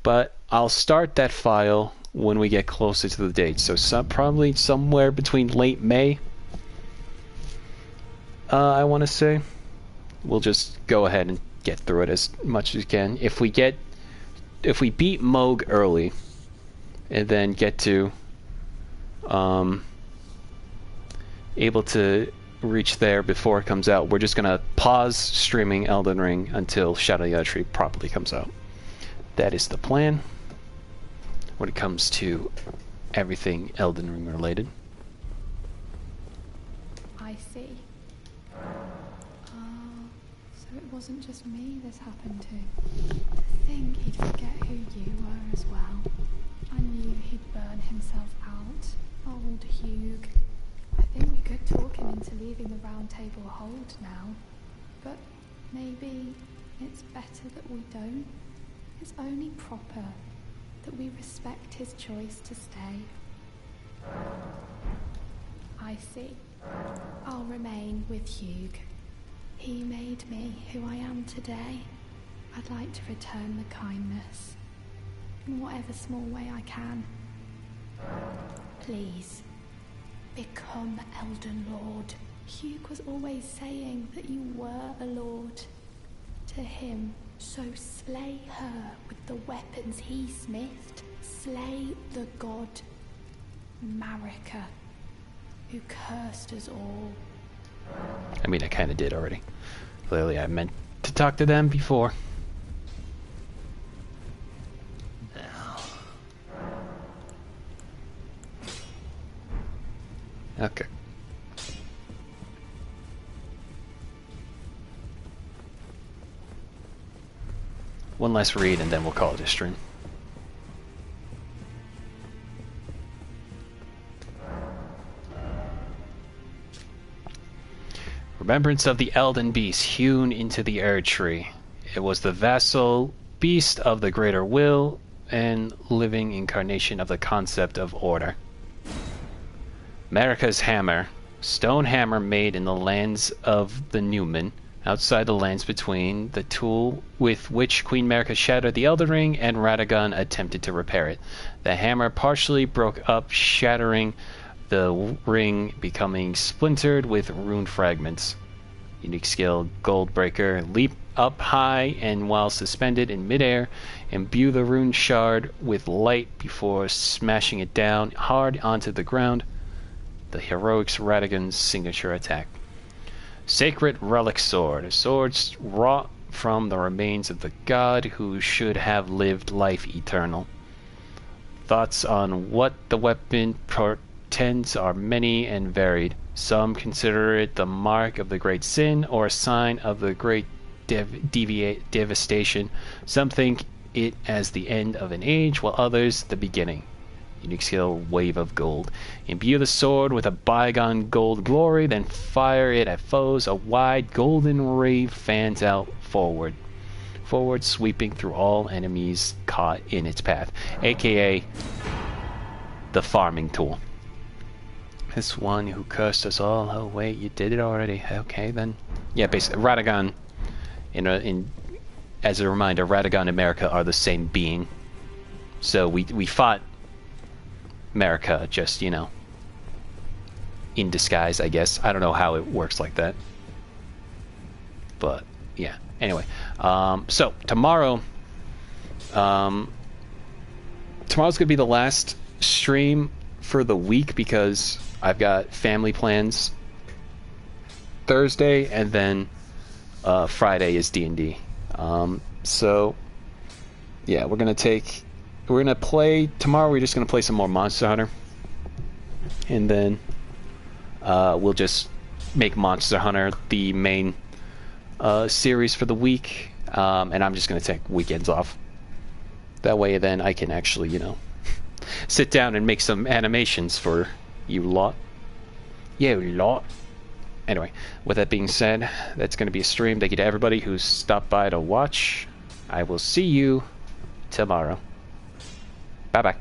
but I'll start that file when we get closer to the date, so probably somewhere between late May, I want to say. We'll just go ahead and get through it as much as we can. If we beat Moog early and then get to able to reach there before it comes out, we're just gonna pause streaming Elden Ring until Shadow of the Erdtree properly comes out. That is the plan when it comes to everything Elden Ring related. I see. So it wasn't just me this happened to. To think he'd forget who you were as well. I knew he'd burn himself out. Old Hugh. I think we could talk him into leaving the Round Table hold now. But maybe it's better that we don't. It's only proper that we respect his choice to stay. I see. I'll remain with Hugh. He made me who I am today. I'd like to return the kindness in whatever small way I can. Please, become Elden Lord. Hugh was always saying that you were a lord to him. So slay her with the weapons he smithed. Slay the god Marika, who cursed us all. I mean, I kind of did already. Clearly, I meant to talk to them before. Okay. One last read and then we'll call it a stream. Remembrance of the Elden beast hewn into the Erdtree. It was the vassal beast of the greater will and living incarnation of the concept of order. Marika's hammer, stone hammer made in the lands of the Newman, outside the lands between, the tool with which Queen Marika shattered the Elden Ring and Radagon attempted to repair it. The hammer partially broke up, shattering the ring, becoming splintered with rune fragments. Unique skill, Goldbreaker. Leap up high and while suspended in midair, imbue the rune shard with light before smashing it down hard onto the ground. The heroic's Radagon's signature attack. Sacred Relic Sword. A sword wrought from the remains of the god who should have lived life eternal. Thoughts on what the weapon portends are many and varied. Some consider it the mark of the great sin or a sign of the great devastation. Some think it as the end of an age, while others the beginning. Unique skill, Wave of Gold. Imbue the sword with a bygone gold glory, then fire it at foes. A wide golden ray fans out forward, sweeping through all enemies caught in its path, aka the farming tool. This one who cursed us all. Oh wait, you did it already. Okay then. Yeah, basically Radagon. As a reminder, Radagon and Marika are the same being. So we fought Marika, just, you know, in disguise, I guess. I don't know how it works like that. But, yeah. Anyway, so tomorrow, tomorrow's going to be the last stream for the week because I've got family plans Thursday, and then Friday is D&D. So, yeah, we're going to play, tomorrow we're just going to play some more Monster Hunter. And then we'll just make Monster Hunter the main series for the week. And I'm just going to take weekends off. That way then I can actually, you know, sit down and make some animations for you lot. You lot. Anyway, with that being said, that's going to be a stream. Thank you to everybody who's stopped by to watch. I will see you tomorrow. Bye-bye.